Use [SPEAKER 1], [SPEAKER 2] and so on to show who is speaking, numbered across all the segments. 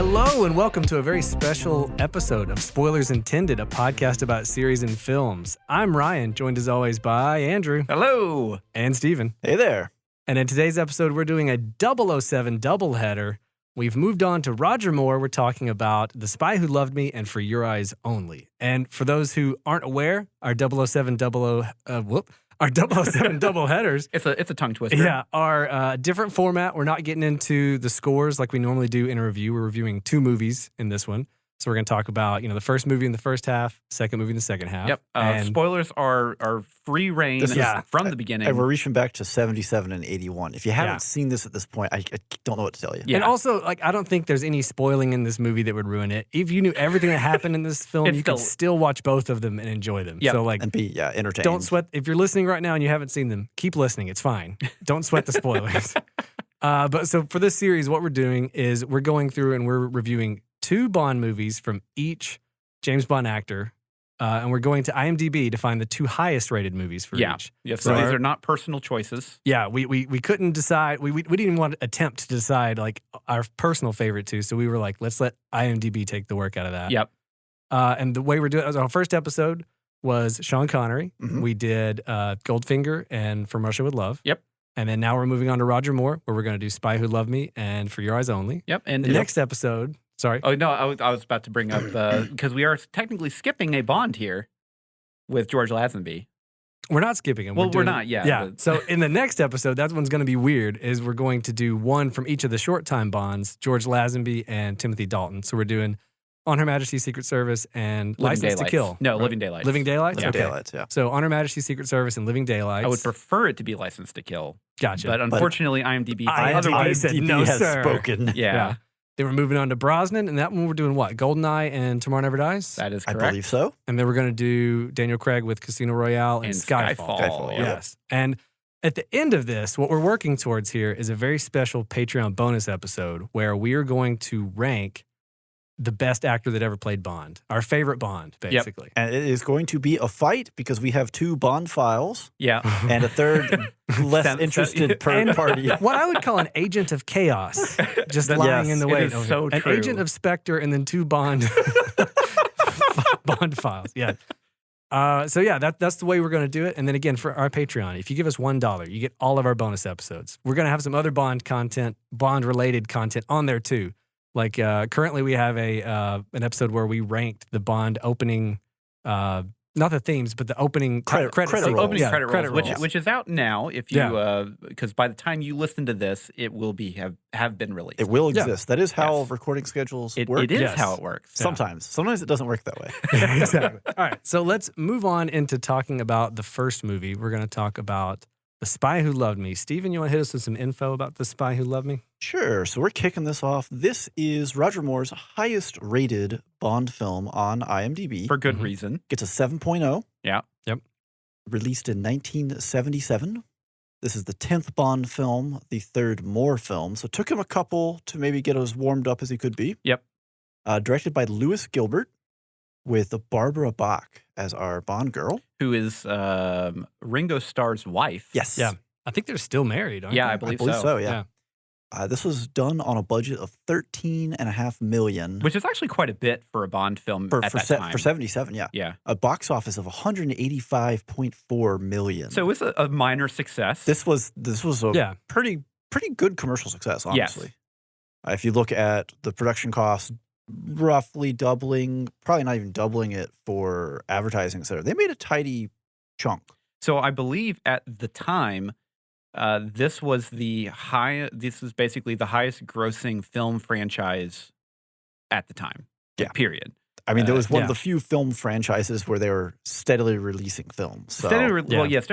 [SPEAKER 1] Hello and welcome to a very special episode of Spoilers Intended, a podcast about series and films. I'm Ryan, joined as always by Andrew.
[SPEAKER 2] Hello.
[SPEAKER 1] And Steven.
[SPEAKER 3] Hey there.
[SPEAKER 1] And in today's episode, we're doing a 007 doubleheader. We've moved on to Roger Moore. We're talking about The Spy Who Loved Me and For Your Eyes Only. And for those who aren't aware, our 007 doubleheaders.
[SPEAKER 2] It's a tongue twister.
[SPEAKER 1] Yeah, are a different format. We're not getting into the scores like we normally do in a review. We're reviewing two movies in this one. So we're going to talk about, the first movie in the first half, second movie in the second half.
[SPEAKER 2] Yep. Spoilers are free reign from the beginning.
[SPEAKER 3] And we're reaching back to 77 and 81. If you haven't seen this at this point, I don't know what to tell you.
[SPEAKER 1] Yeah. And also, I don't think there's any spoiling in this movie that would ruin it. If you knew everything that happened in this film, you could still watch both of them and enjoy them.
[SPEAKER 2] Yep.
[SPEAKER 1] So,
[SPEAKER 3] and be entertained.
[SPEAKER 1] Don't sweat. If you're listening right now and you haven't seen them, keep listening. It's fine. Don't sweat the spoilers. But for this series, what we're doing is we're going through and we're reviewing two Bond movies from each James Bond actor, and we're going to IMDb to find the two highest rated movies for each.
[SPEAKER 2] Yeah, so these are not personal choices.
[SPEAKER 1] Yeah, we couldn't decide. We didn't even want to attempt to decide like our personal favorite two. So we were like, let's let IMDb take the work out of that.
[SPEAKER 2] Yep.
[SPEAKER 1] And the way we're doing it, our first episode was Sean Connery.
[SPEAKER 3] Mm-hmm.
[SPEAKER 1] We did Goldfinger and From Russia with Love.
[SPEAKER 2] Yep.
[SPEAKER 1] And then now we're moving on to Roger Moore, where we're going to do Spy Who Loved Me and For Your Eyes Only.
[SPEAKER 2] Yep. And
[SPEAKER 1] the next episode. Sorry.
[SPEAKER 2] Oh, no, I was about to bring up, because we are technically skipping a Bond here with George Lazenby.
[SPEAKER 1] We're not skipping him.
[SPEAKER 2] Well, we're not, yeah.
[SPEAKER 1] Yeah. So in the next episode, that one's going to be weird, is we're going to do one from each of the short time Bonds, George Lazenby and Timothy Dalton. So we're doing On Her Majesty's Secret Service and License to Kill.
[SPEAKER 2] No,
[SPEAKER 1] right?
[SPEAKER 2] Living Daylights.
[SPEAKER 1] Living Daylights?
[SPEAKER 3] Living
[SPEAKER 1] Okay.
[SPEAKER 3] Daylights, yeah.
[SPEAKER 1] So On Her Majesty's Secret Service and Living Daylights.
[SPEAKER 2] I would prefer it to be License to Kill.
[SPEAKER 1] Gotcha.
[SPEAKER 2] But unfortunately, IMDb
[SPEAKER 1] said no,
[SPEAKER 3] has
[SPEAKER 1] sir.
[SPEAKER 3] spoken.
[SPEAKER 2] Yeah.
[SPEAKER 1] Then we're moving on to Brosnan, and that one we're doing what? GoldenEye and Tomorrow Never Dies?
[SPEAKER 2] That is correct.
[SPEAKER 3] I believe so.
[SPEAKER 1] And then we're going to do Daniel Craig with Casino Royale and Skyfall.
[SPEAKER 3] Skyfall, yeah.
[SPEAKER 1] Yes. And at the end of this, what we're working towards here is a very special Patreon bonus episode where we are going to rank the best actor that ever played Bond. Our favorite Bond, basically.
[SPEAKER 3] And it is going to be a fight because we have two Bond files.
[SPEAKER 2] Yeah.
[SPEAKER 3] And a third less interested party.
[SPEAKER 1] What I would call an agent of chaos, just lying in the way.
[SPEAKER 2] It is so
[SPEAKER 1] an
[SPEAKER 2] true.
[SPEAKER 1] agent of Spectre and then two Bond Bond files. Yeah. That's the way we're going to do it. And then again, for our Patreon, if you give us $1, you get all of our bonus episodes. We're going to have some other Bond content, Bond-related content on there too. Like currently we have an episode where we ranked the Bond opening, not the themes, but the opening credit
[SPEAKER 3] roll.
[SPEAKER 2] Opening
[SPEAKER 1] yeah,
[SPEAKER 2] credit rolls,
[SPEAKER 1] rolls.
[SPEAKER 2] which is out now. If you because by the time you listen to this, it will be have been released.
[SPEAKER 3] It will exist. That is how recording schedules work.
[SPEAKER 2] It is how it works.
[SPEAKER 3] Sometimes it doesn't work that way.
[SPEAKER 1] Exactly. All right, so let's move on into talking about the first movie. We're going to talk about The Spy Who Loved Me. Steven, you want to hit us with some info about The Spy Who Loved Me?
[SPEAKER 3] Sure. So we're kicking this off. This is Roger Moore's highest rated Bond film on IMDb.
[SPEAKER 2] For good reason.
[SPEAKER 3] Gets a 7.0.
[SPEAKER 2] Yeah.
[SPEAKER 1] Yep.
[SPEAKER 3] Released in 1977. This is the 10th Bond film, the third Moore film. So it took him a couple to maybe get as warmed up as he could be.
[SPEAKER 2] Yep.
[SPEAKER 3] Directed by Lewis Gilbert with Barbara Bach as our Bond girl.
[SPEAKER 2] Who is Ringo Starr's wife.
[SPEAKER 3] Yes.
[SPEAKER 1] Yeah. I think they're still married, aren't they?
[SPEAKER 2] I believe so.
[SPEAKER 3] so, yeah. This was done on a budget of $13.5 million.
[SPEAKER 2] Which is actually quite a bit for a Bond film at that time.
[SPEAKER 3] For 77, yeah.
[SPEAKER 2] Yeah.
[SPEAKER 3] A box office of $185.4 million.
[SPEAKER 2] So it was a minor success.
[SPEAKER 3] This was a pretty good commercial success, honestly.
[SPEAKER 2] Yes.
[SPEAKER 3] If you look at the production costs, roughly doubling, probably not even doubling it for advertising, etc. They made a tidy chunk.
[SPEAKER 2] So I believe at the time, this was basically the highest grossing film franchise at the time.
[SPEAKER 3] Yeah.
[SPEAKER 2] Period.
[SPEAKER 3] I mean, there was one of the few film franchises where they were steadily releasing films. So,
[SPEAKER 2] steadily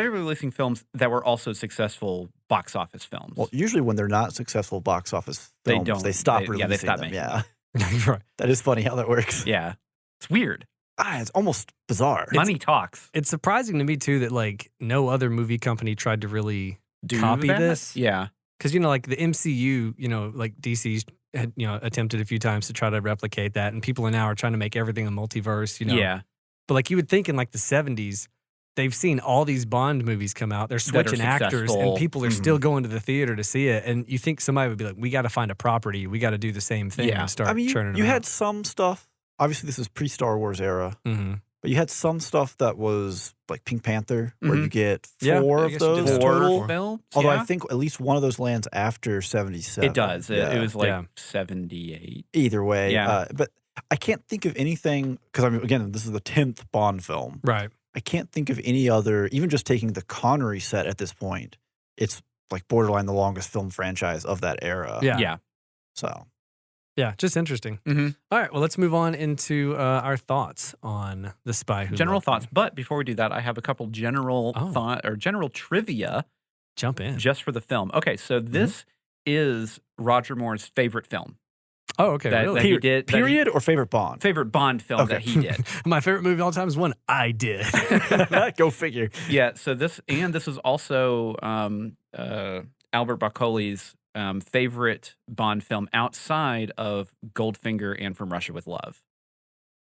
[SPEAKER 2] releasing films that were also successful box office films.
[SPEAKER 3] Well, usually when they're not successful box office films, they stop releasing
[SPEAKER 2] they stop
[SPEAKER 3] them.
[SPEAKER 2] making
[SPEAKER 3] Yeah.
[SPEAKER 1] Right.
[SPEAKER 3] That is funny how that works.
[SPEAKER 2] Yeah. It's weird.
[SPEAKER 3] It's almost bizarre.
[SPEAKER 2] Money talks.
[SPEAKER 1] It's surprising to me too that like no other movie company tried to really copy this.
[SPEAKER 2] Yeah.
[SPEAKER 1] Because, like the MCU, like DC's had, attempted a few times to try to replicate that. And people now are trying to make everything a multiverse,
[SPEAKER 2] Yeah.
[SPEAKER 1] But like you would think in like the 70s, they've seen all these Bond movies come out. They're
[SPEAKER 2] That are
[SPEAKER 1] switching actors, and
[SPEAKER 2] successful.
[SPEAKER 1] people are still going to the theater to see it. And you think somebody would be like, "We got to find a property. We got to do the same thing
[SPEAKER 2] Yeah.
[SPEAKER 1] and start
[SPEAKER 3] I mean,
[SPEAKER 1] churning
[SPEAKER 3] you
[SPEAKER 1] them
[SPEAKER 3] had some stuff. Obviously, this is pre-Star Wars era,
[SPEAKER 1] out."
[SPEAKER 3] but you had some stuff that was like Pink Panther, where you get
[SPEAKER 1] Yeah,
[SPEAKER 3] four
[SPEAKER 1] I
[SPEAKER 3] of
[SPEAKER 1] guess you did
[SPEAKER 3] those
[SPEAKER 1] have
[SPEAKER 3] total.
[SPEAKER 1] four.
[SPEAKER 2] films.
[SPEAKER 3] Although
[SPEAKER 2] yeah.
[SPEAKER 3] I think at least one of those lands after 77.
[SPEAKER 2] It does. It
[SPEAKER 3] Yeah.
[SPEAKER 2] was like
[SPEAKER 1] Yeah.
[SPEAKER 2] 78.
[SPEAKER 3] Either way.
[SPEAKER 2] Yeah.
[SPEAKER 3] But I can't think of anything, because I mean, again, this is the 10th Bond film.
[SPEAKER 1] Right.
[SPEAKER 3] I can't think of any other, even just taking the Connery set at this point, it's like borderline the longest film franchise of that era.
[SPEAKER 1] Yeah.
[SPEAKER 2] Yeah.
[SPEAKER 3] So,
[SPEAKER 1] Yeah. Just interesting.
[SPEAKER 2] Mhm.
[SPEAKER 1] All right. Well, let's move on into our thoughts on The Spy Who
[SPEAKER 2] General
[SPEAKER 1] Loved
[SPEAKER 2] thoughts.
[SPEAKER 1] Me.
[SPEAKER 2] But before we do that, I have a couple general
[SPEAKER 1] Oh.
[SPEAKER 2] thought or general trivia
[SPEAKER 1] Jump in.
[SPEAKER 2] just for the film. Okay, so this is Roger Moore's favorite film
[SPEAKER 1] Oh, okay.
[SPEAKER 2] that
[SPEAKER 1] Really?
[SPEAKER 2] he did.
[SPEAKER 3] period or favorite Bond?
[SPEAKER 2] Favorite Bond film
[SPEAKER 3] Okay.
[SPEAKER 2] that he did.
[SPEAKER 1] My favorite movie of all time is one I did.
[SPEAKER 3] Go figure.
[SPEAKER 2] Yeah. So this is also Albert Broccoli's favorite Bond film outside of Goldfinger and From Russia with Love.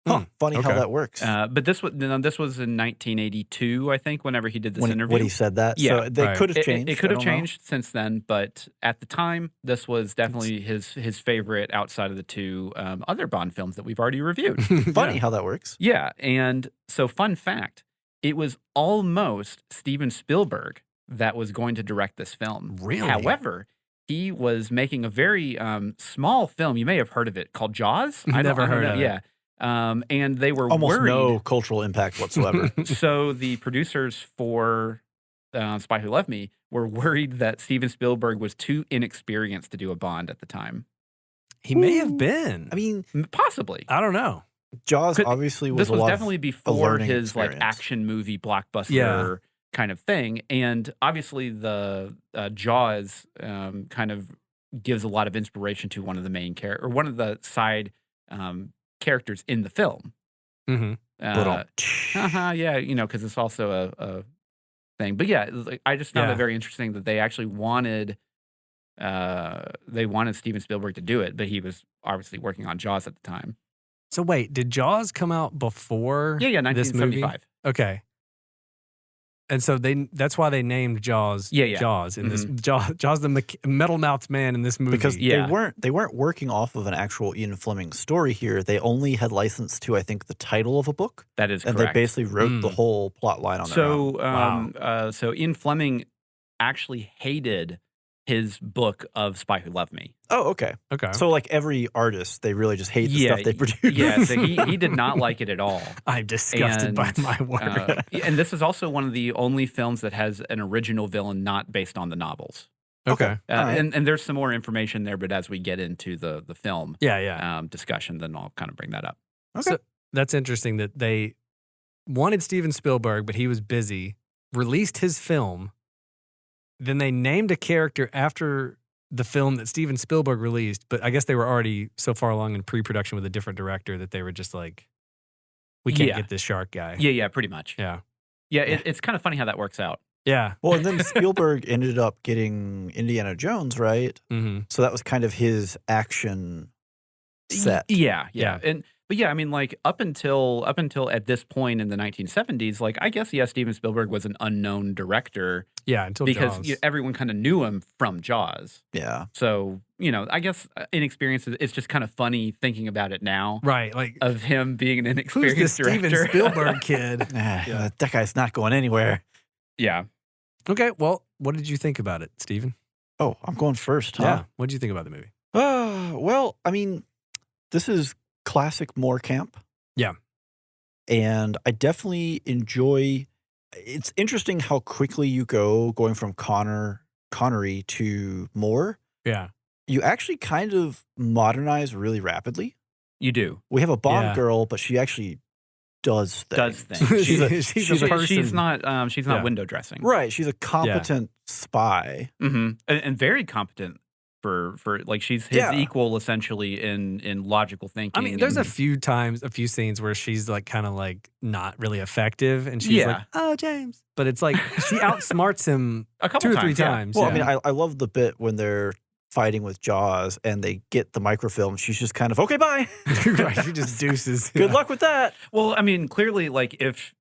[SPEAKER 3] Huh. Funny how
[SPEAKER 1] Okay.
[SPEAKER 3] that works.
[SPEAKER 2] But this was in 1982, I think, whenever he did this interview.
[SPEAKER 3] when he said that.
[SPEAKER 2] Yeah.
[SPEAKER 3] So they
[SPEAKER 1] Right.
[SPEAKER 3] could have
[SPEAKER 2] It-
[SPEAKER 3] changed.
[SPEAKER 2] It could
[SPEAKER 3] I
[SPEAKER 2] have
[SPEAKER 3] don't know.
[SPEAKER 2] changed since then, but at the time, this was definitely his favorite outside of the two other Bond films that we've already reviewed.
[SPEAKER 3] Funny how that works.
[SPEAKER 2] Yeah, and so fun fact, it was almost Steven Spielberg that was going to direct this film.
[SPEAKER 1] Really?
[SPEAKER 2] However, he was making a very small film. You may have heard of it called Jaws.
[SPEAKER 1] Never heard
[SPEAKER 2] know.
[SPEAKER 1] of it.
[SPEAKER 2] Yeah, and they were
[SPEAKER 3] Almost
[SPEAKER 2] worried.
[SPEAKER 3] no cultural impact whatsoever.
[SPEAKER 2] So the producers for Spy Who Loved Me were worried that Steven Spielberg was too inexperienced to do a Bond at the time.
[SPEAKER 1] He may have been.
[SPEAKER 3] I mean,
[SPEAKER 2] Possibly.
[SPEAKER 1] I don't know.
[SPEAKER 3] Jaws
[SPEAKER 2] Could-
[SPEAKER 3] obviously was
[SPEAKER 2] This
[SPEAKER 3] a
[SPEAKER 2] was
[SPEAKER 3] lot
[SPEAKER 2] definitely
[SPEAKER 3] of
[SPEAKER 2] before
[SPEAKER 3] learning
[SPEAKER 2] his like
[SPEAKER 3] experience.
[SPEAKER 2] action movie blockbuster
[SPEAKER 1] Yeah.
[SPEAKER 2] kind of thing, and obviously the Jaws kind of gives a lot of inspiration to one of the main or one of the side characters in the film.
[SPEAKER 1] Mm-hmm.
[SPEAKER 3] But,
[SPEAKER 2] Yeah, because it's also a thing. But yeah, it was like, I just found
[SPEAKER 1] Yeah.
[SPEAKER 2] it very interesting that they actually wanted Steven Spielberg to do it, but he was obviously working on Jaws at the time.
[SPEAKER 1] So wait, did Jaws come out before
[SPEAKER 2] Yeah,
[SPEAKER 1] this movie?
[SPEAKER 2] 1975.
[SPEAKER 1] Okay. And so that's why they named Jaws
[SPEAKER 2] Yeah.
[SPEAKER 1] Jaws in this Jaws the metal mouthed man in this movie.
[SPEAKER 3] because
[SPEAKER 2] Yeah.
[SPEAKER 3] they weren't working off of an actual Ian Fleming story here. They only had license to, I think, the title of a book,
[SPEAKER 2] That is
[SPEAKER 3] and
[SPEAKER 2] correct.
[SPEAKER 3] they basically wrote the whole plot line on their own.
[SPEAKER 2] So Ian Fleming actually hated his book of Spy Who Loved Me.
[SPEAKER 3] Oh, okay.
[SPEAKER 1] okay.
[SPEAKER 3] So like every artist, they really just hate the stuff they produce.
[SPEAKER 2] Yeah, so he did not like it at all.
[SPEAKER 1] I'm disgusted by
[SPEAKER 2] And,
[SPEAKER 1] my work.
[SPEAKER 2] And this is also one of the only films that has an original villain not based on the novels.
[SPEAKER 1] okay.
[SPEAKER 3] All right.
[SPEAKER 2] And there's some more information there, but as we get into the film
[SPEAKER 1] Yeah.
[SPEAKER 2] discussion, then I'll kind of bring that up.
[SPEAKER 3] Okay.
[SPEAKER 1] So that's interesting that they wanted Steven Spielberg, but he was busy, released his film, then they named a character after the film that Steven Spielberg released, but I guess they were already so far along in pre-production with a different director that they were just like, we can't
[SPEAKER 2] Yeah.
[SPEAKER 1] get this shark guy.
[SPEAKER 2] Yeah, pretty much.
[SPEAKER 1] Yeah.
[SPEAKER 2] Yeah, it's kind of funny how that works out.
[SPEAKER 1] Yeah.
[SPEAKER 3] Well, and then Spielberg ended up getting Indiana Jones, right?
[SPEAKER 1] Mm-hmm.
[SPEAKER 3] So that was kind of his action set.
[SPEAKER 2] Yeah.
[SPEAKER 1] Yeah.
[SPEAKER 2] But yeah, I mean, like up until at this point in the 1970s, like I guess Steven Spielberg was an unknown director
[SPEAKER 1] Yeah, until
[SPEAKER 2] because
[SPEAKER 1] Jaws.
[SPEAKER 2] everyone kind of knew him from Jaws.
[SPEAKER 3] Yeah.
[SPEAKER 2] So I guess inexperience. It's just kind of funny thinking about it now
[SPEAKER 1] Right. Like,
[SPEAKER 2] of him being an
[SPEAKER 1] who's
[SPEAKER 2] inexperienced
[SPEAKER 1] this
[SPEAKER 2] director.
[SPEAKER 1] Steven Spielberg kid?
[SPEAKER 3] That guy's not going anywhere.
[SPEAKER 2] Yeah.
[SPEAKER 1] Okay. Well, what did you think about it, Steven?
[SPEAKER 3] Oh, I'm going first, huh?
[SPEAKER 1] Yeah. What did you think about the movie?
[SPEAKER 3] Well, I mean, this is classic Moore camp.
[SPEAKER 1] Yeah.
[SPEAKER 3] And I definitely enjoy. It's interesting how quickly you going from Connery to Moore.
[SPEAKER 1] Yeah.
[SPEAKER 3] You actually kind of modernize really rapidly.
[SPEAKER 2] You do.
[SPEAKER 3] We have a Bond
[SPEAKER 1] Yeah.
[SPEAKER 3] girl, but she actually does things.
[SPEAKER 2] Does things.
[SPEAKER 3] She's a,
[SPEAKER 1] She's
[SPEAKER 3] she's
[SPEAKER 1] a
[SPEAKER 3] a-
[SPEAKER 1] person.
[SPEAKER 2] She's not
[SPEAKER 1] Yeah.
[SPEAKER 2] window dressing.
[SPEAKER 3] right. She's a competent spy.
[SPEAKER 2] And very competent for like she's his
[SPEAKER 3] Yeah.
[SPEAKER 2] equal essentially in logical thinking.
[SPEAKER 1] I mean, there's a
[SPEAKER 2] and-
[SPEAKER 1] few scenes where she's like kind of like not really effective, and she's
[SPEAKER 2] Yeah.
[SPEAKER 1] like, "Oh, James," but it's like she outsmarts him
[SPEAKER 2] a couple
[SPEAKER 1] 2 or 3
[SPEAKER 2] times. yeah.
[SPEAKER 1] times.
[SPEAKER 3] Well,
[SPEAKER 1] yeah.
[SPEAKER 3] I mean, I love the bit when they're fighting with Jaws and they get the microfilm. She's just kind of, okay, bye.
[SPEAKER 1] right, she just deuces.
[SPEAKER 3] Good luck with that.
[SPEAKER 2] Well, I mean, clearly, like if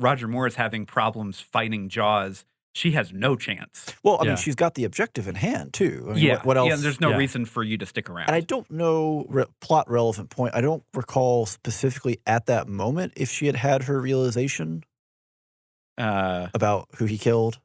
[SPEAKER 2] Roger Moore is having problems fighting Jaws, she has no chance.
[SPEAKER 3] Well, I mean,
[SPEAKER 1] Yeah.
[SPEAKER 3] she's got the objective in hand too. I mean, what else?
[SPEAKER 2] Yeah, there's no
[SPEAKER 1] Yeah.
[SPEAKER 2] reason for you to stick around.
[SPEAKER 3] And I don't know plot relevant point. I don't recall specifically at that moment if she had her realization about who he killed.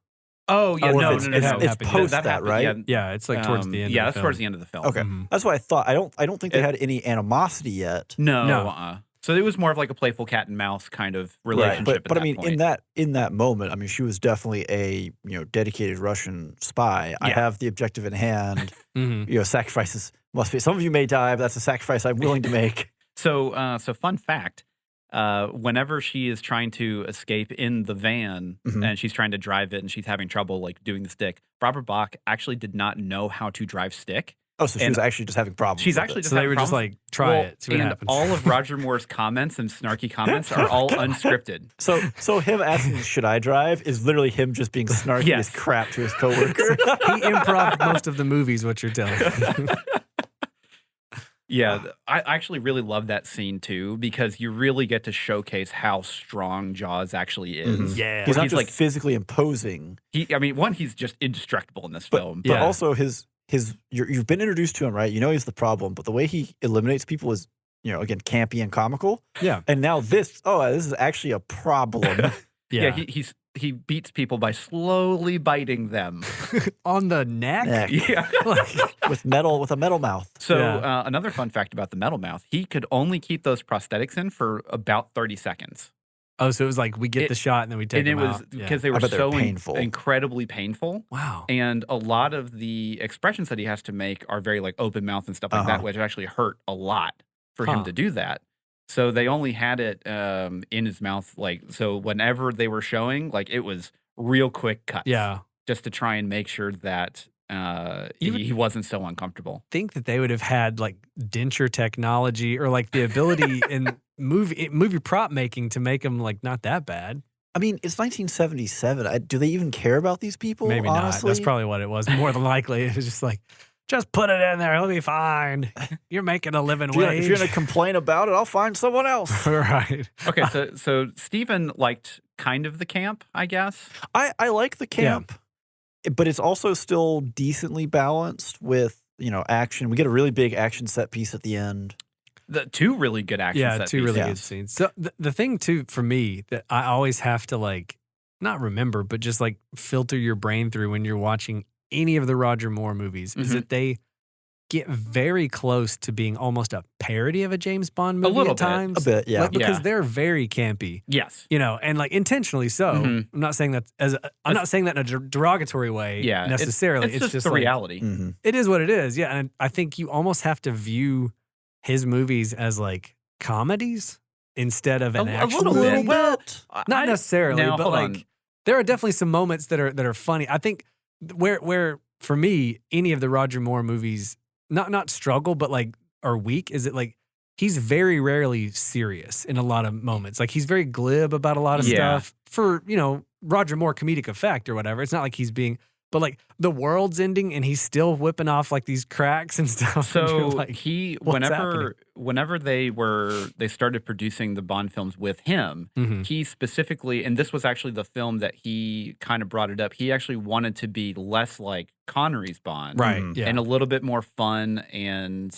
[SPEAKER 2] Oh yeah,
[SPEAKER 1] Oh,
[SPEAKER 2] no,
[SPEAKER 1] it's-
[SPEAKER 2] no,
[SPEAKER 1] it's-
[SPEAKER 2] no.
[SPEAKER 1] it's
[SPEAKER 3] post that,
[SPEAKER 2] happened,
[SPEAKER 3] right?
[SPEAKER 2] Yeah,
[SPEAKER 1] Yeah, it's like towards the end.
[SPEAKER 2] Yeah,
[SPEAKER 1] of
[SPEAKER 2] that's
[SPEAKER 1] the
[SPEAKER 2] towards
[SPEAKER 1] film.
[SPEAKER 2] the end of the film.
[SPEAKER 3] Okay,
[SPEAKER 1] Mhm.
[SPEAKER 3] that's what I thought. I don't think they had any animosity yet.
[SPEAKER 2] No.
[SPEAKER 1] No.
[SPEAKER 2] So it was more of like a playful cat and mouse kind of relationship.
[SPEAKER 3] But I
[SPEAKER 2] at
[SPEAKER 3] mean,
[SPEAKER 2] that point.
[SPEAKER 3] in that moment, I mean, she was definitely a dedicated Russian spy. I
[SPEAKER 2] Yeah.
[SPEAKER 3] have the objective in hand.
[SPEAKER 1] Mhm.
[SPEAKER 3] Sacrifices must be. Some of you may die, but that's a sacrifice I'm willing to make.
[SPEAKER 2] So fun fact. Whenever she is trying to escape in the van
[SPEAKER 3] Mhm.
[SPEAKER 2] and she's trying to drive it and she's having trouble like doing the stick, Robert Bach actually did not know how to drive stick.
[SPEAKER 3] Oh, so she
[SPEAKER 2] And
[SPEAKER 3] was actually just having problems.
[SPEAKER 2] She's
[SPEAKER 3] with
[SPEAKER 2] actually
[SPEAKER 3] it.
[SPEAKER 2] just
[SPEAKER 1] So they
[SPEAKER 2] having
[SPEAKER 1] were just
[SPEAKER 2] problems.
[SPEAKER 1] like, try it, see what
[SPEAKER 2] and
[SPEAKER 1] happens.
[SPEAKER 2] all of Roger Moore's comments and snarky comments are all unscripted.
[SPEAKER 3] So him asking, "Should I drive?" is literally him just being snarky
[SPEAKER 2] Yes.
[SPEAKER 3] as crap to his coworker.
[SPEAKER 1] He improv most of the movies. What you're telling me.
[SPEAKER 2] Yeah, I actually really love that scene too because you really get to showcase how strong Jaws actually is.
[SPEAKER 3] Mhm.
[SPEAKER 1] Yeah.
[SPEAKER 3] He's not
[SPEAKER 2] He's
[SPEAKER 3] just
[SPEAKER 2] like
[SPEAKER 3] physically imposing,
[SPEAKER 2] he's just indestructible in this film.
[SPEAKER 3] but
[SPEAKER 1] Yeah.
[SPEAKER 3] also you've been introduced to him, right? You know he's the problem, but the way he eliminates people is, again, campy and comical.
[SPEAKER 1] Yeah.
[SPEAKER 3] And now this is actually a problem.
[SPEAKER 2] Yeah, he beats people by slowly biting them.
[SPEAKER 1] On the neck.
[SPEAKER 3] Neck.
[SPEAKER 2] Yeah.
[SPEAKER 1] Like,
[SPEAKER 3] with a metal mouth.
[SPEAKER 2] So
[SPEAKER 1] Yeah.
[SPEAKER 2] another fun fact about the metal mouth, he could only keep those prosthetics in for about 30 seconds.
[SPEAKER 1] oh, so it was like we get the shot and then we take
[SPEAKER 2] And it
[SPEAKER 1] them
[SPEAKER 2] was
[SPEAKER 1] out.
[SPEAKER 2] because
[SPEAKER 1] Yeah.
[SPEAKER 2] they were
[SPEAKER 3] bet they're
[SPEAKER 2] so
[SPEAKER 3] painful.
[SPEAKER 2] incredibly painful.
[SPEAKER 1] Wow.
[SPEAKER 2] And a lot of the expressions that he has to make are very like open mouth and stuff like that, which actually hurt a lot for him
[SPEAKER 1] Huh.
[SPEAKER 2] to do that. So they only had it in his mouth, so whenever they were showing, it was real quick cuts.
[SPEAKER 1] Yeah.
[SPEAKER 2] Just to try and make sure that
[SPEAKER 1] You would-
[SPEAKER 2] he wasn't so uncomfortable.
[SPEAKER 1] Think that they would have had like denture technology or like the ability in movie prop making to make them like not that bad.
[SPEAKER 3] I mean, it's 1977. Do they even care about these people?
[SPEAKER 1] Maybe
[SPEAKER 3] honestly?
[SPEAKER 1] not. That's probably what it was. More than likely, it was just like, just put it in there. It'll be fine. You're making a living
[SPEAKER 3] If
[SPEAKER 1] wage.
[SPEAKER 3] you're gonna complain about it, I'll find someone else.
[SPEAKER 1] Right.
[SPEAKER 2] Okay, so Stephen liked kind of the camp, I guess.
[SPEAKER 3] I like the camp, but it's also still decently balanced with action. We get a really big action set piece at the end.
[SPEAKER 2] The two really good action
[SPEAKER 1] Yeah,
[SPEAKER 2] set
[SPEAKER 1] two really
[SPEAKER 2] pieces.
[SPEAKER 1] good scenes. So the thing too for me that I always have to like not remember, but just like filter your brain through when you're watching any of the Roger Moore movies is
[SPEAKER 2] Mhm.
[SPEAKER 1] that they get very close to being almost a parody of a James Bond movie
[SPEAKER 2] little
[SPEAKER 1] at
[SPEAKER 2] bit.
[SPEAKER 1] times.
[SPEAKER 3] A bit, yeah.
[SPEAKER 1] Like, because
[SPEAKER 2] Yeah.
[SPEAKER 1] they're very campy,
[SPEAKER 2] Yes.
[SPEAKER 1] and like intentionally so.
[SPEAKER 2] Mhm.
[SPEAKER 1] I'm not saying that I'm not saying that in a derogatory way
[SPEAKER 2] Yeah.
[SPEAKER 1] necessarily.
[SPEAKER 2] It's just the
[SPEAKER 1] like,
[SPEAKER 2] reality.
[SPEAKER 3] Mhm.
[SPEAKER 1] it is what it is. Yeah. And I think you almost have to view his movies as like comedies instead of an
[SPEAKER 2] A
[SPEAKER 1] actual
[SPEAKER 2] little
[SPEAKER 1] movie.
[SPEAKER 2] bit. Well,
[SPEAKER 1] Not necessarily,
[SPEAKER 2] now,
[SPEAKER 1] but
[SPEAKER 2] hold
[SPEAKER 1] like
[SPEAKER 2] on.
[SPEAKER 1] there are definitely some moments that are funny. I think where for me, any of the Roger Moore movies not struggle, but like are weak, is it like he's very rarely serious in a lot of moments. Like he's very glib about a lot of
[SPEAKER 2] Yeah.
[SPEAKER 1] stuff for, Roger Moore comedic effect or whatever. It's not like he's being but like the world's ending and he's still whipping off like these cracks and stuff. and you're
[SPEAKER 2] So
[SPEAKER 1] like,
[SPEAKER 2] he
[SPEAKER 1] "What's happening?"
[SPEAKER 2] whenever they started producing the Bond films with him,
[SPEAKER 1] Mhm.
[SPEAKER 2] he specifically, and this was actually the film that he kind of brought it up. He actually wanted to be less like Connery's Bond,
[SPEAKER 1] Right.
[SPEAKER 3] Mhm.
[SPEAKER 1] Yeah.
[SPEAKER 2] and a little bit more fun and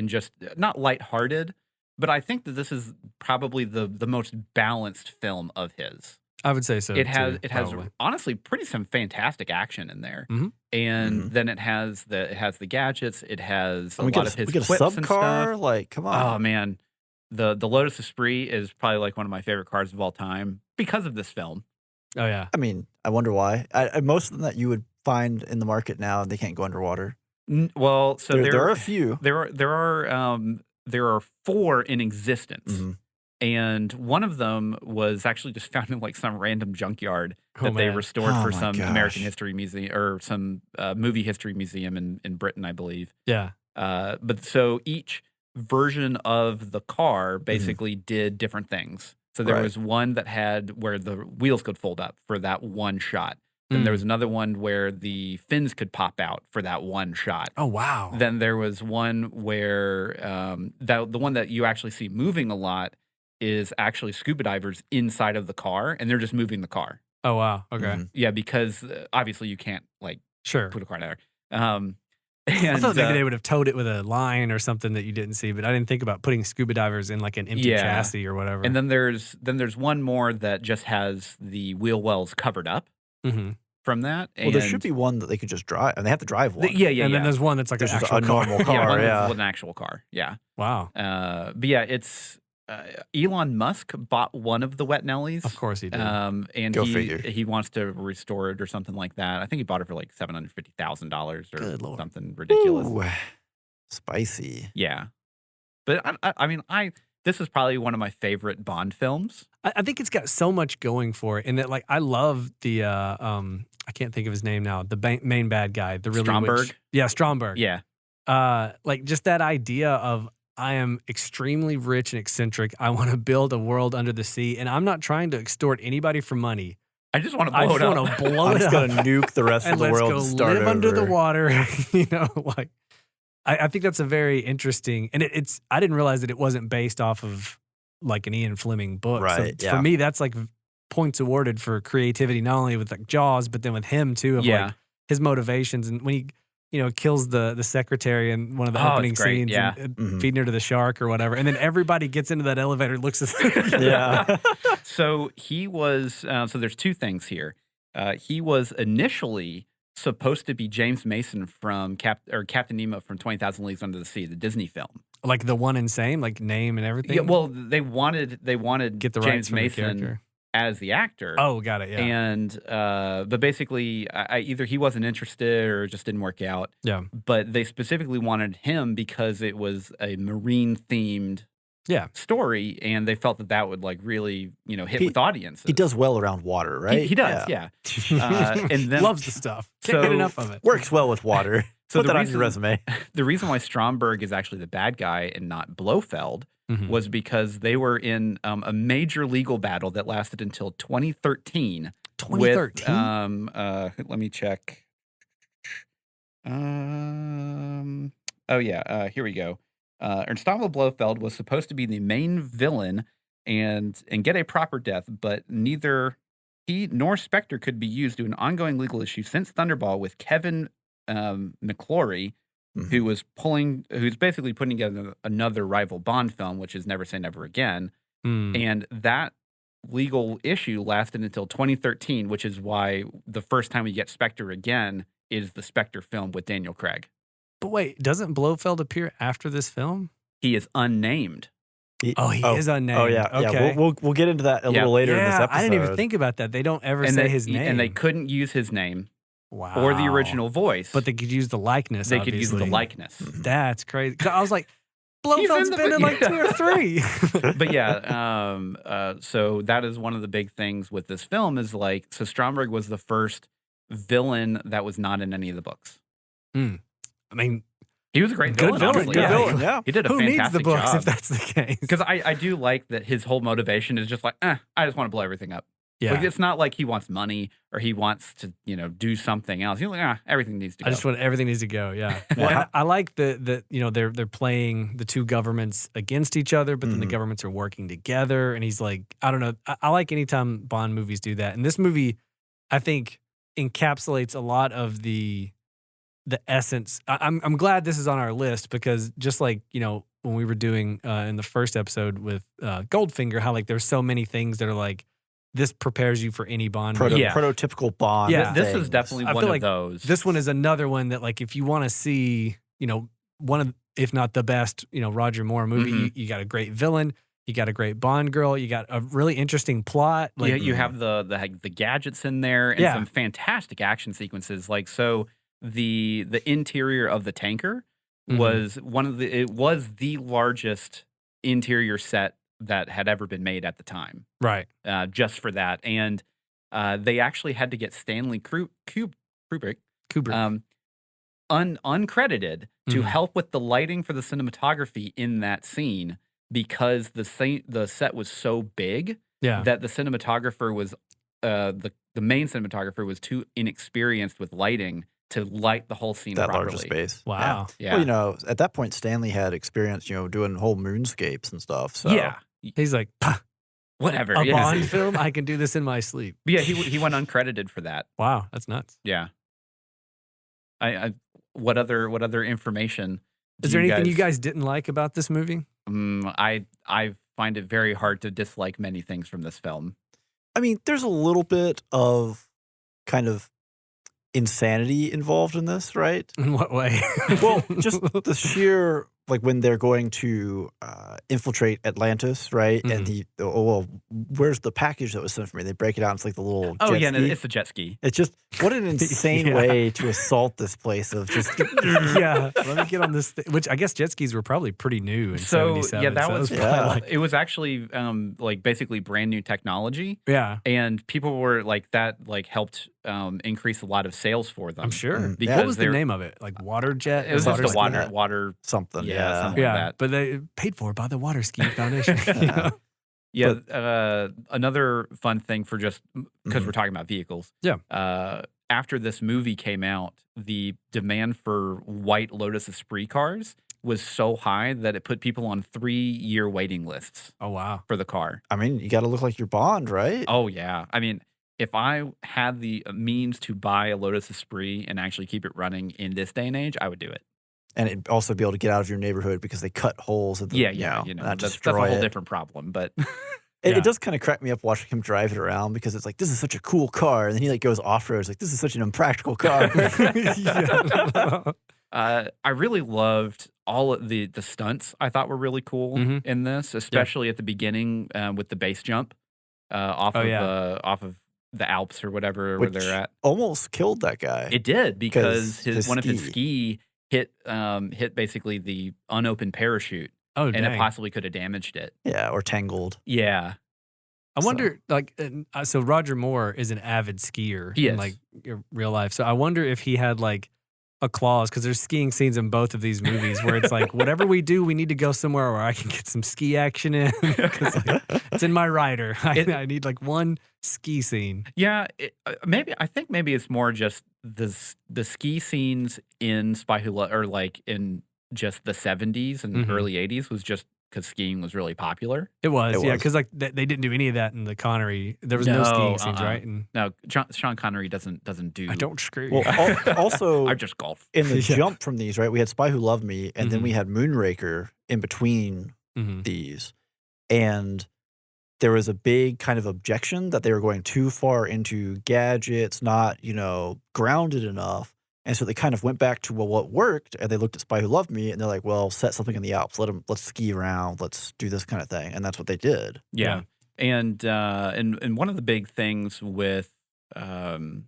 [SPEAKER 2] just not lighthearted. But I think that this is probably the most balanced film of his.
[SPEAKER 1] I would say so.
[SPEAKER 2] It has
[SPEAKER 1] too,
[SPEAKER 2] it has
[SPEAKER 1] probably.
[SPEAKER 2] honestly some fantastic action in there,
[SPEAKER 1] Mhm.
[SPEAKER 2] and
[SPEAKER 3] Mhm.
[SPEAKER 2] then it has the gadgets. It has a
[SPEAKER 3] And we
[SPEAKER 2] lot
[SPEAKER 3] get
[SPEAKER 2] of his
[SPEAKER 3] we get a
[SPEAKER 2] quips
[SPEAKER 3] sub
[SPEAKER 2] and
[SPEAKER 3] car.
[SPEAKER 2] stuff.
[SPEAKER 3] Like, come
[SPEAKER 2] Oh
[SPEAKER 3] on.
[SPEAKER 2] man, the Lotus Esprit is probably like one of my favorite cars of all time because of this film.
[SPEAKER 1] Oh yeah.
[SPEAKER 3] I mean, I wonder why. Most of them that you would find in the market now, they can't go underwater.
[SPEAKER 2] Well, so
[SPEAKER 3] There are a few.
[SPEAKER 2] there are 4 in existence.
[SPEAKER 3] Mhm.
[SPEAKER 2] And one of them was actually just found in like some random junkyard
[SPEAKER 1] Oh,
[SPEAKER 2] that they
[SPEAKER 1] man.
[SPEAKER 2] restored
[SPEAKER 3] Oh
[SPEAKER 2] for
[SPEAKER 3] my
[SPEAKER 2] some
[SPEAKER 3] gosh.
[SPEAKER 2] American History Museum or some movie history museum in Britain, I believe.
[SPEAKER 1] Yeah.
[SPEAKER 2] But so each version of the car basically did different things. So there
[SPEAKER 3] Right.
[SPEAKER 2] was one that had where the wheels could fold up for that one shot. Then there
[SPEAKER 1] Mm.
[SPEAKER 2] was another one where the fins could pop out for that one shot.
[SPEAKER 1] Oh wow.
[SPEAKER 2] Then there was one where the one that you actually see moving a lot is actually scuba divers inside of the car, and they're just moving the car.
[SPEAKER 1] Oh wow. Okay.
[SPEAKER 3] Mhm.
[SPEAKER 2] Yeah, because obviously you can't like
[SPEAKER 1] Sure.
[SPEAKER 2] put a car there. And
[SPEAKER 1] I thought maybe they would have towed it with a line or something that you didn't see, but I didn't think about putting scuba divers in like an empty
[SPEAKER 2] Yeah.
[SPEAKER 1] chassis or whatever.
[SPEAKER 2] and then there's one more that just has the wheel wells covered up
[SPEAKER 1] Mhm.
[SPEAKER 2] from that.
[SPEAKER 3] Well, there
[SPEAKER 2] and
[SPEAKER 3] should be one that they could just drive, and they have to drive one.
[SPEAKER 2] yeah.
[SPEAKER 1] And then there's one that's like
[SPEAKER 3] There's
[SPEAKER 1] an
[SPEAKER 3] just
[SPEAKER 1] actual
[SPEAKER 3] a
[SPEAKER 1] car.
[SPEAKER 3] normal car.
[SPEAKER 2] one
[SPEAKER 3] yeah.
[SPEAKER 2] with an actual car. Yeah.
[SPEAKER 1] Wow.
[SPEAKER 2] But yeah, it's Elon Musk bought one of the Wet Nellies.
[SPEAKER 1] Of course he did.
[SPEAKER 2] And
[SPEAKER 3] Go figure.
[SPEAKER 2] he wants to restore it or something like that. I think he bought it for like $750,000 or
[SPEAKER 1] Good Lord.
[SPEAKER 2] something ridiculous.
[SPEAKER 3] Ooh, spicy.
[SPEAKER 2] Yeah, but I mean, this is probably one of my favorite Bond films.
[SPEAKER 1] I think it's got so much going for it, in that like I love the I can't think of his name now. The main bad guy, the really
[SPEAKER 2] Stromberg?
[SPEAKER 1] Yeah, Stromberg.
[SPEAKER 2] Yeah,
[SPEAKER 1] Like just that idea of I am extremely rich and eccentric. I want to build a world under the sea, and I'm not trying to extort anybody for money.
[SPEAKER 2] I just want to
[SPEAKER 1] I
[SPEAKER 2] blow
[SPEAKER 1] just
[SPEAKER 2] it
[SPEAKER 1] want
[SPEAKER 2] up.
[SPEAKER 1] to blow
[SPEAKER 3] I'm
[SPEAKER 1] it
[SPEAKER 3] just
[SPEAKER 1] up
[SPEAKER 3] gonna nuke the rest
[SPEAKER 1] and
[SPEAKER 3] of the
[SPEAKER 1] let's
[SPEAKER 3] world
[SPEAKER 1] go
[SPEAKER 3] and start
[SPEAKER 1] live under the
[SPEAKER 3] over.
[SPEAKER 1] water. You know, like I think that's a very interesting, and it's I didn't realize that it wasn't based off of like an Ian Fleming book.
[SPEAKER 3] Right,
[SPEAKER 1] So
[SPEAKER 3] yeah.
[SPEAKER 1] for me, that's like points awarded for creativity, not only with like Jaws, but then with him too, of
[SPEAKER 2] Yeah.
[SPEAKER 1] like his motivations, and when he kills the secretary in one of the
[SPEAKER 2] Oh, it's
[SPEAKER 1] opening
[SPEAKER 2] great,
[SPEAKER 1] scenes,
[SPEAKER 2] yeah.
[SPEAKER 1] and
[SPEAKER 3] Mhm.
[SPEAKER 1] feeding her to the shark or whatever, and then everybody gets into that elevator, and looks at
[SPEAKER 3] Yeah.
[SPEAKER 2] So he was. So there's two things here. He was initially supposed to be James Mason from Captain Nemo from 20,000 Leagues Under the Sea, the Disney film.
[SPEAKER 1] like the one insane, like name and everything.
[SPEAKER 2] Yeah, well, they wanted
[SPEAKER 1] get the rights
[SPEAKER 2] James
[SPEAKER 1] from the
[SPEAKER 2] Mason
[SPEAKER 1] character.
[SPEAKER 2] as the actor.
[SPEAKER 1] Oh, got it. Yeah,
[SPEAKER 2] And but basically, either he wasn't interested or it just didn't work out.
[SPEAKER 1] yeah,
[SPEAKER 2] But they specifically wanted him because it was a marine themed
[SPEAKER 1] yeah.
[SPEAKER 2] story, and they felt that would like really hit
[SPEAKER 3] He-
[SPEAKER 2] with audiences.
[SPEAKER 3] He does well around water, right?
[SPEAKER 2] He does, yeah. And then
[SPEAKER 1] Loves the stuff. Can't get
[SPEAKER 2] So-
[SPEAKER 1] enough of it.
[SPEAKER 3] Works well with water.
[SPEAKER 2] So
[SPEAKER 3] Put
[SPEAKER 2] the
[SPEAKER 3] that on your resume.
[SPEAKER 2] the reason why Stromberg is actually the bad guy and not Blofeld
[SPEAKER 1] Mhm.
[SPEAKER 2] was because they were in a major legal battle that lasted until 2013.
[SPEAKER 1] 2013.
[SPEAKER 2] With, let me check. Oh yeah, here we go. Ernstamo Blofeld was supposed to be the main villain and get a proper death, but neither he nor Spectre could be used due to an ongoing legal issue since Thunderball with Kevin McClory,
[SPEAKER 3] Mhm.
[SPEAKER 2] who's basically putting together another rival Bond film, which is Never Say Never Again.
[SPEAKER 1] Hmm.
[SPEAKER 2] And that legal issue lasted until 2013, which is why the first time we get Spectre again is the Spectre film with Daniel Craig.
[SPEAKER 1] But wait, doesn't Blofeld appear after this film?
[SPEAKER 2] He is unnamed.
[SPEAKER 1] Oh, he is unnamed.
[SPEAKER 3] Oh yeah,
[SPEAKER 1] Okay.
[SPEAKER 3] yeah. We'll get into that a
[SPEAKER 2] Yeah.
[SPEAKER 3] little later in this
[SPEAKER 1] Yeah,
[SPEAKER 3] episode.
[SPEAKER 1] I didn't even think about that. They don't ever say his name.
[SPEAKER 2] And they couldn't use his name
[SPEAKER 1] wow.
[SPEAKER 2] or the original voice.
[SPEAKER 1] But they could use the likeness.
[SPEAKER 2] they could use the
[SPEAKER 1] obviously.
[SPEAKER 2] likeness.
[SPEAKER 1] That's crazy. 'Cause I was like, Blofeld's
[SPEAKER 2] the-
[SPEAKER 1] been in like 2 or 3.
[SPEAKER 2] But yeah, so that is one of the big things with this film is like, so Stromberg was the first villain that was not in any of the books.
[SPEAKER 1] I mean,
[SPEAKER 2] He was a great
[SPEAKER 1] Good
[SPEAKER 2] villain.
[SPEAKER 1] villain,
[SPEAKER 2] honestly.
[SPEAKER 3] Good
[SPEAKER 1] yeah.
[SPEAKER 3] villain, yeah.
[SPEAKER 2] He did a
[SPEAKER 1] who
[SPEAKER 2] fantastic
[SPEAKER 1] needs the books
[SPEAKER 2] job.
[SPEAKER 1] if that's the case?
[SPEAKER 2] Because I do like that his whole motivation is just like, I just want to blow everything up.
[SPEAKER 1] Yeah.
[SPEAKER 2] Like, it's not like he wants money or he wants to, do something else. He's like, everything needs to go.
[SPEAKER 1] I just want everything needs to go. Yeah. Well, I like that they're playing the two governments against each other, but then the
[SPEAKER 3] Mhm.
[SPEAKER 1] governments are working together. And he's like, I don't know. I like anytime Bond movies do that. And this movie, I think, encapsulates a lot of the essence. I'm glad this is on our list because just like when we were doing in the first episode with Goldfinger, how like there's so many things that are like this prepares you for any Bond movie.
[SPEAKER 2] Yeah.
[SPEAKER 3] Prototypical Bond.
[SPEAKER 1] Yeah.
[SPEAKER 2] This is
[SPEAKER 3] things.
[SPEAKER 2] definitely
[SPEAKER 1] I
[SPEAKER 2] one
[SPEAKER 1] feel
[SPEAKER 2] of
[SPEAKER 1] like
[SPEAKER 2] those.
[SPEAKER 1] This one is another one that, like, if you want to see, one of, if not the best, Roger Moore movie,
[SPEAKER 2] Mhm.
[SPEAKER 1] you got a great villain, you got a great Bond girl, you got a really interesting plot. Like,
[SPEAKER 2] Yeah, you have the gadgets in there and
[SPEAKER 1] Yeah.
[SPEAKER 2] some fantastic action sequences. Like, so the interior of the tanker
[SPEAKER 1] Mhm.
[SPEAKER 2] was it was the largest interior set that had ever been made at the time,
[SPEAKER 1] right.
[SPEAKER 2] just for that. And they actually had to get Stanley Kubrick
[SPEAKER 1] Kubrick.
[SPEAKER 2] uncredited to
[SPEAKER 1] Mhm.
[SPEAKER 2] help with the lighting for the cinematography in that scene because the set was so big
[SPEAKER 1] Yeah.
[SPEAKER 2] that the cinematographer was the main cinematographer was too inexperienced with lighting to light the whole scene
[SPEAKER 3] that
[SPEAKER 2] properly.
[SPEAKER 3] larger space.
[SPEAKER 1] Wow.
[SPEAKER 2] Yeah.
[SPEAKER 3] Well, at that point, Stanley had experience, doing whole moonscapes and stuff. So
[SPEAKER 2] Yeah.
[SPEAKER 1] He's like,
[SPEAKER 2] whatever.
[SPEAKER 1] a
[SPEAKER 2] yeah.
[SPEAKER 1] Bond film? I can do this in my sleep.
[SPEAKER 2] But yeah, he went uncredited for that.
[SPEAKER 1] Wow, that's nuts.
[SPEAKER 2] Yeah. I what other information?
[SPEAKER 1] Is there anything you guys didn't like about this movie?
[SPEAKER 2] I find it very hard to dislike many things from this film.
[SPEAKER 3] I mean, there's a little bit of kind of insanity involved in this, right?
[SPEAKER 1] In what way?
[SPEAKER 3] Well, just the sheer, like when they're going to infiltrate Atlantis, right? And where's the package that was sent for me? They break it out. It's like the little
[SPEAKER 2] Oh
[SPEAKER 3] jet
[SPEAKER 2] yeah,
[SPEAKER 3] ski.
[SPEAKER 2] it's a jet ski.
[SPEAKER 3] It's just, what an insane way to assault this place of just.
[SPEAKER 1] Yeah, let me get on this. Which I guess jet skis were probably pretty new in '77.
[SPEAKER 2] Yeah, that was
[SPEAKER 1] probably like,
[SPEAKER 2] it was actually like basically brand new technology.
[SPEAKER 1] yeah,
[SPEAKER 2] And people were like that, like helped increase a lot of sales for them.
[SPEAKER 1] I'm sure.
[SPEAKER 2] Because
[SPEAKER 1] What was the name of it? Like water jet?
[SPEAKER 2] It was
[SPEAKER 3] Water
[SPEAKER 2] just a
[SPEAKER 3] ski.
[SPEAKER 2] water
[SPEAKER 3] Something,
[SPEAKER 2] Yeah, something like
[SPEAKER 1] Yeah,
[SPEAKER 2] that.
[SPEAKER 1] but they paid for by the Water Ski Foundation.
[SPEAKER 2] Yeah, another fun thing for just because we're talking about vehicles.
[SPEAKER 1] Yeah.
[SPEAKER 2] After this movie came out, the demand for white Lotus Esprit cars was so high that it put people on 3-year waiting lists
[SPEAKER 1] Oh wow.
[SPEAKER 2] for the car.
[SPEAKER 3] I mean, you got to look like your Bond, right?
[SPEAKER 2] Oh yeah, I mean, if I had the means to buy a Lotus Esprit and actually keep it running in this day and age, I would do it.
[SPEAKER 3] And it'd also be able to get out of your neighborhood because they cut holes. At the,
[SPEAKER 2] Yeah,
[SPEAKER 3] not
[SPEAKER 2] that's a
[SPEAKER 3] destroy
[SPEAKER 2] whole
[SPEAKER 3] it.
[SPEAKER 2] different problem. But
[SPEAKER 3] It does kind of crack me up watching him drive it around because it's like, this is such a cool car. And then he like goes off-road. It's like, this is such an impractical car.
[SPEAKER 2] I really loved all of the stunts. I thought were really cool in this, especially at the beginning with the base jump off of the Alps or whatever where they're at.
[SPEAKER 3] Almost killed that guy.
[SPEAKER 2] It did because one of his
[SPEAKER 3] ski
[SPEAKER 2] hit basically the unopened parachute.
[SPEAKER 1] Oh,
[SPEAKER 2] and
[SPEAKER 1] dang.
[SPEAKER 2] it possibly could have damaged it.
[SPEAKER 3] Yeah, or tangled.
[SPEAKER 2] Yeah.
[SPEAKER 1] I wonder, so Roger Moore is an avid skier
[SPEAKER 2] He
[SPEAKER 1] in
[SPEAKER 2] is.
[SPEAKER 1] like real life. So I wonder if he had like a clause, because there's skiing scenes in both of these movies where it's like, whatever we do, we need to go somewhere where I can get some ski action in. 'Cause, like, it's in my rider. I need like one ski scene.
[SPEAKER 2] Yeah, I think maybe it's more just the ski scenes in Spy Who Loved, or like in just the 70s and early 80s was just because skiing was really popular.
[SPEAKER 1] It was, because like they didn't do any of that in the Connery. There was no skiing scenes, right? And
[SPEAKER 2] No, Sean Connery doesn't do.
[SPEAKER 1] I don't screw.
[SPEAKER 3] Well, also
[SPEAKER 2] I just golf.
[SPEAKER 3] in the jump from these, right? We had Spy Who Loved Me, and then we had Moonraker in between these, and there was a big kind of objection that they were going too far into gadgets, not grounded enough. And so they kind of went back to, well, what worked, and they looked at Spy Who Loved Me, and they're like, well, set something in the Alps. Let's ski around. Let's do this kind of thing. And that's what they did.
[SPEAKER 2] Yeah. And one of the big things with that, and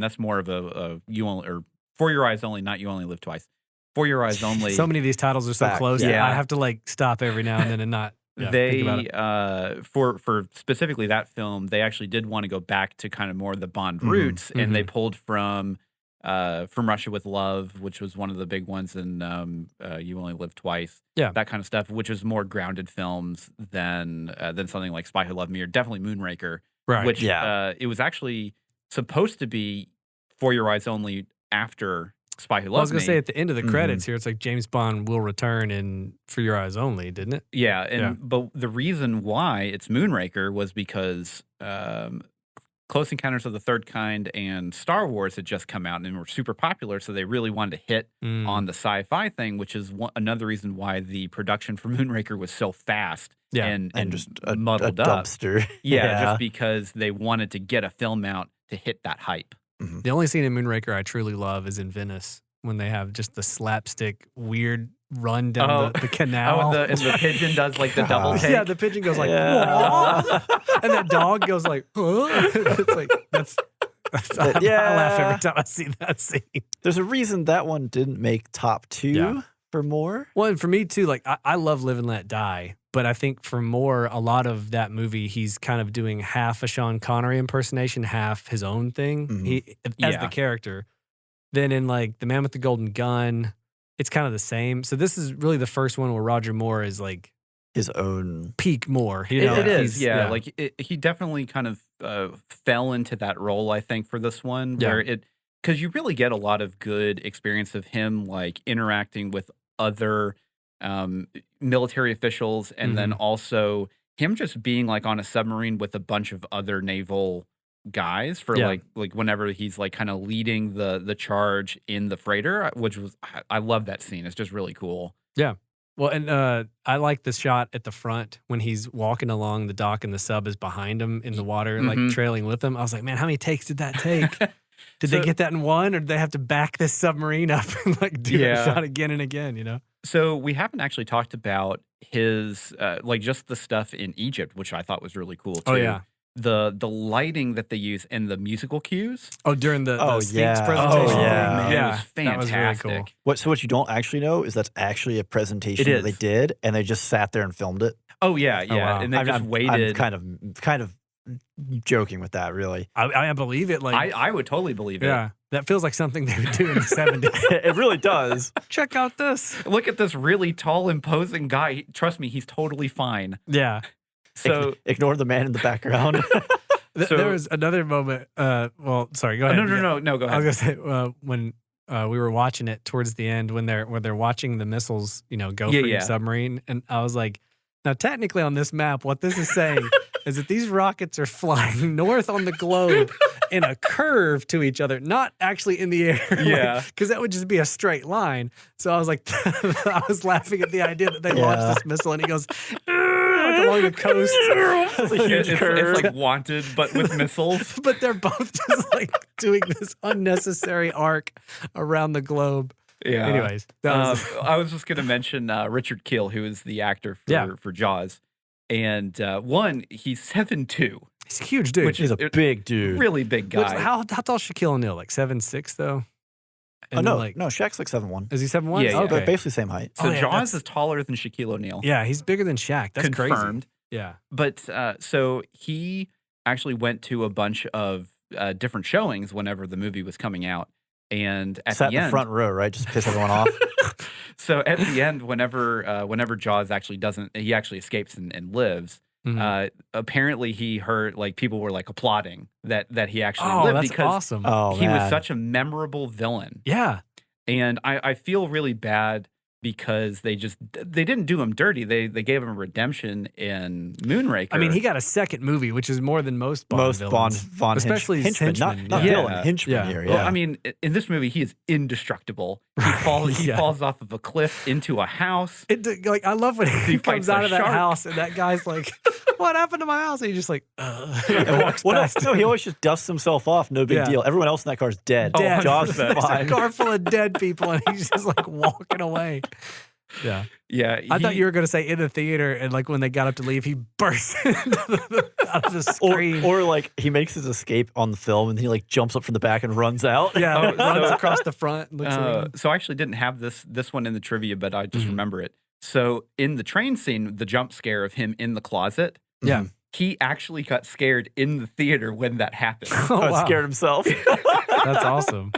[SPEAKER 2] that's more of a you only, or For Your Eyes Only, not You Only Live Twice. For Your Eyes Only.
[SPEAKER 1] So many of these titles are so close that I have to like stop every now and then and not.
[SPEAKER 2] They for specifically that film, they actually did want to go back to kind of more of the Bond roots, and they pulled from Russia with Love, which was one of the big ones, and You Only Live Twice, that kind of stuff, which was more grounded films than something like Spy Who Loved Me or definitely Moonraker,
[SPEAKER 1] Right.
[SPEAKER 2] which it was actually supposed to be For Your Eyes Only after Spy Who Loved Me.
[SPEAKER 1] I was going to say at the end of the credits here, it's like James Bond will return in For Your Eyes Only, didn't it?
[SPEAKER 2] Yeah, but the reason why it's Moonraker was because Close Encounters of the Third Kind and Star Wars had just come out and were super popular, so they really wanted to hit on the sci-fi thing, which is another reason why the production for Moonraker was so fast and
[SPEAKER 3] just
[SPEAKER 2] muddled
[SPEAKER 3] a
[SPEAKER 2] up.
[SPEAKER 3] dumpster.
[SPEAKER 2] Just because they wanted to get a film out to hit that hype.
[SPEAKER 1] The only scene in Moonraker I truly love is in Venice when they have just the slapstick weird run down the canal.
[SPEAKER 2] And the pigeon does like the double take.
[SPEAKER 1] Yeah, the pigeon goes like, "Whoa," and that dog goes like, "Huh?" It's like I laugh every time I see that scene.
[SPEAKER 3] There's a reason that one didn't make top 2 for Moore.
[SPEAKER 1] Well, and for me too, like I love Live and Let Die, but I think for Moore, a lot of that movie, he's kind of doing half a Sean Connery impersonation, half his own thing. He as the character. Then in like The Man with the Golden Gun, it's kind of the same. So this is really the first one where Roger Moore is like
[SPEAKER 3] his own
[SPEAKER 1] peak Moore.
[SPEAKER 2] It is, he definitely kind of fell into that role, I think, for this one, where because you really get a lot of good experience of him like interacting with other military officials, and then also him just being like on a submarine with a bunch of other naval guys for like whenever he's like kind of leading the charge in the freighter, which was I love that scene. It's just really cool.
[SPEAKER 1] Yeah. Well, and I like the shot at the front when he's walking along the dock and the sub is behind him in the water, like trailing with him. I was like, man, how many takes did that take? Did they get that in one, or did they have to back this submarine up and like do that shot again and again, you know?
[SPEAKER 2] So we haven't actually talked about his like just the stuff in Egypt, which I thought was really cool too.
[SPEAKER 1] Oh yeah.
[SPEAKER 2] The lighting that they use and the musical cues.
[SPEAKER 1] Oh, during the stints presentation.
[SPEAKER 2] Oh man,
[SPEAKER 1] yeah,
[SPEAKER 2] it was fantastic.
[SPEAKER 1] That was really cool.
[SPEAKER 3] What you don't actually know is that's actually a presentation that they did, and they just sat there and filmed it.
[SPEAKER 2] Oh yeah, yeah,
[SPEAKER 1] wow.
[SPEAKER 2] and they just waited.
[SPEAKER 3] I'm kind of joking with that, really.
[SPEAKER 1] I believe it. Like
[SPEAKER 2] I would totally believe it.
[SPEAKER 1] Yeah, that feels like something they would do in the 70s.
[SPEAKER 3] It really does.
[SPEAKER 1] Check out this.
[SPEAKER 2] Look at this really tall, imposing guy. Trust me, he's totally fine.
[SPEAKER 1] Yeah.
[SPEAKER 2] So
[SPEAKER 3] ignore the man in the background.
[SPEAKER 1] There was another moment. Well, sorry. Go ahead.
[SPEAKER 2] No. Go ahead.
[SPEAKER 1] I was gonna say when we were watching it towards the end when they're watching the missiles, go for your submarine, and I was like, now technically on this map, what this is saying is that these rockets are flying north on the globe in a curve to each other, not actually in the air.
[SPEAKER 2] Yeah,
[SPEAKER 1] because that would just be a straight line. So I was like, I was laughing at the idea that they launched this missile, and he goes like along the coast.
[SPEAKER 3] It's a huge curve.
[SPEAKER 2] It's like Wanted, but with missiles.
[SPEAKER 1] But they're both just like doing this unnecessary arc around the globe.
[SPEAKER 2] Yeah.
[SPEAKER 1] Anyways,
[SPEAKER 2] I was just going to mention Richard Kiel, who is the actor for Jaws, and he's 7'2".
[SPEAKER 1] He's a huge dude.
[SPEAKER 3] Which is a big dude,
[SPEAKER 2] really big guy.
[SPEAKER 1] How tall is Shaquille O'Neal? Like 7'6" though.
[SPEAKER 3] And no, Shaq's like 7'1".
[SPEAKER 1] Is he 7'1"?
[SPEAKER 2] Yeah,
[SPEAKER 3] but basically same height.
[SPEAKER 2] So Jaws is taller than Shaquille O'Neal.
[SPEAKER 1] Yeah, he's bigger than Shaq. That's
[SPEAKER 2] confirmed.
[SPEAKER 1] Crazy. Yeah,
[SPEAKER 2] but so he actually went to a bunch of different showings whenever the movie was coming out. And at
[SPEAKER 3] Sat
[SPEAKER 2] the
[SPEAKER 3] in
[SPEAKER 2] end,
[SPEAKER 3] the front row, right? Just piss everyone off.
[SPEAKER 2] So at the end, whenever Jaws actually he actually escapes and lives. Apparently he heard like people were like applauding that he actually lived
[SPEAKER 1] that's
[SPEAKER 2] because
[SPEAKER 1] awesome.
[SPEAKER 2] He was such a memorable villain.
[SPEAKER 1] Yeah,
[SPEAKER 2] and I feel really bad because they didn't do him dirty. They gave him a redemption in Moonraker.
[SPEAKER 1] I mean, he got a second movie, which is more than most villains.
[SPEAKER 3] Bond
[SPEAKER 1] especially
[SPEAKER 3] henchmen,
[SPEAKER 1] henchmen.
[SPEAKER 3] not villain, henchmen here. Yeah.
[SPEAKER 2] Well, I mean, in this movie, he is indestructible. He falls off of a cliff into a house.
[SPEAKER 1] I love when he comes out of that house and that guy's like, "What happened to my house?" And he's just like, walks past.
[SPEAKER 3] No, he always just dusts himself off. No big deal. Everyone else in that car is dead. Jaws is fine.
[SPEAKER 1] It's a car full of dead people, and he's just like walking away. Yeah. I thought you were going to say in the theater, and like when they got up to leave, he bursts out of the screen.
[SPEAKER 3] Or like he makes his escape on the film, and he like jumps up from the back and runs out.
[SPEAKER 1] Yeah, runs across the front.
[SPEAKER 2] So I actually didn't have this one in the trivia, but I just remember it. So in the train scene, the jump scare of him in the closet.
[SPEAKER 1] Yeah.
[SPEAKER 2] He actually got scared in the theater when that happened.
[SPEAKER 3] Scared himself.
[SPEAKER 1] That's awesome.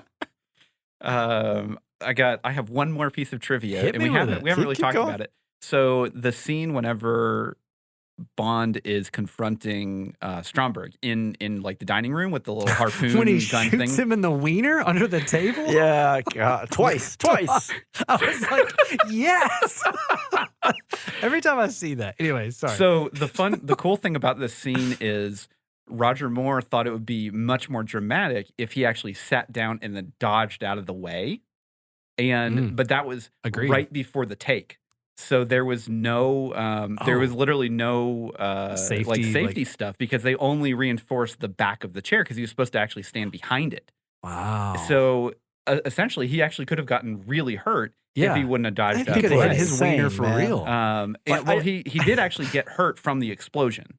[SPEAKER 2] I have one more piece of trivia, and we haven't really talked about it. So the scene whenever Bond is confronting Stromberg in like the dining room with the little harpoon
[SPEAKER 1] when he
[SPEAKER 2] gun
[SPEAKER 1] shoots
[SPEAKER 2] thing.
[SPEAKER 1] him in the wiener under the table.
[SPEAKER 3] Yeah, God, twice.
[SPEAKER 1] I was like, yes. Every time I see that. Anyway, sorry.
[SPEAKER 2] So the cool thing about this scene is Roger Moore thought it would be much more dramatic if he actually sat down and then dodged out of the way. But that was right before the take. So there was no, there was literally no safety stuff because they only reinforced the back of the chair because he was supposed to actually stand behind it.
[SPEAKER 1] Wow.
[SPEAKER 2] So essentially, he actually could have gotten really hurt if he wouldn't have dodged out.
[SPEAKER 1] He could have hit his wiener for real.
[SPEAKER 2] He did actually get hurt from the explosion.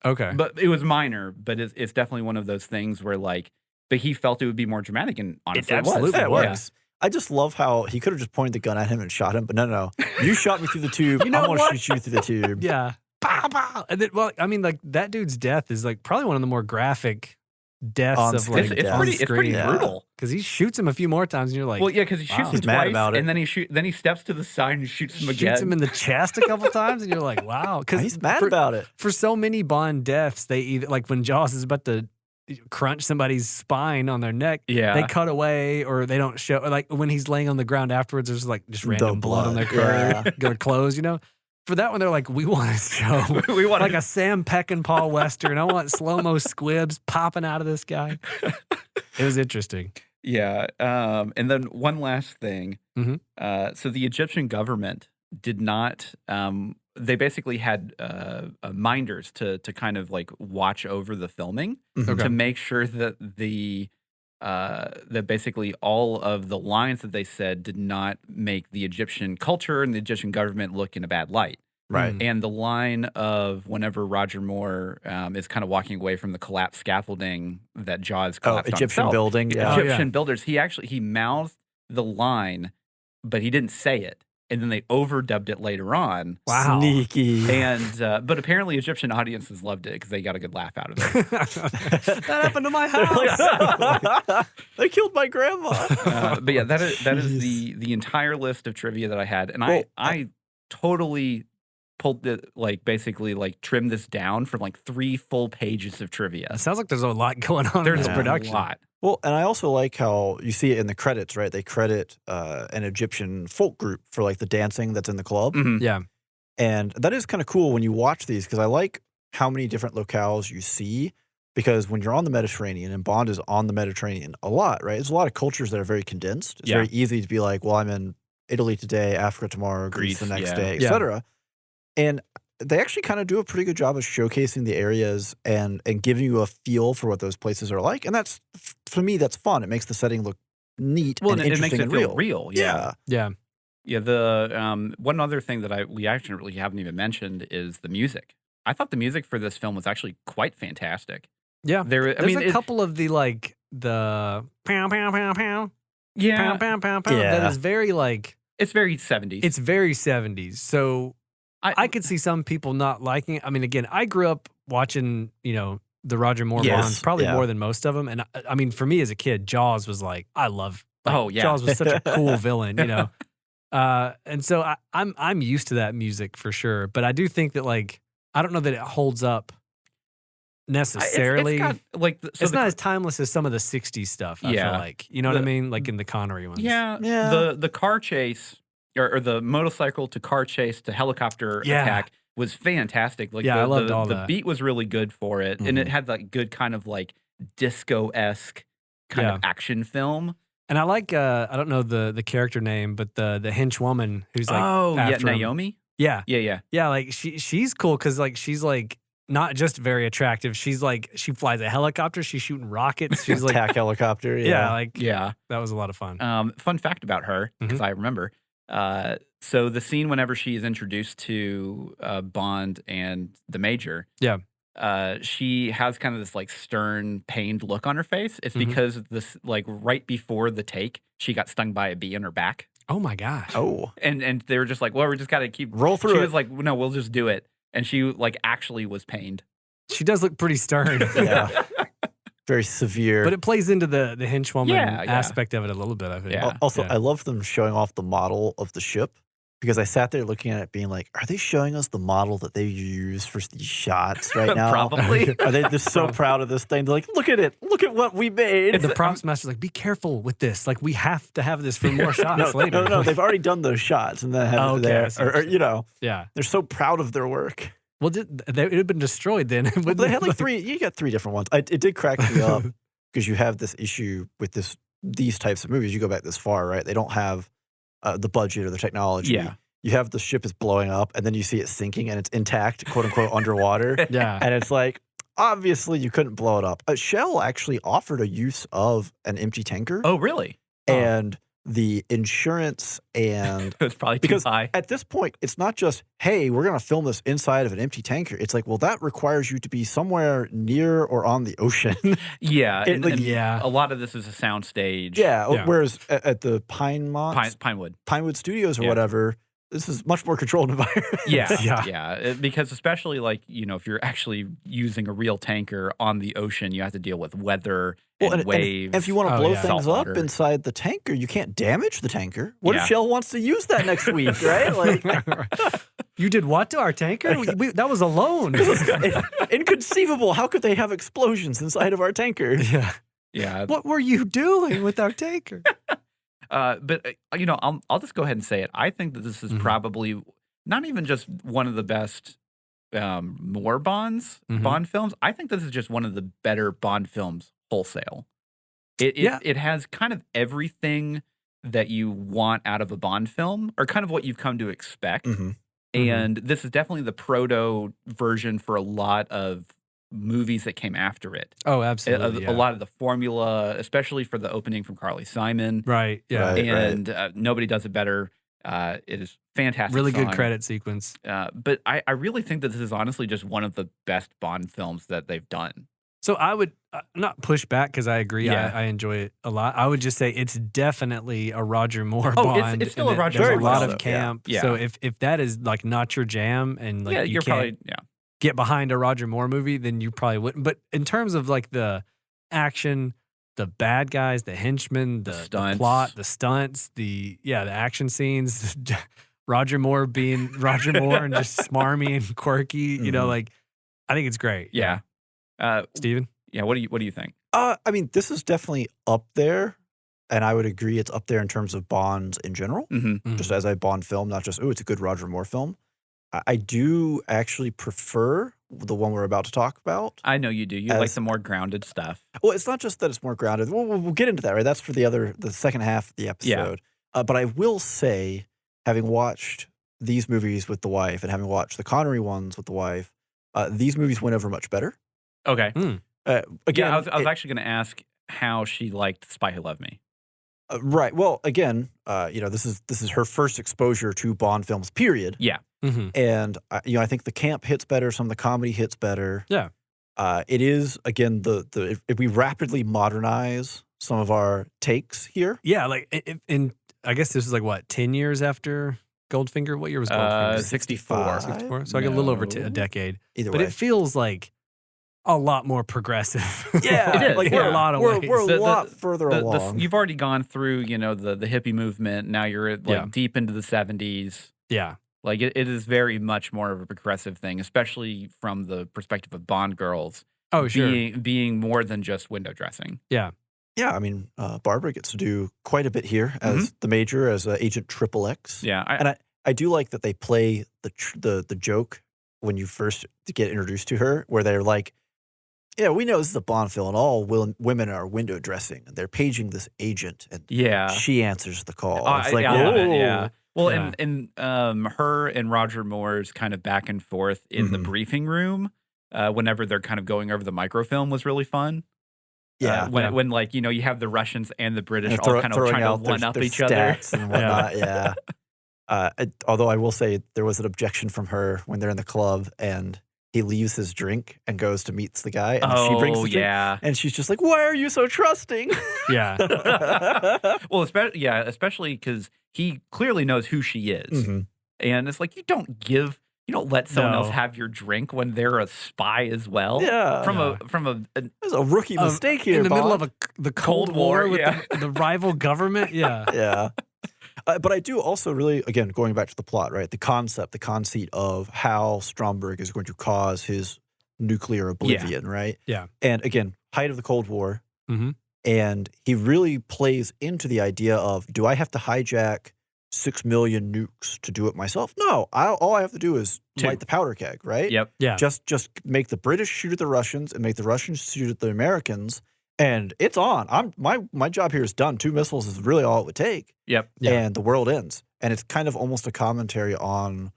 [SPEAKER 1] Okay.
[SPEAKER 2] But it was minor, but it's definitely one of those things where but he felt it would be more dramatic, and honestly,
[SPEAKER 3] it works. I just love how he could have just pointed the gun at him and shot him, but no. You shot me through the tube. I'm going to shoot you through the tube.
[SPEAKER 1] Yeah. Pow, pow. And then, I mean, like that dude's death is like probably one of the more graphic deaths of like
[SPEAKER 2] it's pretty brutal
[SPEAKER 1] because he shoots him a few more times, and you're like,
[SPEAKER 2] well, yeah, because he shoots him twice, and then he steps to the side and shoots him again.
[SPEAKER 1] Shoots him in the chest a couple times, and you're like, wow, because
[SPEAKER 3] he's mad about it.
[SPEAKER 1] For so many Bond deaths, they either like when Jaws is about to crunch somebody's spine on their neck.
[SPEAKER 2] Yeah.
[SPEAKER 1] They cut away, or they don't show. Like when he's laying on the ground afterwards, there's like just random blood on their clothes. For that one, they're like, we want to show
[SPEAKER 2] we want
[SPEAKER 1] like a Sam Peckinpah Western. I want slow-mo squibs popping out of this guy. It was interesting.
[SPEAKER 2] Yeah. And then one last thing.
[SPEAKER 1] Mm-hmm.
[SPEAKER 2] So the Egyptian government did not, they basically had minders to kind of like watch over the filming to make sure that that basically all of the lines that they said did not make the Egyptian culture and the Egyptian government look in a bad light.
[SPEAKER 3] Right.
[SPEAKER 2] And the line of whenever Roger Moore is kind of walking away from the collapsed scaffolding that Jaws collapsed on
[SPEAKER 3] Egyptian
[SPEAKER 2] himself.
[SPEAKER 3] building. Yeah.
[SPEAKER 2] Egyptian builders. He mouthed the line, but he didn't say it. And then they overdubbed it later on.
[SPEAKER 1] Wow.
[SPEAKER 3] Sneaky.
[SPEAKER 2] And but apparently Egyptian audiences loved it because they got a good laugh out of it.
[SPEAKER 1] That happened to my house.
[SPEAKER 3] They killed my grandma.
[SPEAKER 2] But yeah, that is the entire list of trivia that I had, and I totally pulled it, like basically like trimmed this down from like 3 full pages of trivia.
[SPEAKER 1] It sounds like there's a lot going on in
[SPEAKER 2] There's
[SPEAKER 1] this
[SPEAKER 2] a
[SPEAKER 1] production.
[SPEAKER 2] lot.
[SPEAKER 3] Well, and I also like how you see it in the credits, right? They credit an Egyptian folk group for like the dancing that's in the club.
[SPEAKER 2] Mhm.
[SPEAKER 1] Yeah.
[SPEAKER 3] And that is kind of cool when you watch these because I like how many different locales you see because when you're on the Mediterranean, and Bond is on the Mediterranean a lot, right? There's a lot of cultures that are very condensed. It's very easy to be like, well, I'm in Italy today, Africa tomorrow, Greece the next day, etc. And they actually kind of do a pretty good job of showcasing the areas and giving you a feel for what those places are like. And that's, for me, that's fun. It makes the setting look neat and
[SPEAKER 2] it makes
[SPEAKER 3] interesting
[SPEAKER 2] it
[SPEAKER 3] and
[SPEAKER 2] feel
[SPEAKER 3] real.
[SPEAKER 2] real. Yeah.
[SPEAKER 1] Yeah.
[SPEAKER 2] Yeah. The one other thing that we actually really haven't even mentioned is the music. I thought the music for this film was actually quite fantastic.
[SPEAKER 1] Yeah.
[SPEAKER 2] There's
[SPEAKER 1] a couple of the like the pow pow pow pow.
[SPEAKER 2] Yeah.
[SPEAKER 1] Pow pow pow pow.
[SPEAKER 3] Yeah.
[SPEAKER 1] That is very like
[SPEAKER 2] It's very 70s.
[SPEAKER 1] it's very 70s. So I could see some people not liking it. I mean, again, I grew up watching, the Roger Moore Bonds, probably more than most of them. And I mean, for me as a kid, Jaws was like, I love. Like, Jaws was such a cool villain, and so I'm used to that music for sure. But I do think that like I don't know that it holds up necessarily. It's not as timeless as some of the 60s stuff. I feel like, you know what I mean, like in the Connery ones.
[SPEAKER 2] Yeah. The car chase. Or the motorcycle to car chase to helicopter attack was fantastic. Like
[SPEAKER 1] I loved all
[SPEAKER 2] the
[SPEAKER 1] that.
[SPEAKER 2] beat was really good for it, and it had that good kind of like disco-esque kind of action film.
[SPEAKER 1] And I like I don't know the character name, but the henchwoman who's like after him.
[SPEAKER 2] Naomi.
[SPEAKER 1] Yeah.
[SPEAKER 2] Like
[SPEAKER 1] she's cool because like she's like not just very attractive. She's like she flies a helicopter. She's shooting rockets. She's like
[SPEAKER 3] attack helicopter.
[SPEAKER 1] That was a lot of fun.
[SPEAKER 2] Fun fact about her because I remember. So the scene whenever she is introduced to Bond and the Major, she has kind of this like stern, pained look on her face. It's because this like right before the take, she got stung by a bee in her back.
[SPEAKER 1] Oh my gosh!
[SPEAKER 3] Oh,
[SPEAKER 2] and they were just like, well, we just got to
[SPEAKER 3] roll through.
[SPEAKER 2] She was like, no, we'll just do it, and she like actually was pained.
[SPEAKER 1] She does look pretty stern.
[SPEAKER 3] Very severe.
[SPEAKER 1] But it plays into the henchwoman aspect of it a little bit, I think.
[SPEAKER 3] Also, I love them showing off the model of the ship because I sat there looking at it being like, are they showing us the model that they use for these shots right now?
[SPEAKER 2] Probably.
[SPEAKER 3] Are they just so proud of this thing? They're like, look at it. Look at what we made.
[SPEAKER 1] And the props master's like, be careful with this. Like, we have to have this for more shots later.
[SPEAKER 3] No. They've already done those shots and then have it there.
[SPEAKER 1] Yeah.
[SPEAKER 3] They're so proud of their work.
[SPEAKER 1] Well, it had been destroyed then.
[SPEAKER 3] Well, they had like 3. You got 3 different ones. It did crack me up because you have this issue with these types of movies. You go back this far, right? They don't have the budget or the technology.
[SPEAKER 2] Yeah.
[SPEAKER 3] You have the ship is blowing up, and then you see it sinking, and it's intact, quote unquote, underwater.
[SPEAKER 1] Yeah.
[SPEAKER 3] And it's like, obviously, you couldn't blow it up. Shell actually offered a use of an empty tanker.
[SPEAKER 2] Oh, really?
[SPEAKER 3] And the insurance and
[SPEAKER 2] it was probably too high.
[SPEAKER 3] At this point, it's not just, hey, we're going to film this inside of an empty tanker. It's like, well, that requires you to be somewhere near or on the ocean.
[SPEAKER 2] A lot of this is a sound stage.
[SPEAKER 3] Yeah. Whereas at the Pinewood Studios or whatever, this is much more controlled environment.
[SPEAKER 2] Because especially like, if you're actually using a real tanker on the ocean, you have to deal with weather and waves.
[SPEAKER 3] And if you want to blow things up inside the tanker, you can't damage the tanker. What if Shell wants to use that next week, right? Like,
[SPEAKER 1] You did what to our tanker? That was a loan.
[SPEAKER 3] Inconceivable. How could they have explosions inside of our tanker?
[SPEAKER 1] Yeah.
[SPEAKER 2] Yeah.
[SPEAKER 1] What were you doing with our tanker?
[SPEAKER 2] But I'll just go ahead and say it. I think that this is probably not even just one of the best more Bond films. I think this is just one of the better Bond films wholesale. It has kind of everything that you want out of a Bond film, or kind of what you've come to expect. And this is definitely the proto version for a lot of movies that came after it.
[SPEAKER 1] Oh, absolutely.
[SPEAKER 2] A lot of the formula, especially for the opening from Carly Simon.
[SPEAKER 1] Right. Yeah.
[SPEAKER 2] And nobody does it better. It is fantastic.
[SPEAKER 1] Really
[SPEAKER 2] song.
[SPEAKER 1] good credit sequence.
[SPEAKER 2] But I really think that this is honestly just one of the best Bond films that they've done.
[SPEAKER 1] So I would not push back because I agree.
[SPEAKER 2] Yeah.
[SPEAKER 1] I enjoy it a lot. I would just say it's definitely a Roger Moore Bond.
[SPEAKER 2] It's still a Roger
[SPEAKER 1] Moore.
[SPEAKER 2] Moore.
[SPEAKER 1] There's a lot
[SPEAKER 2] Moore,
[SPEAKER 1] of camp.
[SPEAKER 2] Yeah.
[SPEAKER 1] So if that is like not your jam and like you can't get behind a Roger Moore movie, then you probably wouldn't. But in terms of like the action, the bad guys, the henchmen, the plot, the stunts, the action scenes, Roger Moore being Roger Moore and just smarmy and quirky, you know, like I think it's great.
[SPEAKER 2] Yeah.
[SPEAKER 1] Steven?
[SPEAKER 2] Yeah, what do you think?
[SPEAKER 3] I mean, this is definitely up there, and I would agree it's up there in terms of Bonds in general, just as a Bond film, not just, it's a good Roger Moore film. I do actually prefer the one we're about to talk about.
[SPEAKER 2] I know you do. You like the more grounded stuff.
[SPEAKER 3] Well, it's not just that it's more grounded. We'll get into that, right? That's for the second half of the episode. Yeah. But I will say, having watched these movies with the wife and having watched the Connery ones with the wife, these movies went over much better.
[SPEAKER 2] Okay.
[SPEAKER 3] Again,
[SPEAKER 2] I was actually going to ask how she liked Spy Who Loved Me.
[SPEAKER 3] Right. Well, again, this is her first exposure to Bond films. Period.
[SPEAKER 2] Yeah.
[SPEAKER 3] And I think the camp hits better. Some of the comedy hits better.
[SPEAKER 1] Yeah.
[SPEAKER 3] It is again if we rapidly modernize some of our takes here.
[SPEAKER 1] Yeah. Like I guess this is like what 10 years after Goldfinger. What year was Goldfinger?
[SPEAKER 3] 64.
[SPEAKER 1] 64. So like a little over a decade.
[SPEAKER 3] Either
[SPEAKER 1] way,
[SPEAKER 3] but
[SPEAKER 1] it feels like a lot more progressive.
[SPEAKER 3] Yeah,
[SPEAKER 2] it is.
[SPEAKER 3] Like
[SPEAKER 1] in a lot of ways.
[SPEAKER 3] We're a lot further along.
[SPEAKER 2] You've already gone through, the hippie movement. Now you're deep into the 70s.
[SPEAKER 1] Yeah.
[SPEAKER 2] Like it is very much more of a progressive thing, especially from the perspective of Bond girls.
[SPEAKER 1] Oh, sure.
[SPEAKER 2] Being more than just window dressing.
[SPEAKER 1] Yeah.
[SPEAKER 3] Yeah, I mean, Barbara gets to do quite a bit here as the Major, as Agent XXX.
[SPEAKER 2] Yeah,
[SPEAKER 3] and I do like that they play the joke when you first get introduced to her, where they're like, yeah, we know this is a Bond film, and all women are window dressing, and they're paging this agent, and she answers the call. It's like,
[SPEAKER 2] yeah. Well, and her and Roger Moore's kind of back and forth in the briefing room, whenever they're kind of going over the microfilm, was really fun.
[SPEAKER 3] Yeah,
[SPEAKER 2] when like you have the Russians and the British all kind of trying to one up each other
[SPEAKER 3] and whatnot. Yeah. Although I will say there was an objection from her when they're in the club and he leaves his drink and goes to meet the guy, and she brings the drink, and she's just like, "Why are you so trusting?"
[SPEAKER 1] Yeah.
[SPEAKER 2] Well, especially because he clearly knows who she is, and it's like you don't let someone else have your drink when they're a spy as well.
[SPEAKER 3] Yeah.
[SPEAKER 2] There's
[SPEAKER 3] a rookie mistake here
[SPEAKER 1] in the middle
[SPEAKER 3] Bob.
[SPEAKER 1] of the Cold War with the rival government. Yeah.
[SPEAKER 3] Yeah. But I do also really, again, going back to the plot, right? The conceit of how Stromberg is going to cause his nuclear oblivion, right?
[SPEAKER 1] Yeah.
[SPEAKER 3] And again, height of the Cold War. And he really plays into the idea of, do I have to hijack 6 million nukes to do it myself? No, all I have to do is light the powder keg, right?
[SPEAKER 2] Yep.
[SPEAKER 1] Yeah.
[SPEAKER 3] Just make the British shoot at the Russians and make the Russians shoot at the Americans. And it's on. My job here is done. 2 missiles is really all it would take.
[SPEAKER 2] Yep.
[SPEAKER 1] Yeah.
[SPEAKER 3] And the world ends. And it's kind of almost a commentary on,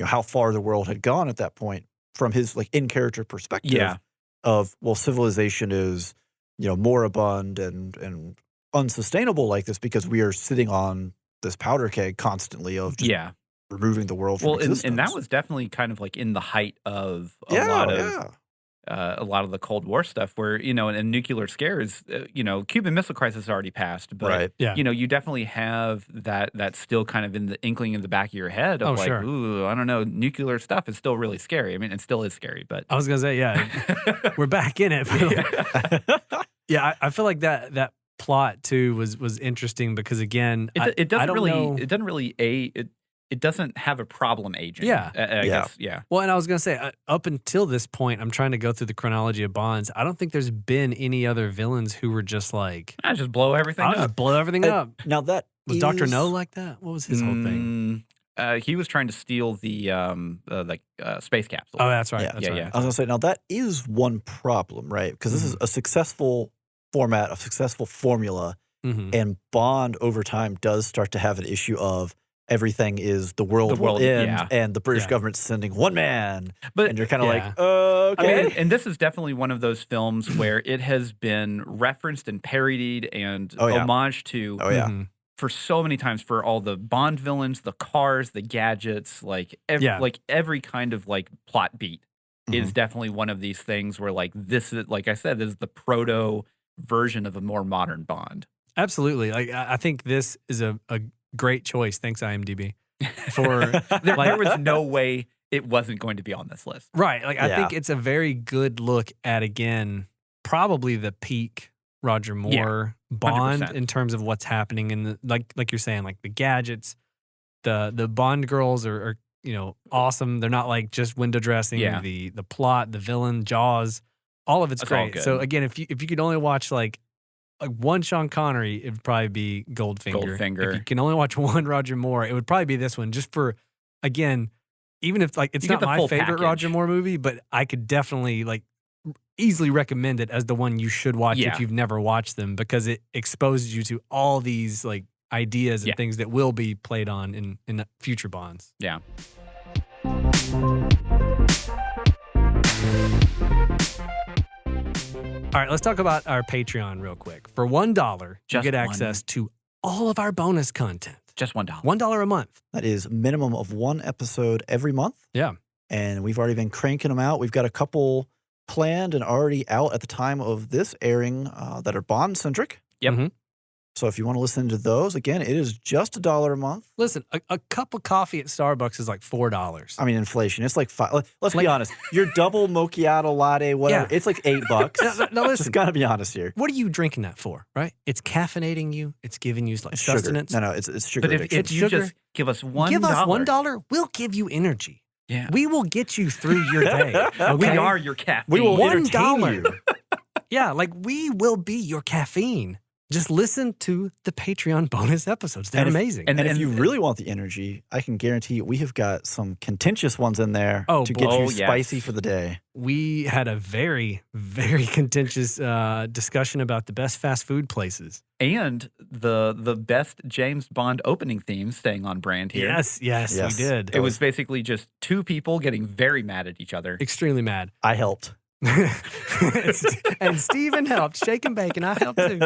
[SPEAKER 3] how far the world had gone at that point from his in character perspective.
[SPEAKER 2] Yeah.
[SPEAKER 3] Of civilization is, moribund and unsustainable like this because we are sitting on this powder keg constantly of just removing the world from existence.
[SPEAKER 2] And that was definitely kind of in the height of a lot of the Cold War stuff where, and nuclear scares, Cuban Missile Crisis already passed, but, you definitely have that still kind of in the inkling in the back of your head of ooh, I don't know, nuclear stuff is still really scary. I mean, it still is scary, but.
[SPEAKER 1] I was going to say, we're back in it. I feel like that plot too was interesting because again,
[SPEAKER 2] it doesn't really it doesn't have a problem agent.
[SPEAKER 1] Yeah.
[SPEAKER 2] I guess, yeah.
[SPEAKER 1] Well, and I was going to say, up until this point, I'm trying to go through the chronology of Bonds. I don't think there's been any other villains who were just like,
[SPEAKER 2] I just blow everything
[SPEAKER 1] I'll
[SPEAKER 2] up.
[SPEAKER 1] just blow everything up.
[SPEAKER 3] Now that
[SPEAKER 1] Was Dr. No like that? What was his whole thing?
[SPEAKER 2] He was trying to steal the space capsule.
[SPEAKER 1] Oh, that's right.
[SPEAKER 3] Yeah.
[SPEAKER 1] That's right.
[SPEAKER 2] Yeah.
[SPEAKER 3] I was gonna say, now that is one problem, right? Because this is a successful format, a successful formula, and Bond over time does start to have an issue of everything is the world will end, and the British government's sending one man, and you're kind of like, okay.
[SPEAKER 2] I mean, and this is definitely one of those films where it has been referenced and parodied and homage to.
[SPEAKER 3] Oh yeah.
[SPEAKER 2] For so many times, for all the Bond villains, the cars, the gadgets, like every kind of like plot beat is definitely one of these things where like this is, like I said, this is the proto version of a more modern Bond.
[SPEAKER 1] Absolutely. Like I think this is a great choice. Thanks, IMDb. For
[SPEAKER 2] there was no way it wasn't going to be on this list.
[SPEAKER 1] Right. Like I think it's a very good look at, again, probably the peak Roger Moore Bond
[SPEAKER 2] 100%.
[SPEAKER 1] in terms of what's happening in the like you're saying, like the gadgets, the Bond girls are awesome. They're not like just window dressing. The plot, the villain, Jaws, all of it's great. So again, if you could only watch like one Sean Connery, it would probably be Goldfinger. If you can only watch one Roger Moore, it would probably be this one. Just for, again, even if like it's not my favorite
[SPEAKER 2] package.
[SPEAKER 1] Roger Moore movie, but I could definitely like easily recommend it as the one you should watch if you've never watched them, because it exposes you to all these like ideas and things that will be played on in future Bonds.
[SPEAKER 2] Yeah.
[SPEAKER 1] All right, let's talk about our Patreon real quick. For $1, you get access to all of our bonus content.
[SPEAKER 2] Just $1.
[SPEAKER 1] $1 a month.
[SPEAKER 3] That is minimum of one episode every month.
[SPEAKER 1] Yeah.
[SPEAKER 3] And we've already been cranking them out. We've got a couple planned and already out at the time of this airing that are Bond-centric.
[SPEAKER 2] Yep.
[SPEAKER 3] So if you want to listen to those, again, it is just $1 a month.
[SPEAKER 1] Listen, a cup of coffee at Starbucks is like $4.
[SPEAKER 3] I mean, inflation. It's like $5. Let's be honest. Your double macchiato latte, whatever, it's like $8.
[SPEAKER 1] No, listen.
[SPEAKER 3] Just gotta be honest here.
[SPEAKER 1] What are you drinking that for, right? It's caffeinating you. It's giving you like sustenance.
[SPEAKER 3] No, it's sugar.
[SPEAKER 2] But if you just give us $1.
[SPEAKER 1] Give us $1, we'll give you energy.
[SPEAKER 2] Yeah.
[SPEAKER 1] We will get you through your day. Okay?
[SPEAKER 2] We are your caffeine.
[SPEAKER 3] We will
[SPEAKER 1] $1.
[SPEAKER 3] You.
[SPEAKER 1] Yeah, like we will be your caffeine. Just listen to the Patreon bonus episodes. They're amazing.
[SPEAKER 3] And if you really want the energy, I can guarantee we have got some contentious ones in there to get you spicy for the day.
[SPEAKER 1] We had a very, very contentious discussion about the best fast food places.
[SPEAKER 2] And the best James Bond opening theme, staying on brand here.
[SPEAKER 1] Yes, we did.
[SPEAKER 2] It was basically just two people getting very mad at each other.
[SPEAKER 1] Extremely mad.
[SPEAKER 3] I helped.
[SPEAKER 1] And Steven helped. Shake and bake, and I helped too.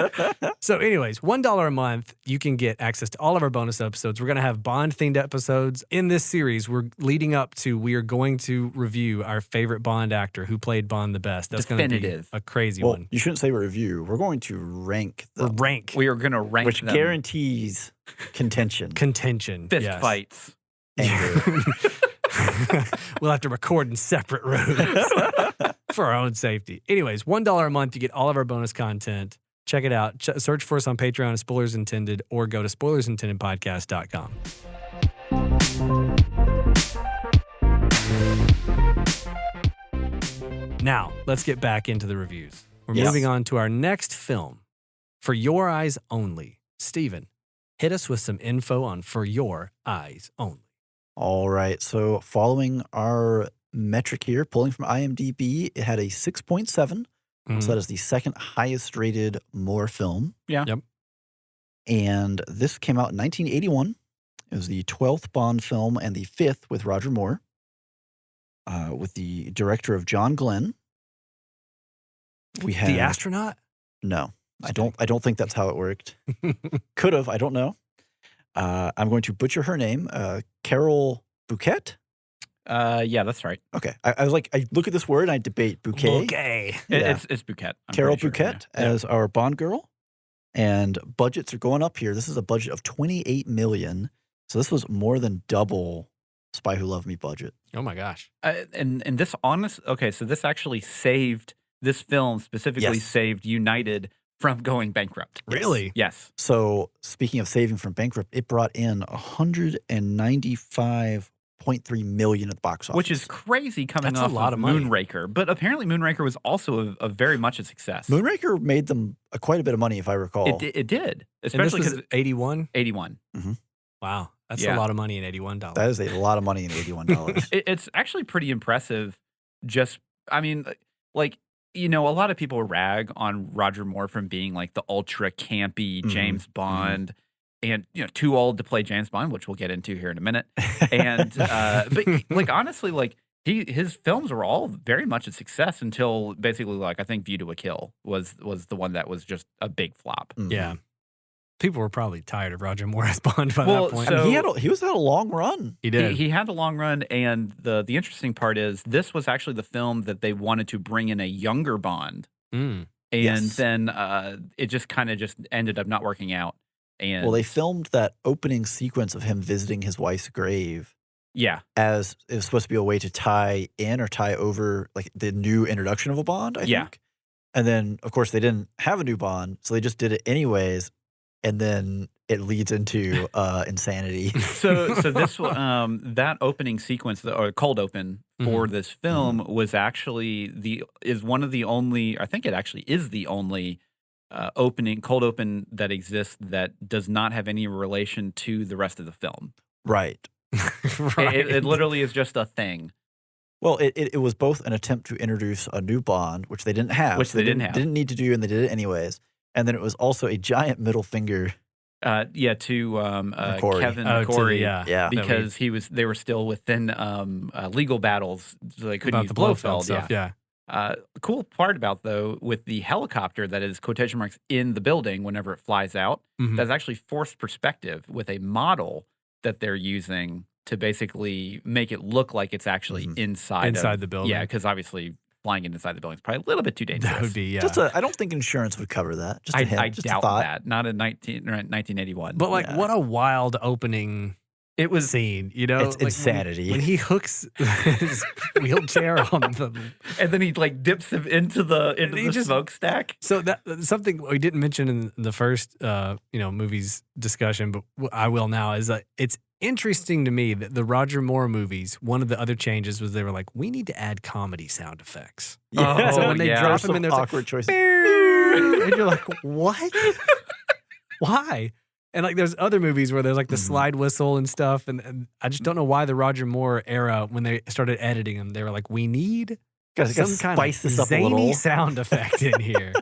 [SPEAKER 1] So anyways, $1 a month, you can get access to all of our bonus episodes. We're going to have Bond-themed episodes. In this series, we're leading up to, we are going to review our favorite Bond actor who played Bond the best. That's going to be a crazy one.
[SPEAKER 3] You shouldn't say review. We're going to rank them.
[SPEAKER 2] We are going to rank
[SPEAKER 3] which
[SPEAKER 2] them.
[SPEAKER 3] guarantees contention.
[SPEAKER 2] Fist fights.
[SPEAKER 3] Anger.
[SPEAKER 1] We'll have to record in separate rooms for our own safety. Anyways, $1 a month, you get all of our bonus content. Check it out. Search for us on Patreon at Spoilers Intended, or go to spoilersintendedpodcast.com. Now, let's get back into the reviews. We're moving on to our next film, For Your Eyes Only. Steven, hit us with some info on For Your Eyes Only.
[SPEAKER 3] All right. So following our metric here, pulling from IMDb, it had a 6.7. So that is the second highest rated Moore film.
[SPEAKER 2] Yeah.
[SPEAKER 1] Yep.
[SPEAKER 3] And this came out in 1981. It was the 12th Bond film and the 5th with Roger Moore, with the director of John Glenn. We had
[SPEAKER 1] The astronaut?
[SPEAKER 3] No, I don't think that's how it worked. Could have. I don't know. I'm going to butcher her name. Carol Bouquet?
[SPEAKER 2] Yeah, that's right.
[SPEAKER 3] Okay. I was like, I look at this word and I debate bouquet.
[SPEAKER 2] Yeah. It's Bouquet.
[SPEAKER 3] Carol Bouquet as our Bond girl. And budgets are going up here. This is a budget of $28 million. So this was more than double Spy Who Loved Me budget.
[SPEAKER 1] Oh my gosh.
[SPEAKER 2] And this so this actually saved, this film specifically saved United from going bankrupt.
[SPEAKER 1] Really?
[SPEAKER 2] Yes.
[SPEAKER 3] So speaking of saving from bankrupt, it brought in $195.3 million at the box office.
[SPEAKER 2] Which is crazy coming
[SPEAKER 1] That's a
[SPEAKER 2] off
[SPEAKER 1] lot
[SPEAKER 2] of
[SPEAKER 1] of money.
[SPEAKER 2] Moonraker. But apparently Moonraker was also a very much a success.
[SPEAKER 3] Moonraker made them quite a bit of money, if I recall.
[SPEAKER 2] It did.
[SPEAKER 1] And
[SPEAKER 2] Especially
[SPEAKER 1] this was 81?
[SPEAKER 2] 81.
[SPEAKER 1] Wow. That's
[SPEAKER 2] Yeah.
[SPEAKER 1] a lot of money in $81.
[SPEAKER 3] That is a lot of money in $81.
[SPEAKER 2] It's actually pretty impressive. I mean, like, a lot of people rag on Roger Moore from being like the ultra campy James Bond and, too old to play James Bond, which we'll get into here in a minute. And, but like, honestly, like his films were all very much a success until basically like, I think View to a Kill was the one that was just a big flop.
[SPEAKER 1] Yeah. People were probably tired of Roger Moore as Bond by
[SPEAKER 2] Well,
[SPEAKER 1] that point.
[SPEAKER 2] so-
[SPEAKER 3] I mean, he had a long run.
[SPEAKER 1] He did.
[SPEAKER 2] He had a long run, and the interesting part is this was actually the film that they wanted to bring in a younger Bond, and
[SPEAKER 3] Yes.
[SPEAKER 2] then it just kind of just ended up not working out. And
[SPEAKER 3] Well, they filmed that opening sequence of him visiting his wife's grave
[SPEAKER 2] yeah,
[SPEAKER 3] as it was supposed to be a way to tie in or tie over like the new introduction of a Bond, I
[SPEAKER 2] Yeah.
[SPEAKER 3] think. And then, of course, they didn't have a new Bond, so they just did it anyways. And then it leads into insanity.
[SPEAKER 2] so this that opening sequence or cold open for this film was actually one of the only, I think it actually is the only cold open that exists that does not have any relation to the rest of the film.
[SPEAKER 3] Right.
[SPEAKER 1] Right.
[SPEAKER 2] It literally is just a thing.
[SPEAKER 3] Well, it was both an attempt to introduce a new Bond, which they didn't have.
[SPEAKER 2] Which they didn't have.
[SPEAKER 3] Didn't need to do, and they did it anyways. And then it was also a giant middle finger.
[SPEAKER 2] To
[SPEAKER 3] McCory.
[SPEAKER 2] Kevin
[SPEAKER 1] Oh,
[SPEAKER 2] McCory,
[SPEAKER 3] Yeah.
[SPEAKER 2] because they were still within legal battles, so they couldn't
[SPEAKER 1] About
[SPEAKER 2] use
[SPEAKER 1] the Blofeld
[SPEAKER 2] Blofeld.
[SPEAKER 1] stuff. Yeah.
[SPEAKER 2] Cool part about though with the helicopter that is quotation marks in the building whenever it flies out, that's actually forced perspective with a model that they're using to basically make it look like it's actually inside
[SPEAKER 1] the building.
[SPEAKER 2] Yeah, because obviously flying it inside the building is probably a little bit too dangerous.
[SPEAKER 1] That would be, yeah.
[SPEAKER 3] I don't think insurance would cover that. Just a hint,
[SPEAKER 2] I
[SPEAKER 3] just a
[SPEAKER 2] doubt
[SPEAKER 3] thought.
[SPEAKER 2] that. Not in 1981.
[SPEAKER 1] But like,
[SPEAKER 3] Yeah.
[SPEAKER 1] what a wild opening
[SPEAKER 2] it was
[SPEAKER 1] scene,
[SPEAKER 3] It's
[SPEAKER 1] like,
[SPEAKER 3] insanity.
[SPEAKER 1] When he hooks his wheelchair on them.
[SPEAKER 2] and then he like dips him into the smokestack.
[SPEAKER 1] So that's something we didn't mention in the first, movies discussion, but I will now, is that it's interesting to me that the Roger Moore movies, one of the other changes was they were like, we need to add comedy sound effects.
[SPEAKER 3] Yeah.
[SPEAKER 1] So when they
[SPEAKER 2] yeah.
[SPEAKER 1] drop
[SPEAKER 3] There's
[SPEAKER 1] him in
[SPEAKER 3] some
[SPEAKER 1] there,
[SPEAKER 3] awkward choices.
[SPEAKER 1] and you're like, what? Why? And like, there's other movies where there's like the slide whistle and stuff, and I just don't know why the Roger Moore era, when they started editing them, they were like, we need
[SPEAKER 3] Gotta
[SPEAKER 1] some kind
[SPEAKER 3] spice
[SPEAKER 1] of
[SPEAKER 3] this up a
[SPEAKER 1] zany
[SPEAKER 3] little.
[SPEAKER 1] sound effect in here.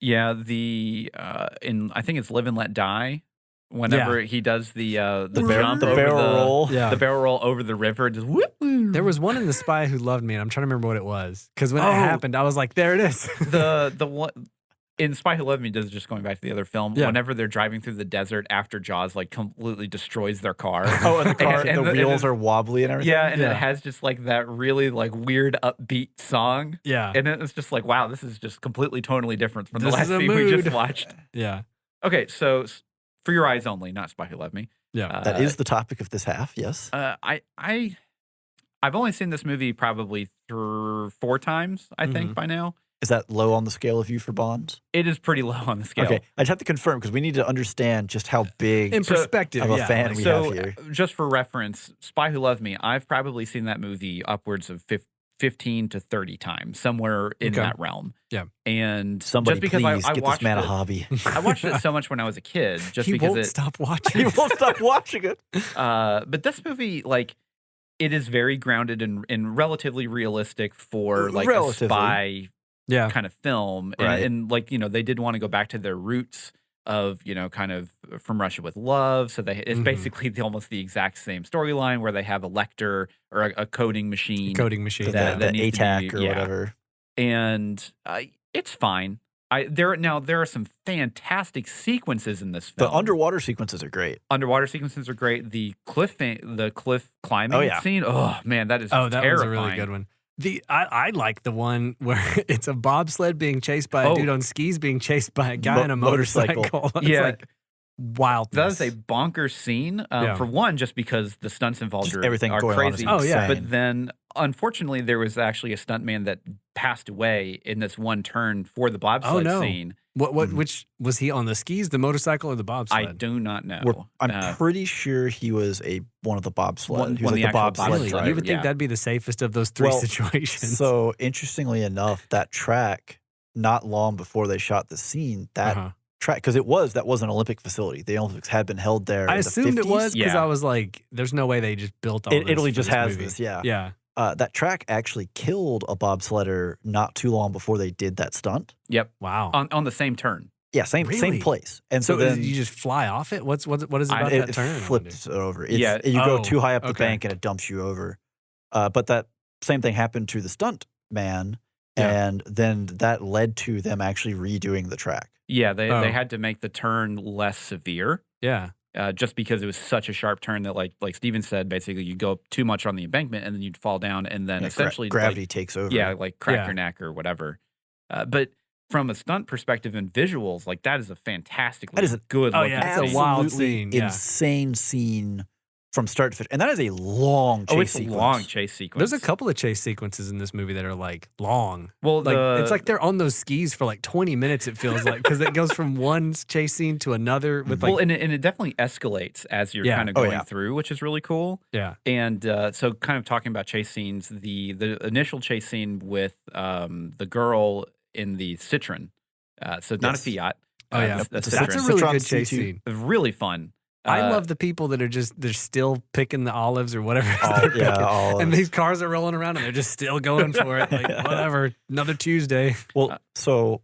[SPEAKER 2] Yeah, I think it's Live and Let Die. Whenever he does the jump over
[SPEAKER 3] barrel roll.
[SPEAKER 1] Yeah.
[SPEAKER 2] the barrel roll over the river, just whoop.
[SPEAKER 1] There was one in The Spy Who Loved Me, and I'm trying to remember what it was. Because when it happened, I was like, there it is.
[SPEAKER 2] the one in Spy Who Loved Me, does just going back to the other film.
[SPEAKER 1] Yeah.
[SPEAKER 2] Whenever they're driving through the desert after Jaws like completely destroys their car.
[SPEAKER 3] Oh, and the car,
[SPEAKER 2] And
[SPEAKER 3] the wheels are wobbly and everything.
[SPEAKER 2] Yeah, and
[SPEAKER 1] Yeah.
[SPEAKER 2] it has just like that really like weird upbeat song.
[SPEAKER 1] Yeah.
[SPEAKER 2] And it's just like, wow, this is just completely totally different from the
[SPEAKER 1] This
[SPEAKER 2] last
[SPEAKER 1] is a
[SPEAKER 2] scene we just
[SPEAKER 1] mood.
[SPEAKER 2] watched.
[SPEAKER 1] Yeah.
[SPEAKER 2] Okay, so For Your Eyes Only, not Spy Who Loved Me.
[SPEAKER 1] Yeah.
[SPEAKER 3] That is the topic of this half, yes.
[SPEAKER 2] I've only seen this movie probably 4 times, I think, by now.
[SPEAKER 3] Is that low on the scale of you for Bonds?
[SPEAKER 2] It is pretty low on the scale.
[SPEAKER 3] Okay, I just have to confirm because we need to understand just how big
[SPEAKER 1] In perspective,
[SPEAKER 3] of a
[SPEAKER 1] yeah.
[SPEAKER 3] fan
[SPEAKER 1] like,
[SPEAKER 3] we
[SPEAKER 2] So,
[SPEAKER 3] have here.
[SPEAKER 2] just for reference, Spy Who Loved Me, I've probably seen that movie upwards of 15 to 30 times, somewhere in
[SPEAKER 1] Okay.
[SPEAKER 2] that realm.
[SPEAKER 1] Yeah.
[SPEAKER 2] And
[SPEAKER 3] Somebody
[SPEAKER 2] just because
[SPEAKER 3] please
[SPEAKER 2] I
[SPEAKER 3] get
[SPEAKER 2] watched
[SPEAKER 3] this man a
[SPEAKER 2] it,
[SPEAKER 3] hobby.
[SPEAKER 2] I watched it so much when I was a kid, just
[SPEAKER 1] he
[SPEAKER 2] because
[SPEAKER 1] won't
[SPEAKER 2] it.
[SPEAKER 1] stop watching.
[SPEAKER 3] He won't stop watching it.
[SPEAKER 2] But this movie, like, it is very grounded and relatively realistic for like a
[SPEAKER 3] Relatively.
[SPEAKER 2] spy
[SPEAKER 1] Yeah.
[SPEAKER 2] kind of film.
[SPEAKER 3] Right.
[SPEAKER 2] And like, they did want to go back to their roots of, kind of From Russia with Love. So it's basically almost the exact same storyline where they have a lector or a coding machine.
[SPEAKER 1] Coding machine.
[SPEAKER 2] That-
[SPEAKER 3] the
[SPEAKER 2] needs to
[SPEAKER 3] ATAC
[SPEAKER 2] be-
[SPEAKER 3] or
[SPEAKER 2] yeah.
[SPEAKER 3] whatever.
[SPEAKER 2] And it's fine. There are some fantastic sequences in this
[SPEAKER 3] The
[SPEAKER 2] film.
[SPEAKER 3] underwater sequences are great.
[SPEAKER 2] Underwater sequences are great. The cliff climbing
[SPEAKER 3] Oh, yeah.
[SPEAKER 2] scene. Oh man, that is
[SPEAKER 1] Oh, that
[SPEAKER 2] terrifying.
[SPEAKER 1] was a really good one. I like the one where it's a bobsled being chased by a dude on skis being chased by a guy on a
[SPEAKER 3] Motorcycle.
[SPEAKER 1] motorcycle. It's
[SPEAKER 2] Yeah.
[SPEAKER 1] like wildness.
[SPEAKER 2] That is a bonkers scene.
[SPEAKER 1] Yeah.
[SPEAKER 2] For one, just because the stunts involved
[SPEAKER 3] Just
[SPEAKER 2] are,
[SPEAKER 3] everything
[SPEAKER 2] are
[SPEAKER 3] going on
[SPEAKER 2] crazy.
[SPEAKER 3] is
[SPEAKER 1] Oh, yeah.
[SPEAKER 3] insane.
[SPEAKER 2] But then, unfortunately, there was actually a stuntman that passed away in this one turn for the bobsled
[SPEAKER 1] no.
[SPEAKER 2] scene.
[SPEAKER 1] Which was he on the skis, the motorcycle, or the bobsled?
[SPEAKER 2] I do not know.
[SPEAKER 3] I'm pretty sure he was one of the bobsled. He was
[SPEAKER 2] one of
[SPEAKER 3] like
[SPEAKER 2] the
[SPEAKER 3] the
[SPEAKER 2] actual
[SPEAKER 3] bobsled
[SPEAKER 2] bobsled
[SPEAKER 3] driver.
[SPEAKER 1] You would think that'd be the safest of those three situations.
[SPEAKER 3] So interestingly enough, that track, not long before they shot the scene, that track, because that was an Olympic facility. The Olympics had been held there.
[SPEAKER 1] I
[SPEAKER 3] in
[SPEAKER 1] assumed
[SPEAKER 3] the 50s.
[SPEAKER 1] it was because I was like, "There's no way they just built all this."
[SPEAKER 3] Italy
[SPEAKER 1] for
[SPEAKER 3] just
[SPEAKER 1] this
[SPEAKER 3] has
[SPEAKER 1] movie.
[SPEAKER 3] this, yeah.
[SPEAKER 1] Yeah.
[SPEAKER 3] That track actually killed a bobsledder not too long before they did that stunt.
[SPEAKER 2] Yep.
[SPEAKER 1] Wow.
[SPEAKER 2] On the same turn.
[SPEAKER 3] Yeah, same place. And
[SPEAKER 1] So
[SPEAKER 3] then
[SPEAKER 1] you just fly off it? What is it about that turn?
[SPEAKER 3] It flips over. You
[SPEAKER 2] Yeah.
[SPEAKER 3] go too high up the bank and it dumps you over. But that same thing happened to the stunt man, and then that led to them actually redoing the track.
[SPEAKER 2] Yeah, they had to make the turn less severe.
[SPEAKER 1] Yeah.
[SPEAKER 2] Just because it was such a sharp turn that, like Steven said, basically you go up too much on the embankment and then you'd fall down, and then essentially
[SPEAKER 3] gravity takes over.
[SPEAKER 2] Yeah, like crack your neck or whatever. But from a stunt perspective and visuals, like that is a fantastically good looking
[SPEAKER 1] it's
[SPEAKER 2] scene.
[SPEAKER 1] a wild scene,
[SPEAKER 3] insane scene from start to finish, and that is a long chase sequence.
[SPEAKER 2] A long chase sequence.
[SPEAKER 1] There's a couple of chase sequences in this movie that are like long.
[SPEAKER 2] Well,
[SPEAKER 1] like it's like they're on those skis for like 20 minutes. It feels like, because it goes from one chase scene to another. With like,
[SPEAKER 2] and it definitely escalates as you're kind of going through, which is really cool.
[SPEAKER 1] Yeah.
[SPEAKER 2] And so, kind of talking about chase scenes, the initial chase scene with the girl in the Citroen. So not a Fiat.
[SPEAKER 1] That's a really good chase scene.
[SPEAKER 2] Really fun.
[SPEAKER 1] I love the people that are they're still picking the olives or whatever.
[SPEAKER 3] Olives.
[SPEAKER 1] And these cars are rolling around and they're just still going for it. Like, whatever, another Tuesday.
[SPEAKER 3] Well, so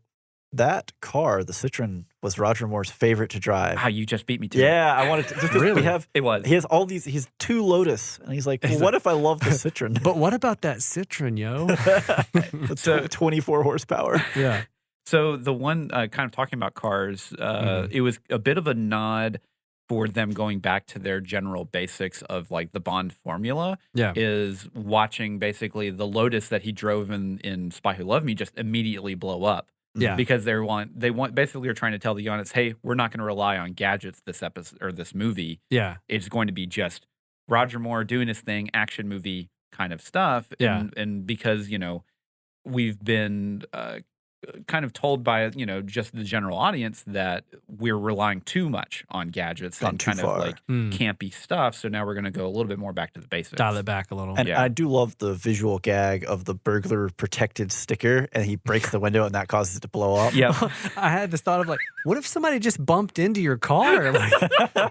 [SPEAKER 3] that car, the Citroen, was Roger Moore's favorite to drive.
[SPEAKER 2] You just beat me to
[SPEAKER 3] Yeah, I wanted to.
[SPEAKER 2] Really?
[SPEAKER 3] It was. He has all these, he's two Lotus, and he's like, well, what if I love the Citroen?
[SPEAKER 1] But what about that Citroen, yo?
[SPEAKER 3] So 24 horsepower.
[SPEAKER 1] Yeah.
[SPEAKER 2] So the one kind of talking about cars, it was a bit of a nod for them going back to their general basics of like the Bond formula. Is watching basically the Lotus that he drove in Spy Who Loved Me just immediately blow up.
[SPEAKER 1] Yeah,
[SPEAKER 2] because they want basically are trying to tell the audience, hey, we're not going to rely on gadgets this episode or this movie.
[SPEAKER 1] Yeah,
[SPEAKER 2] it's going to be just Roger Moore doing his thing, action movie kind of stuff. And because we've been kind of told by just the general audience that we're relying too much on gadgets and kind of like campy stuff. So now we're going to go a little bit more back to the basics.
[SPEAKER 1] Dial it back a little.
[SPEAKER 3] And I do love the visual gag of the burglar protected sticker, and he breaks the window and that causes it to blow up.
[SPEAKER 2] Yeah,
[SPEAKER 1] I had this thought of like, what if somebody just bumped into your car? Like,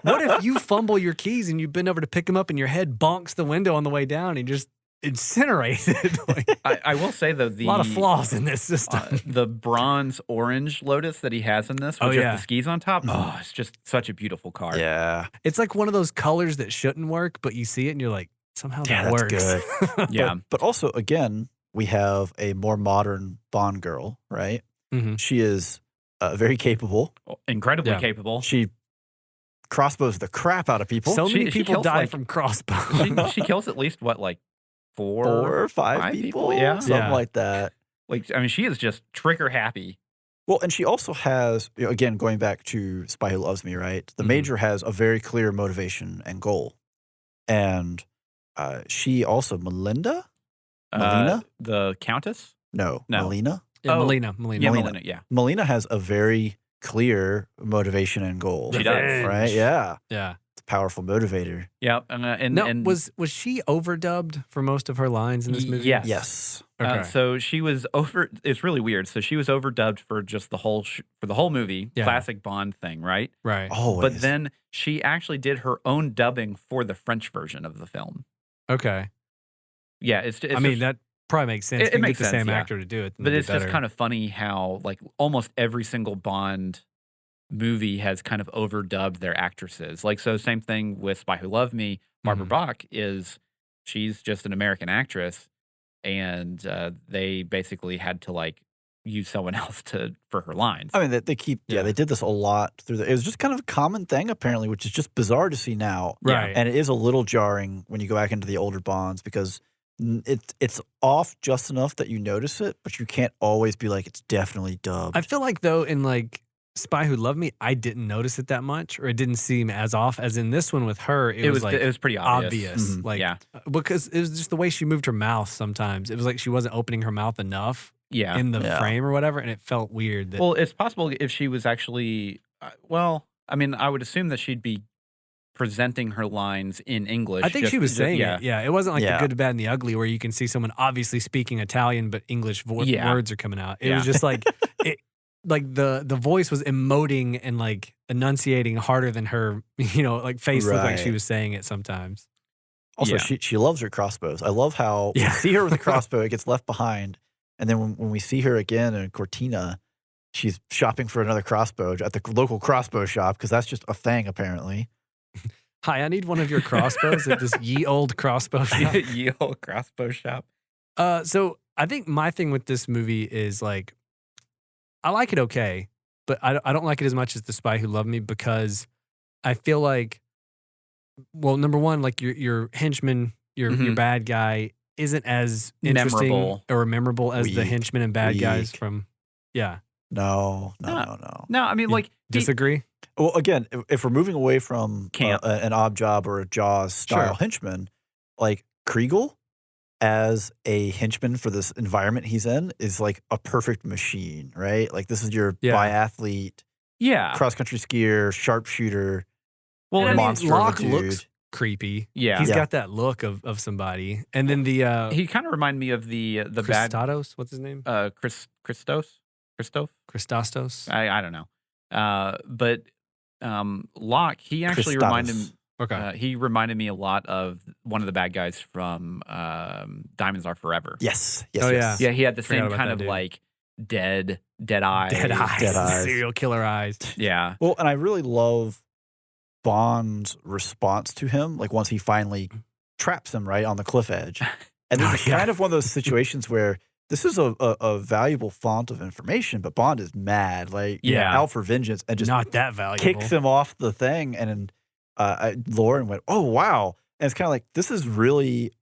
[SPEAKER 1] what if you fumble your keys and you bend over to pick them up and your head bonks the window on the way down and just incinerated? Like,
[SPEAKER 2] I will say though, a
[SPEAKER 1] lot of flaws in this system.
[SPEAKER 2] The bronze orange Lotus that he has in this, with just the skis on top. Oh, it's just such a beautiful car.
[SPEAKER 3] Yeah,
[SPEAKER 1] it's like one of those colors that shouldn't work, but you see it and you're like, somehow that works.
[SPEAKER 3] Good.
[SPEAKER 2] Yeah,
[SPEAKER 3] but also again, we have a more modern Bond girl, right?
[SPEAKER 1] Mm-hmm.
[SPEAKER 3] She is very capable,
[SPEAKER 2] incredibly capable.
[SPEAKER 3] She crossbows the crap out of people.
[SPEAKER 1] So many people die from crossbows.
[SPEAKER 2] She kills at least what, four
[SPEAKER 3] or five people?
[SPEAKER 2] Yeah,
[SPEAKER 3] something like that.
[SPEAKER 2] Like, I mean, she is just trigger happy.
[SPEAKER 3] Well, and she also has, again, going back to Spy Who Loves Me, right? The Major has a very clear motivation and goal. And she also, Melina?
[SPEAKER 2] The Countess?
[SPEAKER 3] No. Melina?
[SPEAKER 1] Yeah, Melina.
[SPEAKER 2] Yeah, Melina, yeah.
[SPEAKER 3] Melina has a very clear motivation and goal.
[SPEAKER 2] She does.
[SPEAKER 3] Right? Yeah.
[SPEAKER 1] Yeah.
[SPEAKER 3] It's a powerful motivator.
[SPEAKER 2] Yeah.
[SPEAKER 1] Was she overdubbed for most of her lines in this movie?
[SPEAKER 3] Yes.
[SPEAKER 1] Okay.
[SPEAKER 2] So she was it's really weird. So she was overdubbed for just the whole movie, classic Bond thing, right?
[SPEAKER 1] Right.
[SPEAKER 3] Always.
[SPEAKER 2] But then she actually did her own dubbing for the French version of the film.
[SPEAKER 1] Okay.
[SPEAKER 2] Yeah, it's
[SPEAKER 1] I mean, that probably makes sense.
[SPEAKER 2] It makes
[SPEAKER 1] get the
[SPEAKER 2] sense,
[SPEAKER 1] same actor to do it.
[SPEAKER 2] But it's just kind of funny how like almost every single Bond movie has kind of overdubbed their actresses. Like, so same thing with Spy Who Loved Me. Barbara Bach she's just an American actress, and they basically had to like use someone else for her lines.
[SPEAKER 3] I mean, they keep they did this a lot through it was just kind of a common thing apparently, which is just bizarre to see now.
[SPEAKER 1] Right.
[SPEAKER 3] And it is a little jarring when you go back into the older Bonds because it's off just enough that you notice it, but you can't always be like, it's definitely dubbed.
[SPEAKER 1] I feel like though in like Spy Who Loved Me, I didn't notice it that much, or it didn't seem as off as in this one with her. It was like,
[SPEAKER 2] it was pretty obvious.
[SPEAKER 1] Like, because it was just the way she moved her mouth sometimes. It was like she wasn't opening her mouth enough. in the frame or whatever, and it felt weird.
[SPEAKER 2] Well, it's possible if she was actually, well, I mean, I would assume that she'd be presenting her lines in English.
[SPEAKER 1] I think she was saying it. Yeah, it wasn't like
[SPEAKER 3] Yeah.
[SPEAKER 1] the good, the bad, and the ugly, where you can see someone obviously speaking Italian, but English words are coming out. It was just like like the voice was emoting and like enunciating harder than her, like face looked like she
[SPEAKER 3] Right.
[SPEAKER 1] was saying it sometimes.
[SPEAKER 3] Also,
[SPEAKER 2] Yeah.
[SPEAKER 3] she loves her crossbows. I love how we see her with a crossbow, it gets left behind. And then when we see her again in Cortina, she's shopping for another crossbow at the local crossbow shop because that's just a thing, apparently.
[SPEAKER 1] Hi, I need one of your crossbows at this ye old crossbow shop.
[SPEAKER 2] Ye old crossbow shop.
[SPEAKER 1] So I think my thing with this movie is like, I like it okay, but I don't like it as much as The Spy Who Loved Me because I feel like, well, number one, like your henchman, your bad guy isn't as interesting
[SPEAKER 2] Memorable.
[SPEAKER 1] or memorable as the
[SPEAKER 3] Weak.
[SPEAKER 1] henchmen and bad guys
[SPEAKER 3] Weak.
[SPEAKER 1] from,
[SPEAKER 3] No.
[SPEAKER 2] No, I mean,
[SPEAKER 1] You
[SPEAKER 2] like,
[SPEAKER 1] disagree?
[SPEAKER 3] Well, again, if we're moving away from
[SPEAKER 2] Camp.
[SPEAKER 3] an Odd Job or a Jaws style
[SPEAKER 1] Sure.
[SPEAKER 3] henchman, like Kriegel as a henchman for this environment he's in is like a perfect machine, right? Like this is your
[SPEAKER 1] Yeah.
[SPEAKER 3] biathlete,
[SPEAKER 2] yeah.
[SPEAKER 3] cross country skier, sharpshooter,
[SPEAKER 2] Well,
[SPEAKER 1] And I mean,
[SPEAKER 3] monster of a
[SPEAKER 1] Locke
[SPEAKER 3] dude.
[SPEAKER 1] looks creepy.
[SPEAKER 2] yeah.
[SPEAKER 1] He's
[SPEAKER 3] Yeah.
[SPEAKER 1] got that look of somebody. And then the
[SPEAKER 2] He kind of reminded me of the bad
[SPEAKER 1] Christados, what's his name?
[SPEAKER 2] Christoph.
[SPEAKER 1] Christastos.
[SPEAKER 2] I don't know. But Locke, he actually reminded me.
[SPEAKER 1] Okay.
[SPEAKER 2] He reminded me a lot of one of the bad guys from Diamonds Are Forever.
[SPEAKER 3] Yes.
[SPEAKER 1] Oh,
[SPEAKER 3] yes.
[SPEAKER 2] Yeah, he had the
[SPEAKER 1] Forgot
[SPEAKER 2] same
[SPEAKER 1] about
[SPEAKER 2] kind
[SPEAKER 1] that
[SPEAKER 2] of
[SPEAKER 1] dude.
[SPEAKER 2] like dead eyes.
[SPEAKER 1] Dead eyes.
[SPEAKER 3] Dead eyes.
[SPEAKER 1] Serial killer eyes.
[SPEAKER 2] Yeah.
[SPEAKER 3] Well, and I really love Bond's response to him, like once he finally traps him right on the cliff edge. And this is
[SPEAKER 1] Yeah.
[SPEAKER 3] kind of one of those situations where this is a valuable font of information, but Bond is mad, like
[SPEAKER 2] Yeah.
[SPEAKER 3] out for vengeance, and just
[SPEAKER 1] Not that valuable.
[SPEAKER 3] kicks him off the thing. And then Lauren went, "Oh wow!" And it's kind of like this is really,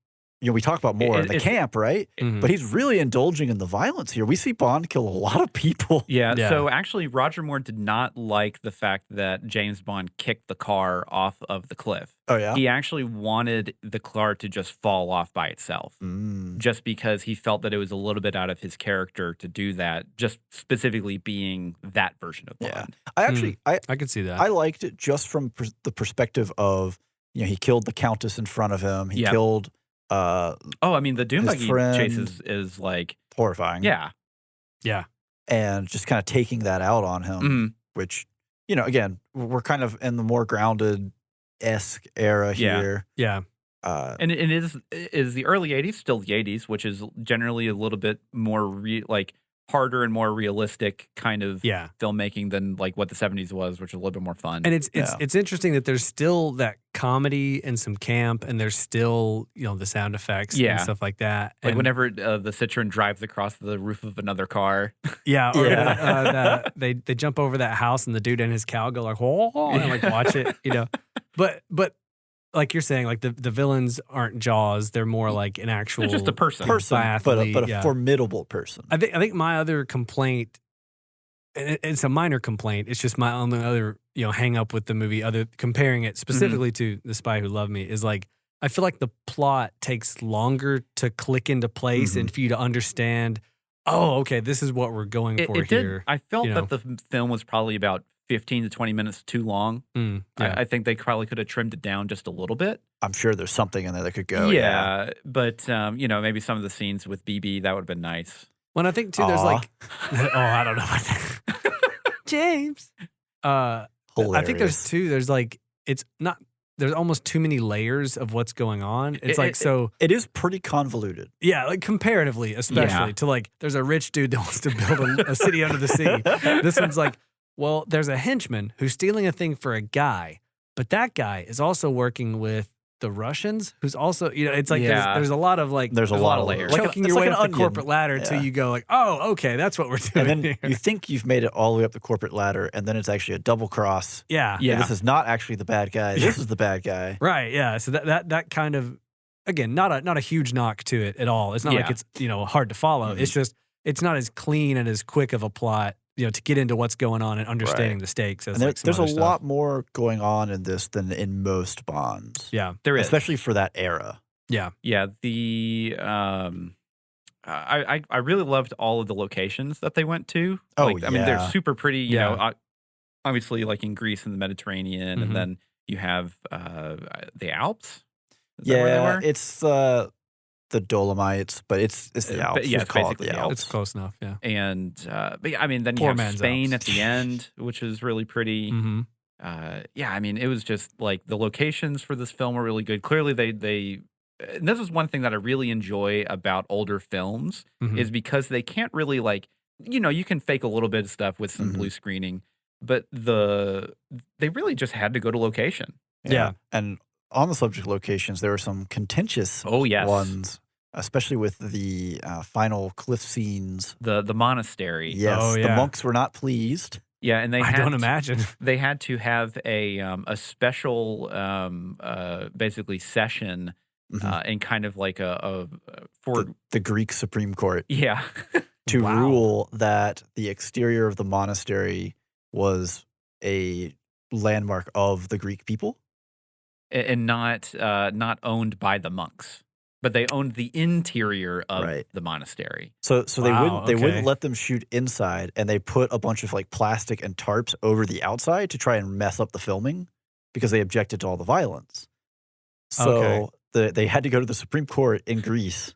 [SPEAKER 3] we talk about more in the
[SPEAKER 2] it's-
[SPEAKER 3] camp, right?
[SPEAKER 1] Mhm.
[SPEAKER 3] But he's really indulging in the violence here. We see Bond kill a lot of people.
[SPEAKER 2] Yeah.
[SPEAKER 1] Yeah.
[SPEAKER 2] So actually, Roger Moore did not like the fact that James Bond kicked the car off of the cliff.
[SPEAKER 3] Oh yeah.
[SPEAKER 2] He actually wanted the car to just fall off by itself.
[SPEAKER 3] Mm.
[SPEAKER 2] Just because he felt that it was a little bit out of his character to do that, just specifically being that version of Bond.
[SPEAKER 3] Yeah. I actually,
[SPEAKER 1] I could see that.
[SPEAKER 3] I liked it just from the perspective of, he killed the Countess in front of him. He
[SPEAKER 2] Yeah.
[SPEAKER 3] killed
[SPEAKER 2] Oh, I mean, the Doom
[SPEAKER 3] His
[SPEAKER 2] Buggy
[SPEAKER 3] friend-
[SPEAKER 2] chase is like,
[SPEAKER 3] horrifying.
[SPEAKER 2] yeah.
[SPEAKER 1] yeah.
[SPEAKER 3] And just kind of taking that out on him,
[SPEAKER 2] Mhm.
[SPEAKER 3] which, again, we're kind of in the more grounded-esque era
[SPEAKER 2] Yeah.
[SPEAKER 3] here.
[SPEAKER 1] Yeah.
[SPEAKER 2] And it is the early 80s, still the 80s, which is generally a little bit more harder and more realistic kind of
[SPEAKER 1] Yeah.
[SPEAKER 2] filmmaking than like what the 70s was, which is a little bit more fun.
[SPEAKER 1] And it's
[SPEAKER 3] Yeah.
[SPEAKER 1] it's interesting that there's still that comedy and some camp, and there's still the sound effects
[SPEAKER 2] Yeah.
[SPEAKER 1] and stuff like that.
[SPEAKER 2] like
[SPEAKER 1] And-
[SPEAKER 2] whenever the Citroen drives across the roof of another car.
[SPEAKER 1] yeah, or
[SPEAKER 3] Yeah.
[SPEAKER 1] they jump over that house and the dude and his cow go like whoa, and like watch it, But like you're saying, like the villains aren't Jaws; they're more like an actual
[SPEAKER 2] They're just a person.
[SPEAKER 3] But a
[SPEAKER 1] yeah.
[SPEAKER 3] formidable person.
[SPEAKER 1] I think my other complaint, and it's a minor complaint. It's just my only other hang up with the movie, other comparing it specifically to The Spy Who Loved Me, is like I feel like the plot takes longer to click into place and for you to understand. Oh, okay, this is what we're going for
[SPEAKER 2] It
[SPEAKER 1] here.
[SPEAKER 2] did. I felt
[SPEAKER 1] you
[SPEAKER 2] that the film was probably about 15 to 20 minutes too long.
[SPEAKER 1] Yeah.
[SPEAKER 2] I think they probably could have trimmed it down just a little bit.
[SPEAKER 3] I'm sure there's something in there that could go.
[SPEAKER 2] yeah, but maybe some of the scenes with BB, that would have been nice.
[SPEAKER 1] When I think too, there's
[SPEAKER 3] Aw.
[SPEAKER 1] like, I don't know about that, James. I think there's
[SPEAKER 3] Hilarious.
[SPEAKER 1] there's like it's not. There's almost too many layers of what's going on. It's like so.
[SPEAKER 3] It is pretty convoluted.
[SPEAKER 1] Yeah, like comparatively, especially to like, there's a rich dude that wants to build a city under the sea. This one's like, well, there's a henchman who's stealing a thing for a guy, but that guy is also working with the Russians, who's also, it's like
[SPEAKER 2] Yeah.
[SPEAKER 1] there's a lot of like
[SPEAKER 3] There's a lot of
[SPEAKER 2] layers.
[SPEAKER 3] Like
[SPEAKER 1] choking
[SPEAKER 3] it's
[SPEAKER 1] your
[SPEAKER 3] like
[SPEAKER 1] way
[SPEAKER 3] an
[SPEAKER 1] up the
[SPEAKER 3] onion.
[SPEAKER 1] corporate ladder until
[SPEAKER 3] Yeah.
[SPEAKER 1] you go like, oh, okay, that's what we're doing.
[SPEAKER 3] And then
[SPEAKER 1] here.
[SPEAKER 3] you think you've made it all the way up the corporate ladder, and then it's actually a double cross.
[SPEAKER 1] yeah,
[SPEAKER 2] Yeah.
[SPEAKER 3] This is not actually the bad guy. This is the bad guy.
[SPEAKER 1] right, yeah. So that kind of, again, not a huge knock to it at all. It's not like
[SPEAKER 2] Yeah.
[SPEAKER 1] it's hard to follow.
[SPEAKER 3] Mhm.
[SPEAKER 1] It's just it's not as clean and as quick of a plot, to get into what's going on and understanding
[SPEAKER 3] Right.
[SPEAKER 1] the stakes. As
[SPEAKER 3] And
[SPEAKER 1] like some
[SPEAKER 3] there's a
[SPEAKER 1] other stuff.
[SPEAKER 3] lot more going on in this than in most Bonds.
[SPEAKER 1] Yeah,
[SPEAKER 2] There is.
[SPEAKER 3] Especially for that era.
[SPEAKER 1] yeah.
[SPEAKER 2] Yeah, the I really loved all of the locations that they went to.
[SPEAKER 3] Oh,
[SPEAKER 2] Like, I mean, they're
[SPEAKER 3] yeah.
[SPEAKER 2] super pretty. You
[SPEAKER 1] Yeah.
[SPEAKER 2] know, obviously, like in Greece and the Mediterranean,
[SPEAKER 1] Mhm.
[SPEAKER 2] and then you have the Alps. Is that where they
[SPEAKER 3] Yeah,
[SPEAKER 2] were?
[SPEAKER 3] it's the Dolomites, but it's the Alps.
[SPEAKER 2] But yeah,
[SPEAKER 3] Just
[SPEAKER 2] it's
[SPEAKER 3] call it
[SPEAKER 2] basically
[SPEAKER 3] the
[SPEAKER 2] the
[SPEAKER 3] Alps.
[SPEAKER 1] It's close enough. Yeah.
[SPEAKER 2] And but yeah, I mean, then you
[SPEAKER 1] Poor
[SPEAKER 2] have
[SPEAKER 1] man's
[SPEAKER 2] Spain
[SPEAKER 1] Alps.
[SPEAKER 2] at the end, which is really pretty.
[SPEAKER 1] Mm-hmm.
[SPEAKER 2] Yeah, I mean, it was just like the locations for this film were really good. Clearly, they and this is one thing that I really enjoy about older films
[SPEAKER 1] Mhm.
[SPEAKER 2] is because they can't really like, you can fake a little bit of stuff with some
[SPEAKER 3] Mhm.
[SPEAKER 2] blue screening, but they really just had to go to location.
[SPEAKER 1] Yeah.
[SPEAKER 3] And on the subject of locations, there were some contentious
[SPEAKER 2] Oh yes,
[SPEAKER 3] ones, especially with the final cliff scenes.
[SPEAKER 2] the monastery.
[SPEAKER 3] Yes,
[SPEAKER 1] Oh,
[SPEAKER 3] the
[SPEAKER 1] yeah.
[SPEAKER 3] monks were not pleased.
[SPEAKER 2] Yeah, and they
[SPEAKER 1] I
[SPEAKER 2] had
[SPEAKER 1] don't imagine.
[SPEAKER 2] they had to have a special basically session
[SPEAKER 3] Mhm.
[SPEAKER 2] and kind of like a for
[SPEAKER 3] The Greek Supreme Court
[SPEAKER 2] yeah.
[SPEAKER 3] to
[SPEAKER 1] Wow.
[SPEAKER 3] rule that the exterior of the monastery was a landmark of the Greek people.
[SPEAKER 2] And not owned by the monks, but they owned the interior of
[SPEAKER 3] Right.
[SPEAKER 2] the monastery.
[SPEAKER 3] So they
[SPEAKER 1] Wow,
[SPEAKER 3] wouldn't
[SPEAKER 1] okay.
[SPEAKER 3] let them shoot inside, and they put a bunch of like plastic and tarps over the outside to try and mess up the filming because they objected to all the violence. So they had to go to the Supreme Court in Greece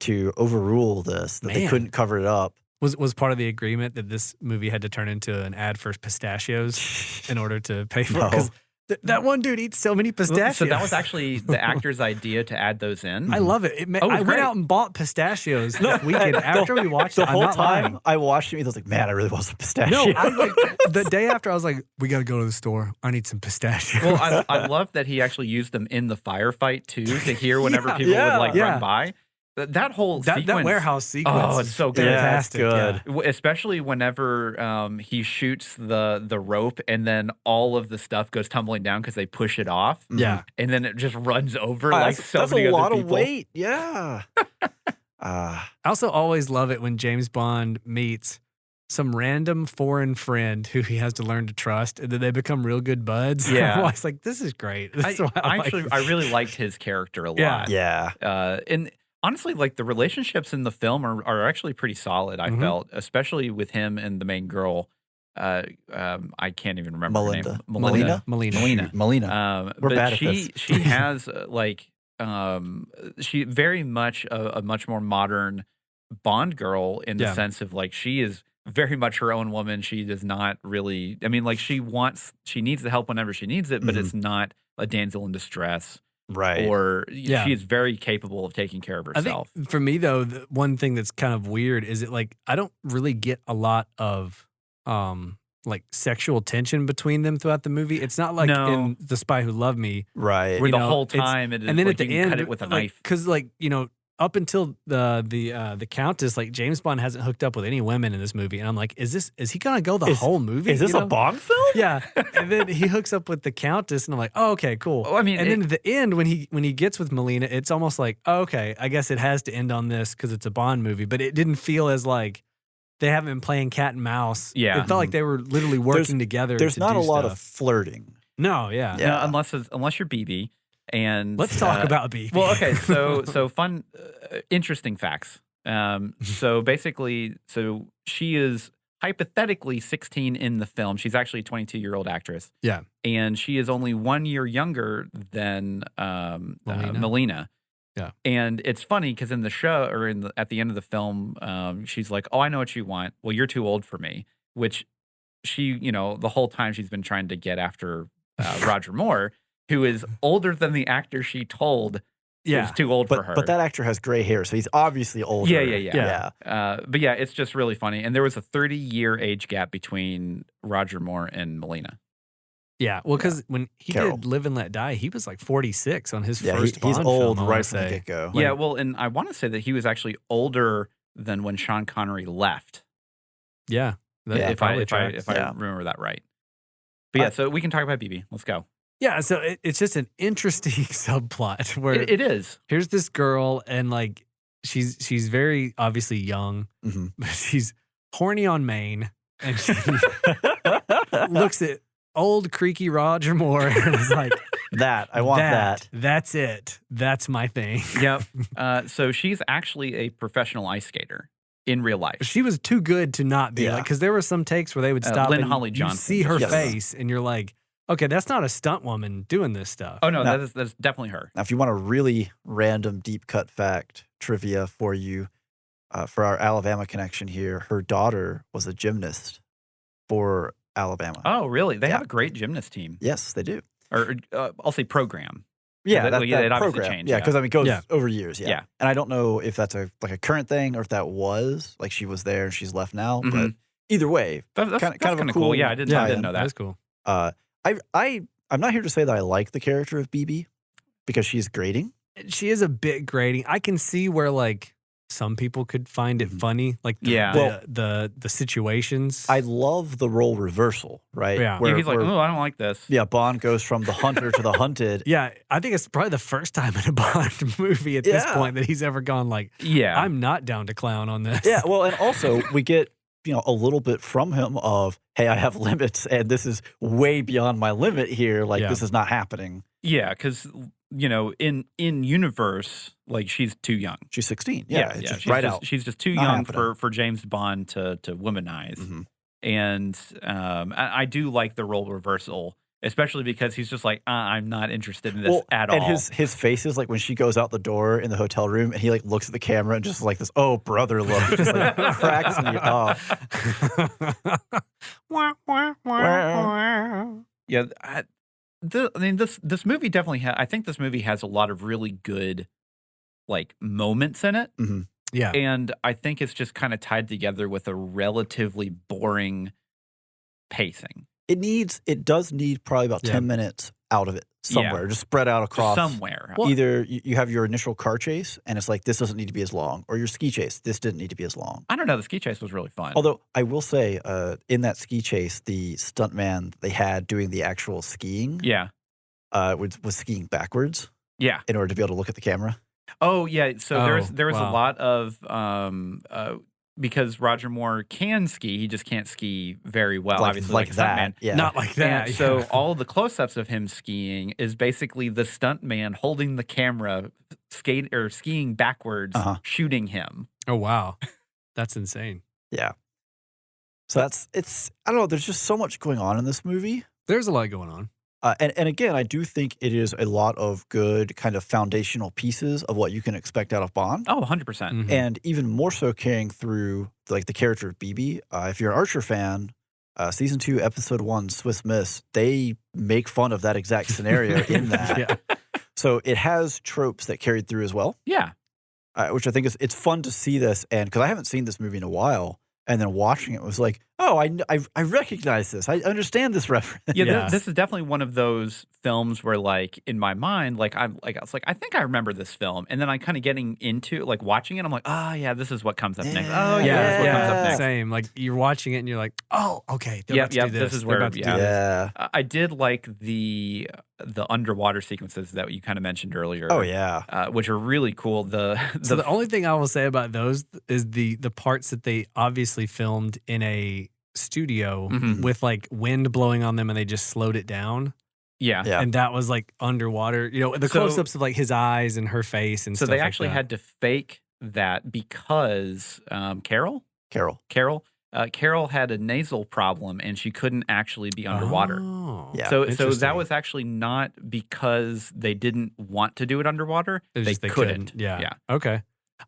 [SPEAKER 3] to overrule this, that they
[SPEAKER 1] Man.
[SPEAKER 3] couldn't cover it up.
[SPEAKER 1] Was part of the agreement that this movie had to turn into an ad for pistachios in order to pay for it?
[SPEAKER 3] No.
[SPEAKER 1] Because that one dude eats so many pistachios.
[SPEAKER 2] So that was actually the actor's idea to add those in.
[SPEAKER 1] I love it.
[SPEAKER 2] Oh, it
[SPEAKER 1] I
[SPEAKER 2] was
[SPEAKER 1] went
[SPEAKER 2] great.
[SPEAKER 1] out and bought pistachios this weekend after we watched
[SPEAKER 3] The
[SPEAKER 1] it.
[SPEAKER 3] whole
[SPEAKER 1] I'm not
[SPEAKER 3] time
[SPEAKER 1] lying.
[SPEAKER 3] I watched it, I was like, man, I really want some pistachio.
[SPEAKER 1] No, the day after I was like, we got to go to the store. I need some pistachios.
[SPEAKER 2] Well, I love that he actually used them in the firefight too to hear whenever people
[SPEAKER 3] yeah,
[SPEAKER 2] would like
[SPEAKER 1] yeah.
[SPEAKER 2] run by. That whole
[SPEAKER 1] that
[SPEAKER 2] sequence,
[SPEAKER 1] warehouse sequence.
[SPEAKER 2] Oh, it's so
[SPEAKER 1] is
[SPEAKER 2] good.
[SPEAKER 3] Yeah, it's
[SPEAKER 1] fantastic.
[SPEAKER 3] good.
[SPEAKER 2] Especially whenever he shoots the rope and then all of the stuff goes tumbling down because they push it off.
[SPEAKER 1] Yeah.
[SPEAKER 2] And then it just runs over
[SPEAKER 3] Ah,
[SPEAKER 2] like
[SPEAKER 3] that's,
[SPEAKER 2] so
[SPEAKER 3] that's
[SPEAKER 2] many
[SPEAKER 3] a lot
[SPEAKER 2] other
[SPEAKER 3] of
[SPEAKER 2] people.
[SPEAKER 3] weight. Yeah.
[SPEAKER 1] I also always love it when James Bond meets some random foreign friend who he has to learn to trust, and then they become real good buds.
[SPEAKER 2] Yeah.
[SPEAKER 1] I'm always like, this is great. This is why I like
[SPEAKER 2] Actually,
[SPEAKER 1] this.
[SPEAKER 2] I really liked his character a
[SPEAKER 1] Yeah.
[SPEAKER 2] lot.
[SPEAKER 3] Yeah.
[SPEAKER 2] And honestly, like the relationships in the film are actually pretty solid. I
[SPEAKER 1] Mhm.
[SPEAKER 2] felt, especially with him and the main girl. I can't even remember her name.
[SPEAKER 3] Melina?
[SPEAKER 2] Melina.
[SPEAKER 3] We're
[SPEAKER 2] But
[SPEAKER 3] bad at this.
[SPEAKER 2] she has she very much a much more modern Bond girl in the
[SPEAKER 1] Yeah.
[SPEAKER 2] sense of like she is very much her own woman. She does not really. I mean, like she needs the help whenever she needs it, but
[SPEAKER 3] Mhm.
[SPEAKER 2] it's not a damsel in distress.
[SPEAKER 3] Right.
[SPEAKER 2] Or
[SPEAKER 1] Yeah.
[SPEAKER 2] she is very capable of taking care of
[SPEAKER 1] I
[SPEAKER 2] herself.
[SPEAKER 1] think for me though, the one thing that's kind of weird is it like I don't really get a lot of like sexual tension between them throughout the movie. It's not like
[SPEAKER 2] No.
[SPEAKER 1] in The Spy Who Loved Me,
[SPEAKER 3] Right.
[SPEAKER 2] Where
[SPEAKER 1] you
[SPEAKER 2] the
[SPEAKER 1] know,
[SPEAKER 2] whole
[SPEAKER 1] it's-
[SPEAKER 2] time it is,
[SPEAKER 1] and then
[SPEAKER 2] like,
[SPEAKER 1] at the
[SPEAKER 2] you can
[SPEAKER 1] end,
[SPEAKER 2] cut it with a knife.
[SPEAKER 1] because up until the Countess, like James Bond hasn't hooked up with any women in this movie, and I'm like, is he gonna go the whole movie?
[SPEAKER 3] Is this
[SPEAKER 1] you
[SPEAKER 3] a
[SPEAKER 1] know?
[SPEAKER 3] Bond film?
[SPEAKER 1] Yeah, and then he hooks up with the Countess, and I'm like, oh, okay, cool.
[SPEAKER 2] Oh, I mean,
[SPEAKER 1] and then at the end, when he gets with Melina, it's almost like, oh, okay, I guess it has to end on this because it's a Bond movie, but it didn't feel as like they haven't been playing cat and mouse.
[SPEAKER 2] Yeah.
[SPEAKER 1] it felt like they were literally working together.
[SPEAKER 3] There's
[SPEAKER 1] to
[SPEAKER 3] not
[SPEAKER 1] do
[SPEAKER 3] a lot of
[SPEAKER 1] stuff.
[SPEAKER 3] flirting.
[SPEAKER 1] No, yeah.
[SPEAKER 3] Yeah.
[SPEAKER 2] unless you're BB. And
[SPEAKER 1] Let's talk about BB.
[SPEAKER 2] Well, okay, so fun, interesting facts. So basically, she is hypothetically 16 in the film. She's actually a 22-year-old actress.
[SPEAKER 1] Yeah.
[SPEAKER 2] And she is only 1 year younger than Melina.
[SPEAKER 1] Yeah.
[SPEAKER 2] And it's funny because in the show or at the end of the film, she's like, "Oh, I know what you want. Well, you're too old for me," which she, the whole time she's been trying to get after Roger Moore, who is older than the actor she told is too old for her.
[SPEAKER 3] But that actor has gray hair, so he's obviously older.
[SPEAKER 2] Yeah. But yeah, it's just really funny. And there was a 30-year age gap between Roger Moore and Melina.
[SPEAKER 1] Yeah, well, because when he
[SPEAKER 3] Carol.
[SPEAKER 1] did Live and Let Die, he was like 46 on his
[SPEAKER 3] Yeah,
[SPEAKER 1] first Bond
[SPEAKER 3] he's old
[SPEAKER 1] film, I wanna
[SPEAKER 3] right from the
[SPEAKER 1] say.
[SPEAKER 3] get-go.
[SPEAKER 2] Yeah, well, and I want to say that he was actually older than when Sean Connery left.
[SPEAKER 1] Yeah, that
[SPEAKER 3] Yeah,
[SPEAKER 2] if
[SPEAKER 1] probably
[SPEAKER 2] I
[SPEAKER 1] tracks.
[SPEAKER 2] remember that right. But yeah, so we can talk about BB. Let's go.
[SPEAKER 1] Yeah, so it's just an interesting subplot where
[SPEAKER 2] It is.
[SPEAKER 1] here's this girl and like she's very obviously young,
[SPEAKER 3] Mhm.
[SPEAKER 1] but she's horny on Maine, and she looks at old creaky Roger Moore and is like,
[SPEAKER 3] I want that.
[SPEAKER 1] That's it. That's my thing.
[SPEAKER 2] Yep. So she's actually a professional ice skater in real life.
[SPEAKER 1] She was too good to not be like, because there were some takes where they would stop
[SPEAKER 2] Lynn
[SPEAKER 1] and
[SPEAKER 2] Holly
[SPEAKER 1] you
[SPEAKER 2] Johnson.
[SPEAKER 1] see her
[SPEAKER 3] Yes.
[SPEAKER 1] face and you're like, okay, that's not a stunt woman doing this stuff.
[SPEAKER 2] Oh no,
[SPEAKER 3] Now-
[SPEAKER 2] that's definitely her.
[SPEAKER 3] Now, if you want a really random deep cut fact trivia for you, for our Alabama connection here, her daughter was a gymnast for Alabama.
[SPEAKER 2] Oh really? They have
[SPEAKER 3] Yeah.
[SPEAKER 2] a great gymnast team,
[SPEAKER 3] Yes, they do.
[SPEAKER 2] or I'll say program.
[SPEAKER 3] Yeah,
[SPEAKER 2] Well, yeah, it obviously
[SPEAKER 3] program.
[SPEAKER 2] changed,
[SPEAKER 3] Yeah,
[SPEAKER 2] yeah.
[SPEAKER 3] because I mean, it goes
[SPEAKER 1] Yeah.
[SPEAKER 3] over years. Yeah.
[SPEAKER 2] Yeah.
[SPEAKER 3] And I don't know if that's a current thing or if that was like she was there and she's left now. But
[SPEAKER 2] Mhm.
[SPEAKER 3] either way,
[SPEAKER 2] That's
[SPEAKER 3] kind of
[SPEAKER 2] kind of
[SPEAKER 3] cool
[SPEAKER 2] cool. Yeah, I didn't
[SPEAKER 3] tie-in.
[SPEAKER 2] know that.
[SPEAKER 1] That's cool.
[SPEAKER 3] I'm not here to say that I like the character of BB because she's grating.
[SPEAKER 1] She is a bit grating. I can see where like some people could find it
[SPEAKER 3] Mhm.
[SPEAKER 1] funny, like the,
[SPEAKER 2] Yeah.
[SPEAKER 1] the situations.
[SPEAKER 3] I love the role reversal, right?
[SPEAKER 1] Yeah.
[SPEAKER 2] Yeah, he's like, oh, I don't like this.
[SPEAKER 3] yeah, Bond goes from the hunter to the hunted.
[SPEAKER 1] yeah, I think it's probably the first time in a Bond movie at this
[SPEAKER 3] Yeah.
[SPEAKER 1] point that he's ever gone like,
[SPEAKER 2] Yeah,
[SPEAKER 1] I'm not down to clown on this.
[SPEAKER 3] Yeah, well, and also we get a little bit from him of, hey, I have limits, and this is way beyond my limit here. Like
[SPEAKER 1] Yeah.
[SPEAKER 3] this is not happening.
[SPEAKER 2] yeah, because in universe, like she's too young.
[SPEAKER 3] She's 16. Yeah, it's just
[SPEAKER 2] she's
[SPEAKER 3] right
[SPEAKER 2] just,
[SPEAKER 3] out.
[SPEAKER 2] She's just too
[SPEAKER 3] Not
[SPEAKER 2] young
[SPEAKER 3] happening.
[SPEAKER 2] for James Bond to womanize.
[SPEAKER 3] Mhm.
[SPEAKER 2] And I do like the role reversal, especially because he's just like, I'm not interested in this at all.
[SPEAKER 3] And his face is like when she goes out the door in the hotel room, and he like looks at the camera and just like this, oh brother look, just like cracks me up.
[SPEAKER 2] Yeah, this movie definitely I think this movie has a lot of really good like moments in it,
[SPEAKER 1] yeah.
[SPEAKER 2] and I think it's just kind of tied together with a relatively boring pacing.
[SPEAKER 3] It does need probably about
[SPEAKER 1] Yeah.
[SPEAKER 3] 10 minutes out of it somewhere,
[SPEAKER 2] Yeah.
[SPEAKER 3] just spread out across
[SPEAKER 2] Somewhere.
[SPEAKER 3] Either you have your initial car chase and it's like this doesn't need to be as long, or your ski chase, this didn't need to be as long.
[SPEAKER 2] I don't know. The ski chase was really fun.
[SPEAKER 3] Although I will say, in that ski chase, the stuntman they had doing the actual skiing
[SPEAKER 2] yeah,
[SPEAKER 3] was skiing backwards
[SPEAKER 2] yeah.
[SPEAKER 3] in order to be able to look at the camera.
[SPEAKER 2] Oh yeah. So there was
[SPEAKER 1] wow.
[SPEAKER 2] a lot of because Roger Moore can ski, he just can't ski very well. Obviously, like a stuntman.
[SPEAKER 3] Yeah.
[SPEAKER 1] Not like that.
[SPEAKER 2] And so
[SPEAKER 1] yeah.
[SPEAKER 2] all the close-ups of him skiing is basically the stuntman holding the camera, skiing backwards, shooting him.
[SPEAKER 1] Oh wow, that's insane.
[SPEAKER 3] Yeah. So it's I don't know. There's just so much going on in this movie.
[SPEAKER 1] There's a lot going on.
[SPEAKER 3] And again, I do think it is a lot of good kind of foundational pieces of what you can expect out of Bond.
[SPEAKER 2] Oh, 100%.
[SPEAKER 1] Mhm.
[SPEAKER 3] And even more so carrying through like the character of BB. If you're an Archer fan, season 2, episode 1, Swiss Miss, they make fun of that exact scenario in that.
[SPEAKER 1] Yeah.
[SPEAKER 3] So it has tropes that carried through as well,
[SPEAKER 2] Yeah.
[SPEAKER 3] which I think it's fun to see this. And because I haven't seen this movie in a while, and then watching it was like, oh, I recognize this. I understand this reference.
[SPEAKER 2] Yeah,
[SPEAKER 1] Yeah.
[SPEAKER 2] This is definitely one of those films where, like, in my mind, like, I was like, I think I remember this film, and then I kind of getting into like watching it. I'm like, oh yeah, this is what comes up next. Oh yeah,
[SPEAKER 1] Yeah,
[SPEAKER 2] this is what comes up next.
[SPEAKER 1] Same. Like you're watching it and you're like, oh, okay. They're about to do
[SPEAKER 2] this is
[SPEAKER 1] They're
[SPEAKER 2] where
[SPEAKER 1] about to do this.
[SPEAKER 3] Yeah.
[SPEAKER 2] I did like the underwater sequences that you kind of mentioned earlier.
[SPEAKER 3] Oh yeah.
[SPEAKER 2] Which are really cool.
[SPEAKER 1] So the only thing I will say about those is the parts that they obviously filmed in a studio
[SPEAKER 2] Mhm.
[SPEAKER 1] with like wind blowing on them and they just slowed it down.
[SPEAKER 2] yeah.
[SPEAKER 3] Yeah.
[SPEAKER 1] And that was like underwater. You know, the
[SPEAKER 2] So-
[SPEAKER 1] close-ups of like his eyes and her face and
[SPEAKER 2] So
[SPEAKER 1] stuff
[SPEAKER 2] they
[SPEAKER 1] like
[SPEAKER 2] actually
[SPEAKER 1] that.
[SPEAKER 2] had to fake that because Carol had a nasal problem and she couldn't actually be underwater.
[SPEAKER 1] Oh,
[SPEAKER 3] Yeah.
[SPEAKER 2] So that
[SPEAKER 1] interesting.
[SPEAKER 2] was actually not because they didn't want to do it underwater.
[SPEAKER 1] It was
[SPEAKER 2] They
[SPEAKER 1] just
[SPEAKER 2] couldn't.
[SPEAKER 1] Yeah.
[SPEAKER 2] Yeah.
[SPEAKER 1] Okay.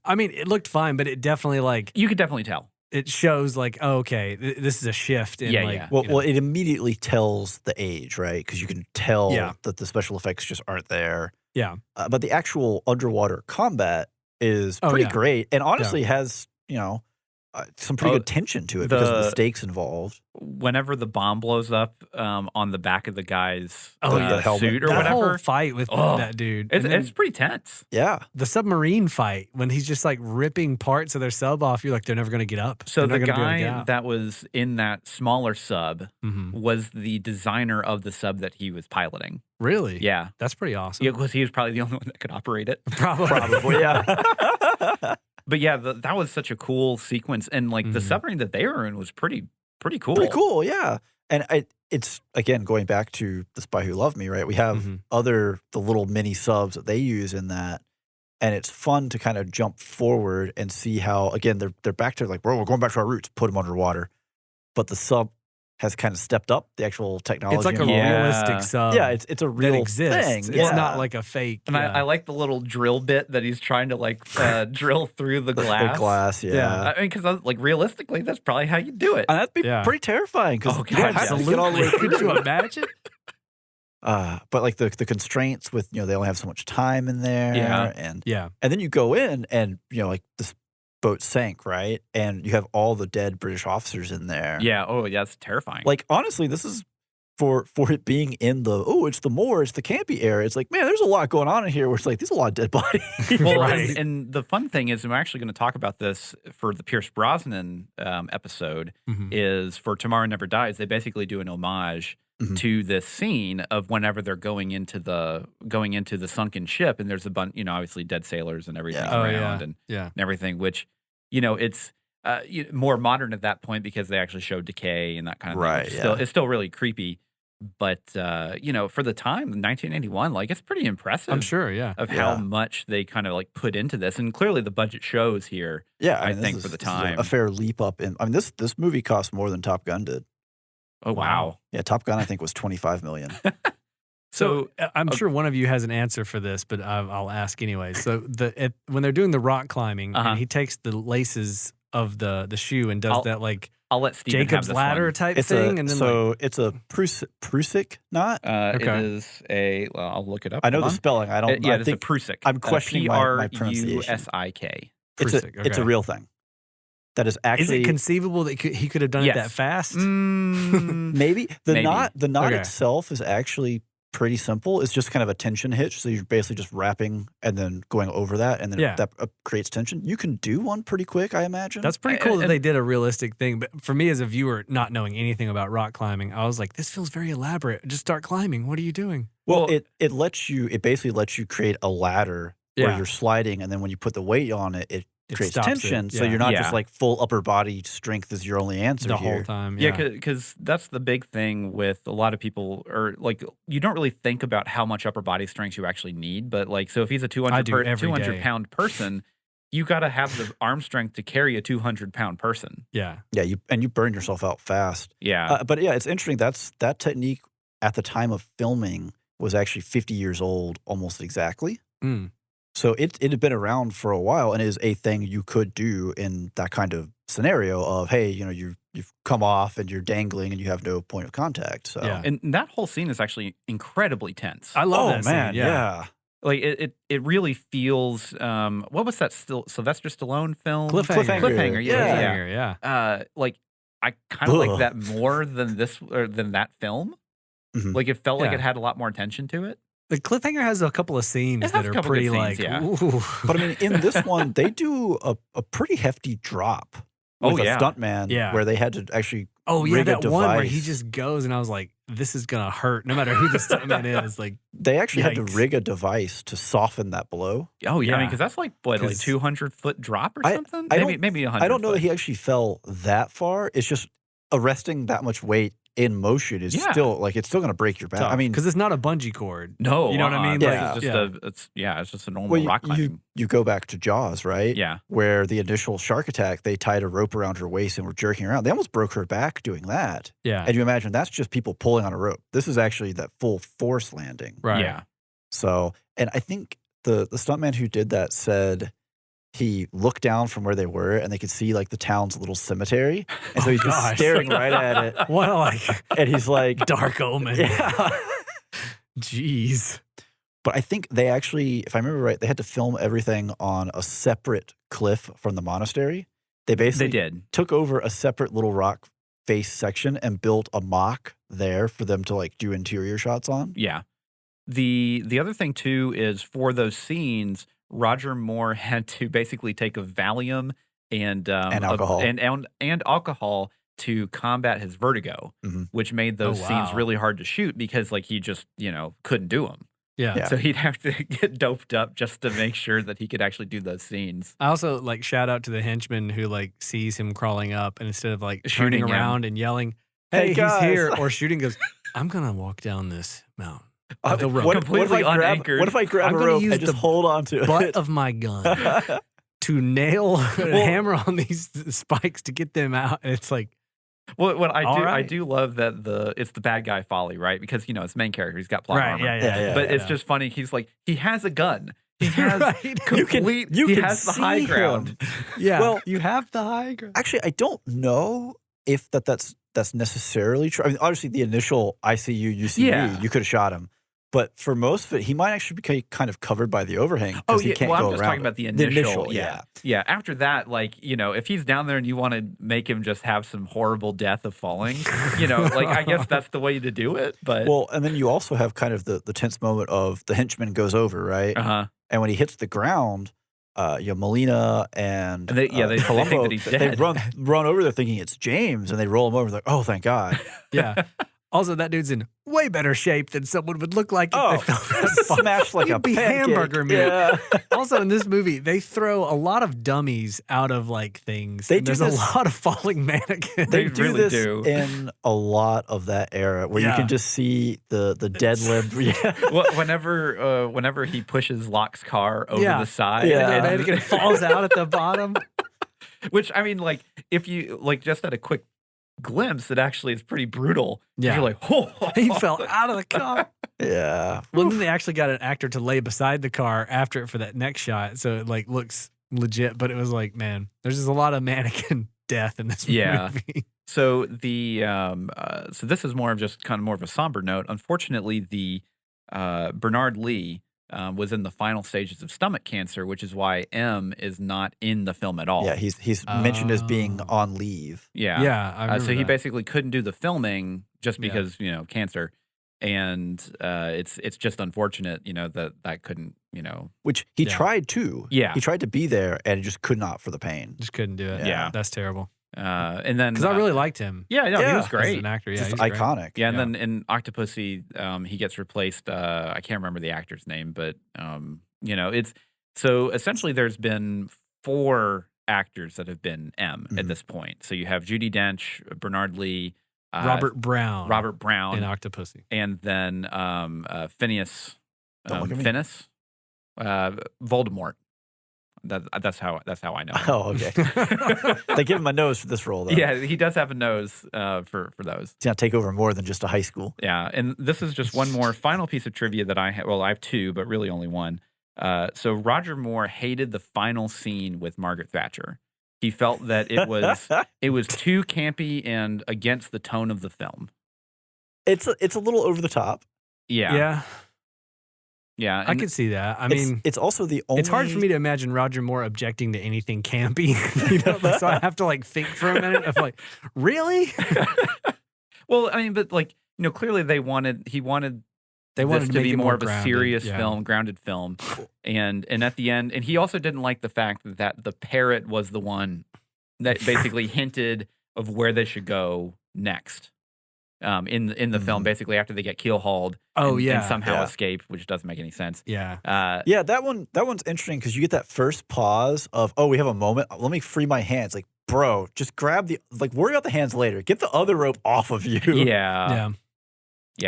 [SPEAKER 1] I mean, it looked fine, but it definitely like
[SPEAKER 2] You could definitely tell.
[SPEAKER 1] it shows like, oh, okay, this is a shift in
[SPEAKER 2] Yeah,
[SPEAKER 1] like
[SPEAKER 2] yeah.
[SPEAKER 3] Well,
[SPEAKER 1] you know,
[SPEAKER 3] well, it immediately tells the age, right? Because you can tell
[SPEAKER 1] Yeah.
[SPEAKER 3] that the special effects just aren't there.
[SPEAKER 1] yeah.
[SPEAKER 3] But the actual underwater combat is
[SPEAKER 1] Oh,
[SPEAKER 3] pretty
[SPEAKER 1] yeah.
[SPEAKER 3] great, and honestly has some pretty
[SPEAKER 2] Oh,
[SPEAKER 3] good tension to it because of the
[SPEAKER 2] the-
[SPEAKER 3] stakes involved.
[SPEAKER 2] Whenever the bomb blows up on the back of the guy's
[SPEAKER 3] Oh, yeah, the helmet.
[SPEAKER 2] suit or
[SPEAKER 1] that
[SPEAKER 2] whatever,
[SPEAKER 1] whole fight with
[SPEAKER 2] Oh,
[SPEAKER 1] that dude.
[SPEAKER 2] it's,
[SPEAKER 1] And then
[SPEAKER 2] it's pretty tense.
[SPEAKER 3] Yeah,
[SPEAKER 1] the submarine fight when he's just like ripping parts of their sub off. You're like, they're never going to get up.
[SPEAKER 2] So
[SPEAKER 1] They're
[SPEAKER 2] the
[SPEAKER 1] not gonna be able to
[SPEAKER 2] guy
[SPEAKER 1] get out.
[SPEAKER 2] that was in that smaller sub
[SPEAKER 1] Mhm.
[SPEAKER 2] was the designer of the sub that he was piloting.
[SPEAKER 1] Really?
[SPEAKER 2] Yeah.
[SPEAKER 1] That's pretty awesome.
[SPEAKER 2] Yeah, because he was probably the only one that could operate it.
[SPEAKER 1] Probably.
[SPEAKER 3] probably. Yeah,
[SPEAKER 2] But yeah, that was such a cool sequence, and like the
[SPEAKER 1] Mhm.
[SPEAKER 2] submarine that they were in was pretty cool.
[SPEAKER 3] pretty cool. Yeah, And it's, again, going back to The Spy Who Loved Me, right? We have the little mini subs that they use in that. And it's fun to kind of jump forward and see how, again, they're back to like, we're going back to our roots, put them underwater. But the sub has kind of stepped up the actual technology.
[SPEAKER 1] It's like a realistic sub.
[SPEAKER 3] Yeah, it's a real
[SPEAKER 1] that exists.
[SPEAKER 3] thing.
[SPEAKER 1] It's not like a fake.
[SPEAKER 2] And I like the little drill bit that he's trying to like drill through the glass.
[SPEAKER 3] The glass, yeah.
[SPEAKER 2] I mean, because like realistically, that's probably how you do it.
[SPEAKER 3] And that'd be pretty terrifying.
[SPEAKER 2] Oh,
[SPEAKER 3] God,
[SPEAKER 1] absolutely. Could you imagine?
[SPEAKER 3] But like the constraints with, they only have so much time in there. And then you go in and, like this boat sank, right? And you have all the dead British officers in there.
[SPEAKER 2] Yeah. Oh, yeah. It's terrifying.
[SPEAKER 3] Like, honestly, this is for it being in the, it's the campy era. It's like, man, there's a lot going on in here where it's like, there's a lot of dead bodies.
[SPEAKER 2] Well, and the fun thing is, I'm actually going to talk about this for the Pierce Brosnan episode, is for Tomorrow Never Dies. They basically do an homage to this scene of whenever they're going into the sunken ship, and there's a bunch, obviously dead sailors and everything around and everything, which, it's more modern at that point because they actually show decay and that kind of thing. It's still really creepy. But, for the time, 1981, like, it's pretty impressive.
[SPEAKER 1] I'm sure,
[SPEAKER 2] of how much they kind of, like, put into this. And clearly the budget shows here, I think, for the time.
[SPEAKER 3] A fair leap up. This movie cost more than Top Gun did.
[SPEAKER 2] Oh, wow.
[SPEAKER 3] Yeah, Top Gun, I think, was $25 million.
[SPEAKER 1] So I'm sure one of you has an answer for this, but I'll ask anyway. So when they're doing the rock climbing, and he takes the laces of the shoe and does that, like,
[SPEAKER 2] I'll let Steven
[SPEAKER 1] Jacob's
[SPEAKER 2] have this
[SPEAKER 1] ladder
[SPEAKER 2] one.
[SPEAKER 1] type thing.
[SPEAKER 3] It's a Prusik knot.
[SPEAKER 2] It is I'll look it up.
[SPEAKER 3] I know the spelling. I don't.
[SPEAKER 2] It's a Prusik.
[SPEAKER 3] I'm questioning my pronunciation.
[SPEAKER 2] Prusik.
[SPEAKER 3] It's a real thing. That is actually.
[SPEAKER 1] Is it conceivable that he could have done it that fast?
[SPEAKER 3] Maybe the knot itself is actually pretty simple. It's just kind of a tension hitch. So you're basically just wrapping and then going over that, and then that creates tension. You can do one pretty quick, I imagine.
[SPEAKER 1] That's pretty cool that they did a realistic thing. But for me as a viewer, not knowing anything about rock climbing, I was like, this feels very elaborate. Just start climbing. What are you doing?
[SPEAKER 3] Well, it basically lets you create a ladder where you're sliding, and then when you put the weight on it, it creates tension. So you're not just like full upper body strength is your only answer
[SPEAKER 1] the
[SPEAKER 3] here.
[SPEAKER 1] whole time.
[SPEAKER 2] Yeah, because that's the big thing with a lot of people, or like you don't really think about how much upper body strength you actually need. But like, so if he's a 200-pound person, you got to have the arm strength to carry a 200-pound person.
[SPEAKER 1] Yeah.
[SPEAKER 3] Yeah, you burn yourself out fast.
[SPEAKER 2] Yeah.
[SPEAKER 3] But yeah, it's interesting. That technique at the time of filming was actually 50 years old almost exactly. So it had been around for a while and is a thing you could do in that kind of scenario of, hey, you've come off and you're dangling and you have no point of contact. So
[SPEAKER 2] and that whole scene is actually incredibly tense.
[SPEAKER 1] I love that
[SPEAKER 3] man,
[SPEAKER 1] scene. Yeah.
[SPEAKER 2] Like it really feels. What was that? Sylvester Stallone film?
[SPEAKER 1] Cliffhanger.
[SPEAKER 2] Yeah. Like I kind of like that more than than that film. Like it felt like it had a lot more attention to it.
[SPEAKER 1] The Cliffhanger has a couple of scenes that are pretty like, ooh.
[SPEAKER 3] But I mean, in this one, they do a pretty hefty drop. With a stuntman where they had to actually rig a device.
[SPEAKER 1] One where he just goes, and I was like, this is gonna hurt no matter who the stuntman is. Like
[SPEAKER 3] they actually had to rig a device to soften that blow.
[SPEAKER 2] Oh yeah, I mean, because that's like what, like 200-foot drop or something? Maybe 100.
[SPEAKER 3] I don't know that he actually fell that far. It's just arresting that much weight in motion is still like it's still going to break your back.
[SPEAKER 1] Tough.
[SPEAKER 3] I mean,
[SPEAKER 1] because it's not a bungee cord.
[SPEAKER 2] No,
[SPEAKER 1] you know what I mean.
[SPEAKER 2] It's just a normal rock climbing.
[SPEAKER 3] You go back to Jaws, right?
[SPEAKER 2] Yeah,
[SPEAKER 3] where the initial shark attack, they tied a rope around her waist and were jerking her around. They almost broke her back doing that.
[SPEAKER 1] Yeah,
[SPEAKER 3] and you imagine that's just people pulling on a rope. This is actually that full force landing.
[SPEAKER 1] Right.
[SPEAKER 2] Yeah.
[SPEAKER 3] So, and I think the stuntman who did that said he looked down from where they were and they could see like the town's little cemetery. And so he's just staring right at it.
[SPEAKER 1] What like
[SPEAKER 3] and he's like
[SPEAKER 1] dark omen.
[SPEAKER 3] Yeah.
[SPEAKER 1] Jeez.
[SPEAKER 3] But I think they actually, if I remember right, they had to film everything on a separate cliff from the monastery. They basically took over a separate little rock face section and built a mock there for them to like do interior shots on.
[SPEAKER 2] Yeah. The other thing too is for those scenes, Roger Moore had to basically take a Valium and
[SPEAKER 3] alcohol
[SPEAKER 2] and alcohol to combat his vertigo, which made those scenes really hard to shoot because like he just couldn't do them.
[SPEAKER 1] Yeah.
[SPEAKER 2] So he'd have to get doped up just to make sure that he could actually do those scenes.
[SPEAKER 1] I also like shout out to the henchman who like sees him crawling up and instead of like turning around and yelling, hey, he's
[SPEAKER 3] guys.
[SPEAKER 1] here. Or Shooting goes, I'm going to walk down this mountain. The rope.
[SPEAKER 3] What
[SPEAKER 2] Completely
[SPEAKER 3] if I grab,
[SPEAKER 2] unanchored.
[SPEAKER 3] what if I grab
[SPEAKER 1] I'm
[SPEAKER 3] a
[SPEAKER 1] gonna
[SPEAKER 3] rope
[SPEAKER 1] use
[SPEAKER 3] and just
[SPEAKER 1] the
[SPEAKER 3] hold on to
[SPEAKER 1] butt
[SPEAKER 3] it?
[SPEAKER 1] of my gun to nail a hammer on these spikes to get them out. And it's like,
[SPEAKER 2] Well, what I do, I
[SPEAKER 1] right.
[SPEAKER 2] do love that it's the bad guy Folly, right? Because it's the main character. He's got plot armor.
[SPEAKER 3] Yeah,
[SPEAKER 2] But it's just funny. He's like, he has a gun. He has
[SPEAKER 1] Right.
[SPEAKER 2] complete.
[SPEAKER 3] You
[SPEAKER 2] he
[SPEAKER 3] can
[SPEAKER 2] has the high
[SPEAKER 3] see
[SPEAKER 2] ground.
[SPEAKER 3] him.
[SPEAKER 1] Yeah.
[SPEAKER 3] Well,
[SPEAKER 1] you have the high ground.
[SPEAKER 3] Actually, I don't know if that's necessarily true. I mean, obviously, the initial ICU UCB,
[SPEAKER 2] Yeah.
[SPEAKER 3] you could have shot him. But for most of it, he might actually be kind of covered by the overhang.
[SPEAKER 2] Oh,
[SPEAKER 3] He
[SPEAKER 2] yeah.
[SPEAKER 3] can't
[SPEAKER 2] Well,
[SPEAKER 3] go
[SPEAKER 2] I'm just
[SPEAKER 3] around
[SPEAKER 2] talking
[SPEAKER 3] it.
[SPEAKER 2] about the
[SPEAKER 3] The
[SPEAKER 2] initial. Yeah. After that, like, if he's down there and you want to make him just have some horrible death of falling, like, I guess that's the way to do it. But
[SPEAKER 3] Well, and then you also have kind of the tense moment of the henchman goes over, right? And when he hits the ground, Melina and
[SPEAKER 2] they think
[SPEAKER 3] Columbo,
[SPEAKER 2] that he's
[SPEAKER 3] they
[SPEAKER 2] dead.
[SPEAKER 3] run over there thinking it's James, and they roll him over. Like, oh, thank God.
[SPEAKER 1] Yeah. Also, that dude's in way better shape than someone would look like if they fell that far.
[SPEAKER 3] Smashed like
[SPEAKER 1] He'd
[SPEAKER 3] a
[SPEAKER 1] be
[SPEAKER 3] pancake.
[SPEAKER 1] hamburger meat.
[SPEAKER 3] Yeah.
[SPEAKER 1] Also, in this movie, they throw a lot of dummies out of like things.
[SPEAKER 3] They
[SPEAKER 1] And
[SPEAKER 3] do
[SPEAKER 1] there's
[SPEAKER 3] this-
[SPEAKER 1] a lot of falling mannequins.
[SPEAKER 3] They
[SPEAKER 2] They
[SPEAKER 3] do
[SPEAKER 2] really
[SPEAKER 3] this
[SPEAKER 2] do.
[SPEAKER 3] in a lot of that era where you
[SPEAKER 1] Yeah.
[SPEAKER 3] can just see the dead limb. Yeah.
[SPEAKER 2] Well, whenever he pushes Locke's car over
[SPEAKER 1] Yeah.
[SPEAKER 2] the side,
[SPEAKER 3] Yeah.
[SPEAKER 1] And the mannequin falls out at the bottom.
[SPEAKER 2] which I mean, like, if you like just at a quick glimpse, it actually is pretty brutal.
[SPEAKER 1] Yeah.
[SPEAKER 2] You're like, oh,
[SPEAKER 1] He fell out of the car.
[SPEAKER 3] Yeah.
[SPEAKER 1] Well, then they actually got an actor to lay beside the car after it for that next shot, so it like looks legit. But it was like, man, there's just a lot of mannequin death in this
[SPEAKER 2] Yeah.
[SPEAKER 1] movie.
[SPEAKER 2] So so this is more of a somber note. Unfortunately, the Bernard Lee was in the final stages of stomach cancer, which is why M is not in the film at all.
[SPEAKER 3] Yeah, he's mentioned as being
[SPEAKER 1] Oh.
[SPEAKER 3] on leave.
[SPEAKER 2] Yeah.
[SPEAKER 1] Yeah, I remember
[SPEAKER 2] So he
[SPEAKER 1] that.
[SPEAKER 2] basically couldn't do the filming just
[SPEAKER 1] Yeah.
[SPEAKER 2] because cancer, and it's just unfortunate that couldn't
[SPEAKER 3] Which he
[SPEAKER 1] Yeah.
[SPEAKER 3] tried to.
[SPEAKER 2] Yeah.
[SPEAKER 3] He tried to be there and just could not for the pain.
[SPEAKER 1] Just couldn't do it.
[SPEAKER 2] Yeah.
[SPEAKER 1] That's terrible.
[SPEAKER 2] and then
[SPEAKER 1] Because I really liked him
[SPEAKER 2] no, he
[SPEAKER 3] Yeah.
[SPEAKER 2] was
[SPEAKER 3] As
[SPEAKER 2] great.
[SPEAKER 1] as an actor. Yeah,
[SPEAKER 3] Just
[SPEAKER 1] he's great.
[SPEAKER 3] iconic.
[SPEAKER 2] Yeah, and
[SPEAKER 1] Yeah.
[SPEAKER 2] then in Octopussy, he gets replaced. I can't remember the actor's name, but it's so essentially there's been 4 actors that have been M at
[SPEAKER 3] Mhm.
[SPEAKER 2] this point. So you have Judi Dench, Bernard Lee,
[SPEAKER 1] Robert Brown.
[SPEAKER 2] Robert Brown,
[SPEAKER 1] in Octopussy.
[SPEAKER 2] and then Phineas,
[SPEAKER 3] Don't look at me.
[SPEAKER 2] Finis, Voldemort. That's how I know him.
[SPEAKER 3] Oh, okay. They give him a nose for this role, though.
[SPEAKER 2] Yeah, he does have a nose for those.
[SPEAKER 3] He's going to take over more than just a high school.
[SPEAKER 2] Yeah, and this is just one more final piece of trivia that I have. Well, I have 2, but really only one. So Roger Moore hated the final scene with Margaret Thatcher. He felt that it was too campy and against the tone of the film.
[SPEAKER 3] It's a little over the top.
[SPEAKER 2] Yeah,
[SPEAKER 1] I
[SPEAKER 2] and
[SPEAKER 1] could see that. I
[SPEAKER 3] It's-
[SPEAKER 1] mean,
[SPEAKER 3] it's also the only.
[SPEAKER 1] it's hard for me to imagine Roger Moore objecting to anything campy. So I have to like think for a minute of like, really?
[SPEAKER 2] well, I mean, but like clearly he wanted
[SPEAKER 1] They wanted
[SPEAKER 2] this
[SPEAKER 1] to
[SPEAKER 2] to
[SPEAKER 1] make
[SPEAKER 2] be
[SPEAKER 1] it
[SPEAKER 2] more of a
[SPEAKER 1] grounded.
[SPEAKER 2] serious
[SPEAKER 1] Yeah.
[SPEAKER 2] film, grounded film, and at the end, and he also didn't like the fact that the parrot was the one that basically hinted of where they should go next. In the film, basically after they get keel hauled,
[SPEAKER 1] Oh,
[SPEAKER 2] and
[SPEAKER 1] yeah.
[SPEAKER 2] somehow
[SPEAKER 3] Yeah.
[SPEAKER 2] escape, which doesn't make any sense.
[SPEAKER 1] Yeah.
[SPEAKER 3] Yeah, that one's interesting because you get that first pause of, oh, we have a moment. Let me free my hands. Like, bro, just grab worry about the hands later. Get the other rope off of you.
[SPEAKER 2] Yeah.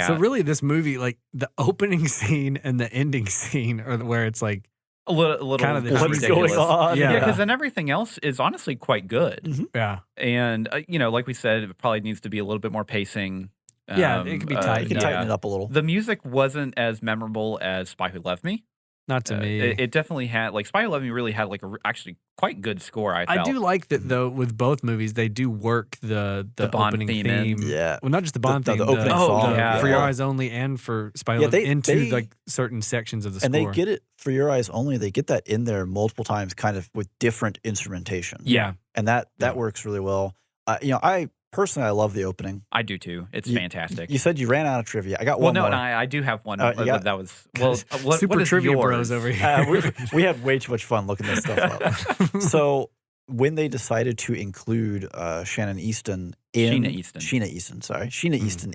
[SPEAKER 1] So really, this movie, like the opening scene and the ending scene, are where it's like
[SPEAKER 2] a little
[SPEAKER 1] kind of the
[SPEAKER 3] What's
[SPEAKER 2] ridiculous.
[SPEAKER 3] going on?
[SPEAKER 1] Yeah.
[SPEAKER 2] Yeah, because then everything else is honestly quite good.
[SPEAKER 1] yeah,
[SPEAKER 2] And like we said, it probably needs to be a little bit more pacing.
[SPEAKER 1] Yeah, it could be tight.
[SPEAKER 3] You can tighten it up a little.
[SPEAKER 2] The music wasn't as memorable as Spy Who Loved Me.
[SPEAKER 1] not to me.
[SPEAKER 2] It definitely had Spy Who Loved Me really had like actually quite good score. I felt.
[SPEAKER 1] do like that though. With both movies, they do work the
[SPEAKER 2] Bond
[SPEAKER 1] opening
[SPEAKER 2] theme in.
[SPEAKER 1] theme.
[SPEAKER 3] Yeah.
[SPEAKER 1] Well, not just the Bond
[SPEAKER 3] The
[SPEAKER 1] theme,
[SPEAKER 3] opening
[SPEAKER 2] Oh,
[SPEAKER 3] song.
[SPEAKER 2] yeah.
[SPEAKER 1] For Your
[SPEAKER 3] Yeah.
[SPEAKER 1] Eyes Only, and for Spy
[SPEAKER 3] Yeah,
[SPEAKER 1] Love into
[SPEAKER 3] they-
[SPEAKER 1] like certain sections of the
[SPEAKER 3] And
[SPEAKER 1] score.
[SPEAKER 3] they get it for Your Eyes Only. They get that in there multiple times, kind of with different instrumentation.
[SPEAKER 1] yeah,
[SPEAKER 3] And that
[SPEAKER 1] Yeah.
[SPEAKER 3] works really well. I personally, I love the opening.
[SPEAKER 2] I do too. It's
[SPEAKER 3] You-
[SPEAKER 2] fantastic.
[SPEAKER 3] You said you ran out of trivia. I got
[SPEAKER 2] well,
[SPEAKER 3] one
[SPEAKER 2] no,
[SPEAKER 3] more.
[SPEAKER 2] and I do have one.
[SPEAKER 3] You got-
[SPEAKER 2] that was what,
[SPEAKER 1] super
[SPEAKER 2] what is
[SPEAKER 1] trivia
[SPEAKER 2] yours?
[SPEAKER 1] bros over here.
[SPEAKER 3] we had way too much fun looking this stuff up. So when they decided to include Sheena Easton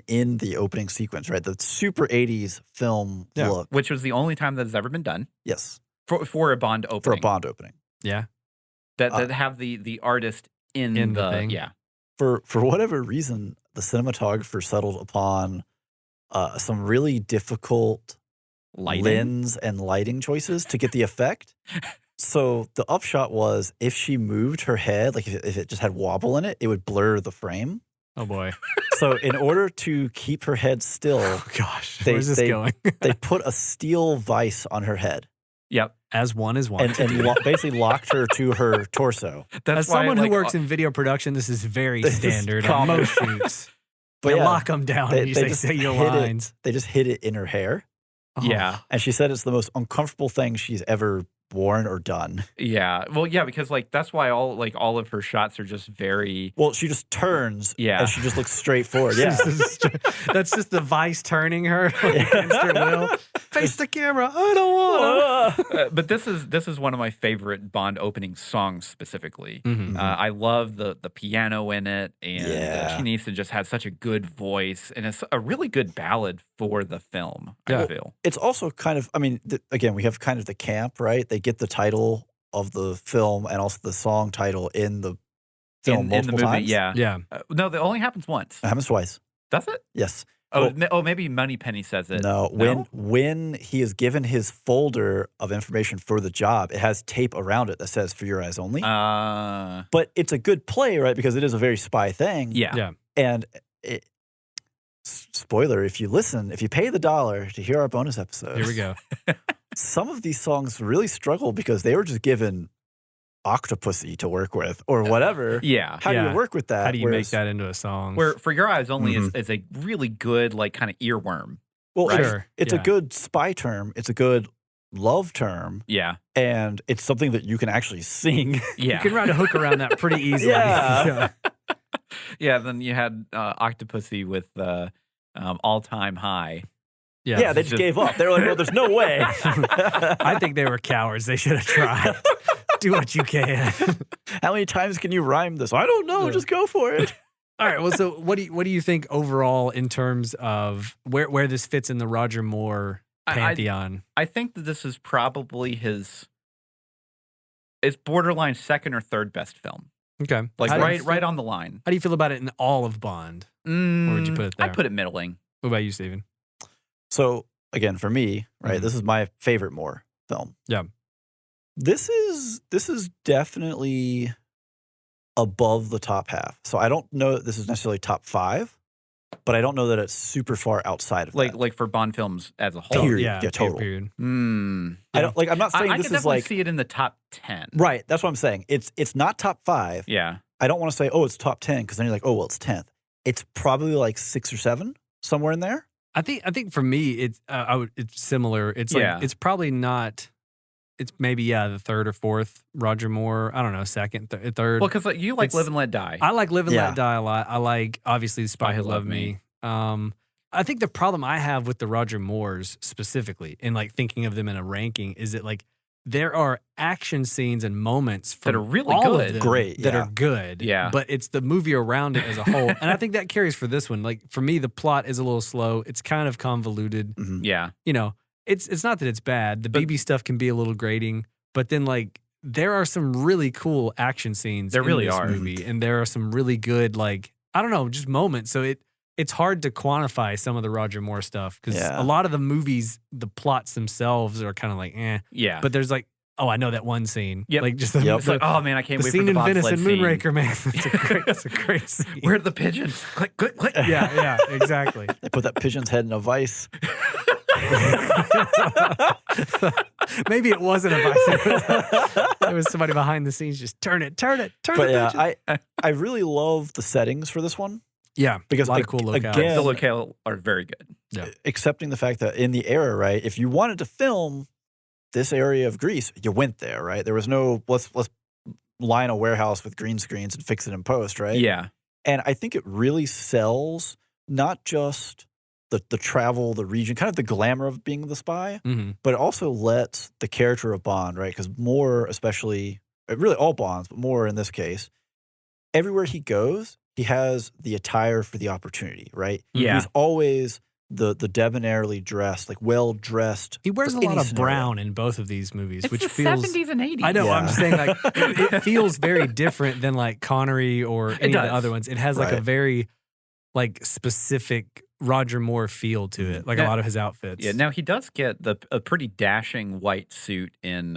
[SPEAKER 3] in the opening sequence, right? The super 80s film
[SPEAKER 1] Yeah.
[SPEAKER 3] look.
[SPEAKER 2] Which was the only time that has ever been done
[SPEAKER 3] Yes,
[SPEAKER 2] for a Bond opening.
[SPEAKER 3] for a Bond opening.
[SPEAKER 1] yeah,
[SPEAKER 2] that have the artist in
[SPEAKER 1] In the
[SPEAKER 2] the
[SPEAKER 1] thing.
[SPEAKER 2] yeah.
[SPEAKER 3] For whatever reason, the cinematographer settled upon some really difficult lens and lighting choices to get the effect. So the upshot was if she moved her head, like if it just had wobble in it would blur the frame.
[SPEAKER 1] Oh boy.
[SPEAKER 3] So in order to keep her head still,
[SPEAKER 1] Oh gosh, where's this going?
[SPEAKER 3] they put a steel vise on her head.
[SPEAKER 2] Yep.
[SPEAKER 1] As one is one.
[SPEAKER 3] And basically locked her to her torso.
[SPEAKER 1] As someone who works in video production, this is very standard on most shoots.
[SPEAKER 3] But
[SPEAKER 1] they lock them down and you say your lines.
[SPEAKER 3] They just hid it in her hair.
[SPEAKER 1] Oh.
[SPEAKER 2] Yeah.
[SPEAKER 3] And she said it's the most uncomfortable thing she's ever worn or done.
[SPEAKER 2] Yeah. Well, yeah, because like that's why all of her shots are just very.
[SPEAKER 3] Well, she just turns.
[SPEAKER 2] Yeah.
[SPEAKER 3] And she just looks straight forward. Yeah.
[SPEAKER 1] That's just the vice turning her against her will. Face the camera. I don't want to.
[SPEAKER 2] But this is one of my favorite Bond opening songs specifically.
[SPEAKER 1] Mm-hmm.
[SPEAKER 2] I love the piano in it, and
[SPEAKER 3] Yeah.
[SPEAKER 2] Easton just has such a good voice, and it's a really good ballad for the film.
[SPEAKER 1] Yeah.
[SPEAKER 2] I feel
[SPEAKER 3] It's also kind of, I mean, again, we have kind of the camp, right? They get the title of the film and also the song title in the film
[SPEAKER 2] in the
[SPEAKER 3] multiple
[SPEAKER 2] movie.
[SPEAKER 3] times.
[SPEAKER 2] Yeah.
[SPEAKER 1] Yeah.
[SPEAKER 2] No, that only happens once.
[SPEAKER 3] It happens twice.
[SPEAKER 2] Does it?
[SPEAKER 3] Yes.
[SPEAKER 2] Oh,
[SPEAKER 3] Well,
[SPEAKER 2] maybe Moneypenny says it.
[SPEAKER 3] No, when he is given his folder of information for the job, it has tape around it that says "For Your Eyes Only." But it's a good play, right? Because it is a very spy thing.
[SPEAKER 2] Yeah.
[SPEAKER 1] Yeah.
[SPEAKER 3] And spoiler: if you pay the $1 to hear our bonus episode,
[SPEAKER 1] Here we go.
[SPEAKER 3] some of these songs really struggle because they were just given Octopussy to work with or whatever.
[SPEAKER 2] Yeah.
[SPEAKER 3] How do you work with that?
[SPEAKER 1] How do you make that into a song?
[SPEAKER 2] Where For Your Eyes Only is a really good like kind of earworm.
[SPEAKER 3] Well,
[SPEAKER 2] Right.
[SPEAKER 1] Sure.
[SPEAKER 3] it's a good spy term. It's a good love term.
[SPEAKER 2] Yeah.
[SPEAKER 3] And it's something that you can actually sing.
[SPEAKER 2] Yeah.
[SPEAKER 1] You can write a hook around that pretty easily.
[SPEAKER 3] Yeah.
[SPEAKER 2] Yeah. Then you had Octopussy with All Time High.
[SPEAKER 3] Yeah, they just gave up. They were like, well, there's no way.
[SPEAKER 1] I think they were cowards. They should have tried. Do what you can.
[SPEAKER 3] How many times can you rhyme this? I don't know.
[SPEAKER 1] Yeah.
[SPEAKER 3] Just go for it.
[SPEAKER 1] All right. Well, so what do you think overall in terms of where this fits in the Roger Moore pantheon?
[SPEAKER 2] I think that this is probably it's borderline second or third best film.
[SPEAKER 1] Okay.
[SPEAKER 2] Like
[SPEAKER 1] How do you
[SPEAKER 2] right on the line.
[SPEAKER 1] How do you feel about it in all of Bond? Where would you put it there?
[SPEAKER 2] I put it middling.
[SPEAKER 1] What about you, Steven?
[SPEAKER 3] So, again, for me, right,
[SPEAKER 1] Mhm.
[SPEAKER 3] this is my favorite Moore film.
[SPEAKER 1] Yeah.
[SPEAKER 3] This is definitely above the top half. So I don't know that this is necessarily top 5, but I don't know that it's super far outside of that.
[SPEAKER 2] Like for Bond films as a whole.
[SPEAKER 3] Period.
[SPEAKER 1] Yeah.
[SPEAKER 3] Total.
[SPEAKER 1] Period.
[SPEAKER 3] I don't like. I'm not saying
[SPEAKER 2] I
[SPEAKER 3] this
[SPEAKER 2] can
[SPEAKER 3] is
[SPEAKER 2] definitely
[SPEAKER 3] like
[SPEAKER 2] see it in the top 10.
[SPEAKER 3] right. That's what I'm saying. It's not top 5.
[SPEAKER 2] Yeah.
[SPEAKER 3] I don't want to say it's top 10 because then you're like, oh well, it's 10th. It's probably like 6 or 7 somewhere in there.
[SPEAKER 1] I think for me it's it's similar. It's like it's probably not. It's maybe the third or fourth Roger Moore. I don't know, second, third.
[SPEAKER 2] Well, because you like Live and Let Die.
[SPEAKER 1] I like Live and Let Die a lot. I like obviously The Spy Who Loved Me. I think the problem I have with the Roger Moores specifically, and like thinking of them in a ranking, is that like there are action scenes and moments from
[SPEAKER 2] that are really
[SPEAKER 1] all
[SPEAKER 2] good.
[SPEAKER 1] of them
[SPEAKER 3] Great,
[SPEAKER 1] that
[SPEAKER 3] yeah.
[SPEAKER 1] are good.
[SPEAKER 2] Yeah.
[SPEAKER 1] But it's the movie around it as a whole. And I think that carries for this one. Like for me, the plot is a little slow. It's kind of convoluted.
[SPEAKER 3] Mhm.
[SPEAKER 2] Yeah.
[SPEAKER 1] You know, it's not that it's bad. The BB stuff can be a little grating, but then like there are some really cool action scenes
[SPEAKER 2] There
[SPEAKER 1] in
[SPEAKER 2] really
[SPEAKER 1] this
[SPEAKER 2] are.
[SPEAKER 1] movie. And there are some really good, like, I don't know, just moments. So it's hard to quantify some of the Roger Moore stuff because
[SPEAKER 3] Yeah.
[SPEAKER 1] a lot of the movies, the plots themselves are kind of like, eh.
[SPEAKER 2] Yeah.
[SPEAKER 1] But there's like, oh, I know that one scene.
[SPEAKER 2] Yep.
[SPEAKER 1] Like just the,
[SPEAKER 3] Yep.
[SPEAKER 2] It's like, oh man, I can't
[SPEAKER 1] the
[SPEAKER 2] wait
[SPEAKER 1] scene
[SPEAKER 2] for the
[SPEAKER 1] in Venice
[SPEAKER 2] bobsled
[SPEAKER 1] and
[SPEAKER 2] scene.
[SPEAKER 1] Moonraker, man. It's a great scene.
[SPEAKER 2] Where are the pigeons? Click, click, click.
[SPEAKER 1] Yeah, exactly.
[SPEAKER 3] They put that pigeon's head in a vice.
[SPEAKER 1] Maybe it wasn't a vice. It was somebody behind the scenes just turn it.
[SPEAKER 3] But
[SPEAKER 1] it,
[SPEAKER 3] yeah,
[SPEAKER 1] bitches.
[SPEAKER 3] I really love the settings for this one.
[SPEAKER 1] Yeah,
[SPEAKER 3] Because
[SPEAKER 1] a lot of cool locales.
[SPEAKER 3] again-
[SPEAKER 2] The locale are very good.
[SPEAKER 3] Accepting the fact that in the era, right, if you wanted to film this area of Greece, you went there, right? There was no let's line a warehouse with green screens and fix it in post, right?
[SPEAKER 2] Yeah.
[SPEAKER 3] And I think it really sells not just the travel, the region, kind of the glamour of being the spy,
[SPEAKER 1] Mhm.
[SPEAKER 3] but it also lets the character of Bond, right? Because Moore, especially, really all Bonds, but Moore in this case, everywhere he goes, he has the attire for the opportunity, right?
[SPEAKER 2] Yeah.
[SPEAKER 3] He's always the debonairly dressed, like well dressed.
[SPEAKER 1] He wears a lot of brown in both of these movies,
[SPEAKER 2] It's
[SPEAKER 1] which
[SPEAKER 2] the
[SPEAKER 1] feels
[SPEAKER 2] 70s and 80s.
[SPEAKER 1] I know.
[SPEAKER 3] Yeah.
[SPEAKER 1] I'm just saying, like, it feels very different than like Connery or any of the
[SPEAKER 2] does.
[SPEAKER 1] other ones. It has like a
[SPEAKER 3] Right.
[SPEAKER 1] very like specific Roger Moore feel to it, like a lot of his outfits.
[SPEAKER 2] Yeah, now he does get a pretty dashing white suit in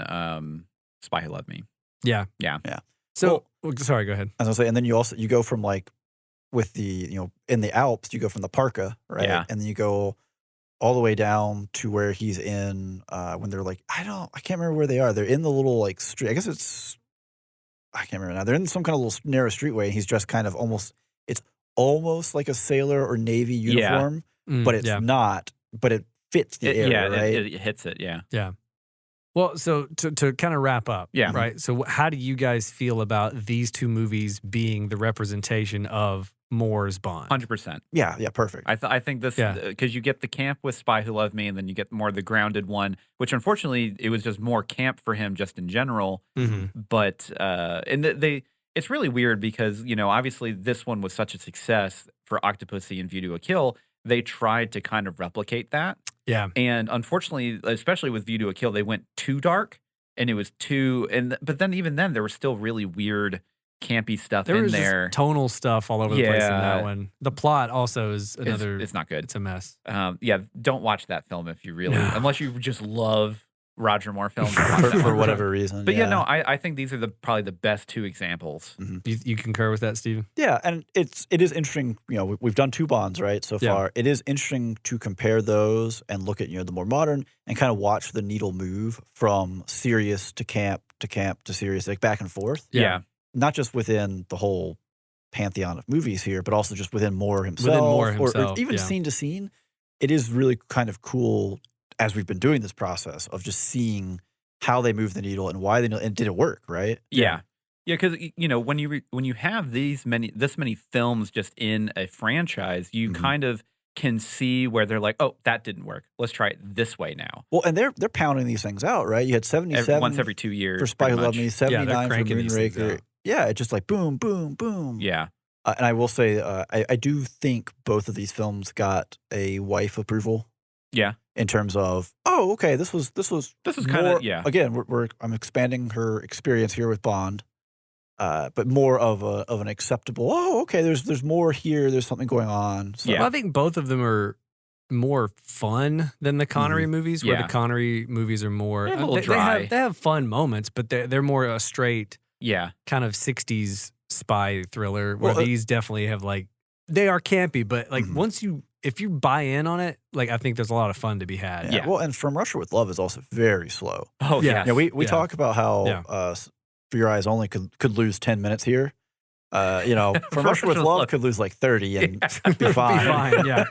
[SPEAKER 2] Spy Who Loved Me.
[SPEAKER 1] Yeah. So, sorry, go ahead.
[SPEAKER 3] As I say, and then you go from like with the in the Alps, you go from the parka, right?
[SPEAKER 2] Yeah.
[SPEAKER 3] And then you go all the way down to where he's in when they're like I can't remember where they are. They're in the little like street. I guess I can't remember now. They're in some kind of little narrow streetway, and he's dressed kind of almost like a sailor or Navy uniform, but it's not. But it fits the area, right?
[SPEAKER 2] It hits it. Yeah.
[SPEAKER 1] Well, so to kind of wrap up,
[SPEAKER 2] Yeah.
[SPEAKER 1] right? So how do you guys feel about these two movies being the representation of Moore's Bond?
[SPEAKER 2] 100%.
[SPEAKER 3] Yeah, perfect.
[SPEAKER 2] I think this, because you get the camp with Spy Who Loved Me, and then you get more the grounded one, which unfortunately it was just more camp for him just in general. But it's really weird because obviously this one was such a success for Octopussy and View to a Kill. They tried to kind of replicate that.
[SPEAKER 1] Yeah.
[SPEAKER 2] And unfortunately, especially with View to a Kill, they went too dark, and it was but then even then there was still really weird campy stuff
[SPEAKER 1] there
[SPEAKER 2] in
[SPEAKER 1] was
[SPEAKER 2] there.
[SPEAKER 1] Just tonal stuff all over the place in that one. The plot also is another.
[SPEAKER 2] It's not good.
[SPEAKER 1] It's a mess.
[SPEAKER 2] Don't watch that film if you really, unless you just love Roger Moore films
[SPEAKER 3] for whatever reason.
[SPEAKER 2] But I think these are probably the best two examples.
[SPEAKER 1] You concur with that, Steven?
[SPEAKER 3] Yeah, and it is interesting. We've done two Bonds right so far. It is interesting to compare those and look at the more modern and kind of watch the needle move from serious to camp to serious, like back and forth.
[SPEAKER 2] Yeah.
[SPEAKER 3] Not just within the whole pantheon of movies here, but also just within Moore himself, or even scene to scene. It is really kind of cool as we've been doing this process of just seeing how they move the needle and why and did it work, right?
[SPEAKER 2] Yeah, because when you have this many films just in a franchise, you kind of can see where they're like, oh, that didn't work. Let's try it this way now.
[SPEAKER 3] Well, and they're pounding these things out, right? You had 77
[SPEAKER 2] once every 2 years
[SPEAKER 3] for Spy Who Loved Me, 79 for Moonraker. Yeah, it's just like boom, boom, boom.
[SPEAKER 2] Yeah.
[SPEAKER 3] And I will say, I do think both of these films got a wife approval.
[SPEAKER 2] Yeah.
[SPEAKER 3] In terms of, okay, this was
[SPEAKER 2] kind of
[SPEAKER 3] again. I'm expanding her experience here with Bond, but more of an acceptable. Oh, okay, there's more here. There's something going on. So.
[SPEAKER 1] Well, I think both of them are more fun than the Connery movies, where the Connery movies are more
[SPEAKER 2] a little dry.
[SPEAKER 1] They have fun moments, but they're more a straight kind of 60s spy thriller, where these definitely have they are campy, but if you buy in on it, I think there's a lot of fun to be had.
[SPEAKER 3] Yeah. Well, and From Russia with Love is also very slow.
[SPEAKER 2] Oh yeah.
[SPEAKER 3] We talk about how For Your Eyes Only could lose 10 minutes here. From Russia with Love could lose 30 and be fine.
[SPEAKER 1] Yeah.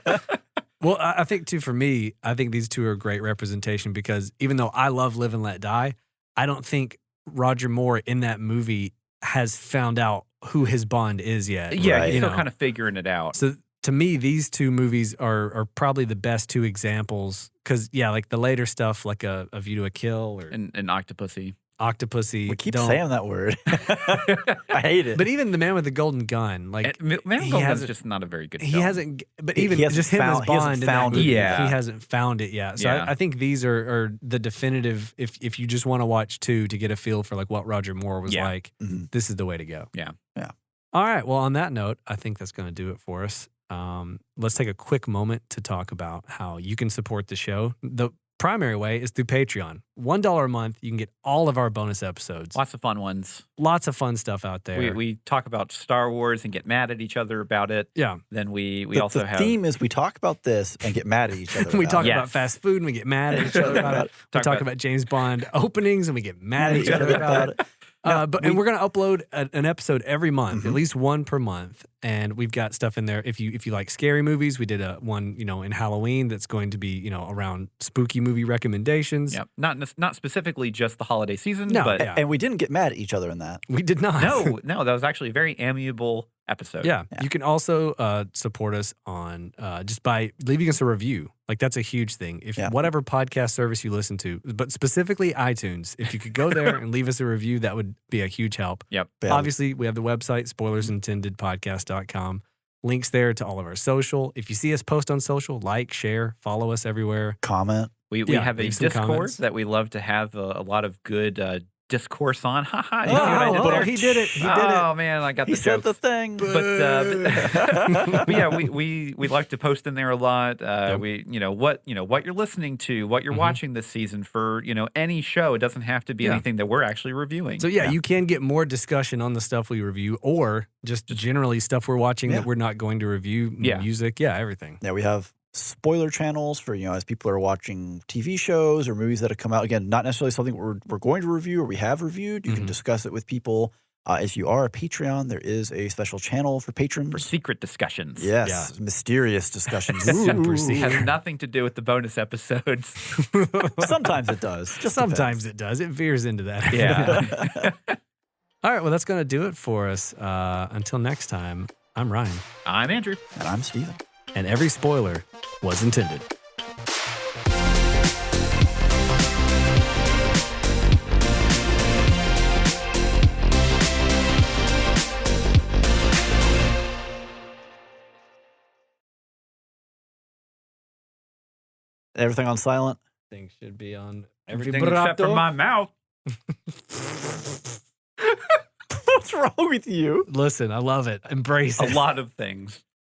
[SPEAKER 1] Well, I think too, for me, I think these two are a great representation because even though I love Live and Let Die, I don't think Roger Moore in that movie has found out who his Bond is yet.
[SPEAKER 2] Yeah,
[SPEAKER 1] right?
[SPEAKER 2] he's still kind of figuring it out.
[SPEAKER 1] So to me, these two movies are probably the best two examples because, the later stuff like a View to a Kill or
[SPEAKER 2] and Octopussy.
[SPEAKER 1] Octopussy.
[SPEAKER 3] We keep saying that word. I hate it.
[SPEAKER 1] But even The Man with the Golden Gun,
[SPEAKER 2] Man with the Golden Gun is just not a very good film.
[SPEAKER 1] He hasn't, but even just him as Bond, he hasn't found it yet. So I think these are the definitive. If you just want to watch two to get a feel for what Roger Moore was like, this is the way to go.
[SPEAKER 2] Yeah.
[SPEAKER 1] All right. Well, on that note, I think that's going to do it for us. Let's take a quick moment to talk about how you can support the show. The primary way is through Patreon. $1 a month, you can get all of our bonus episodes.
[SPEAKER 2] Lots of fun ones.
[SPEAKER 1] Lots of fun stuff out there.
[SPEAKER 2] We talk about Star Wars and get mad at each other about it.
[SPEAKER 1] Yeah.
[SPEAKER 2] Then we also have...
[SPEAKER 3] The theme is we talk about this and get mad at each other.
[SPEAKER 1] We talk about fast food and we get mad at each other about it. We talk about James Bond openings and we get mad at each other about it. And we're going to upload an episode every month, at least one per month. And we've got stuff in there. If you like scary movies, we did one, in Halloween that's going to be, around spooky movie recommendations.
[SPEAKER 2] Yep. Not specifically just the holiday season.
[SPEAKER 1] No,
[SPEAKER 2] but
[SPEAKER 3] and we didn't get mad at each other in that.
[SPEAKER 1] We did not.
[SPEAKER 2] No, that was actually a very amiable episode.
[SPEAKER 1] Yeah. You can also support us on just by leaving us a review. That's a huge thing. If whatever podcast service you listen to, but specifically iTunes, if you could go there and leave us a review, that would be a huge help.
[SPEAKER 2] Yep.
[SPEAKER 1] Obviously, we have the website, spoilersintendedpodcast.com. Links there to all of our social. If you see us post on social, like, share, follow us everywhere.
[SPEAKER 3] Comment.
[SPEAKER 2] We have a Discord that we love to have a lot of good discourse on. Haha. You see what I did there?
[SPEAKER 1] He did it. He did it.
[SPEAKER 2] Oh man, I got
[SPEAKER 3] He
[SPEAKER 2] the
[SPEAKER 3] said
[SPEAKER 2] jokes.
[SPEAKER 3] the thing.
[SPEAKER 2] But yeah, we like to post in there a lot. We what you're listening to, what you're watching this season for any show. It doesn't have to be anything that we're actually reviewing.
[SPEAKER 1] So you can get more discussion on the stuff we review, or just generally stuff we're watching that we're not going to review. Music, everything.
[SPEAKER 3] Yeah, we have spoiler channels for as people are watching TV shows or movies that have come out. Again, not necessarily something we're going to review or we have reviewed. You can discuss it with people. If you are a Patreon, there is a special channel for patrons.
[SPEAKER 2] For secret discussions.
[SPEAKER 3] Yes, mysterious discussions.
[SPEAKER 1] Super secret.
[SPEAKER 2] Has nothing to do with the bonus episodes.
[SPEAKER 3] Sometimes it does. Just
[SPEAKER 1] Sometimes it does. It veers into that.
[SPEAKER 2] Yeah.
[SPEAKER 1] All right, well, that's going to do it for us. Until next time, I'm Ryan.
[SPEAKER 2] I'm Andrew.
[SPEAKER 3] And I'm Steven.
[SPEAKER 1] And every spoiler was intended.
[SPEAKER 3] Everything on silent?
[SPEAKER 1] Things should be on
[SPEAKER 2] Everything except for my mouth.
[SPEAKER 3] What's wrong with you?
[SPEAKER 1] Listen, I love it. Embrace it.
[SPEAKER 2] A lot of things.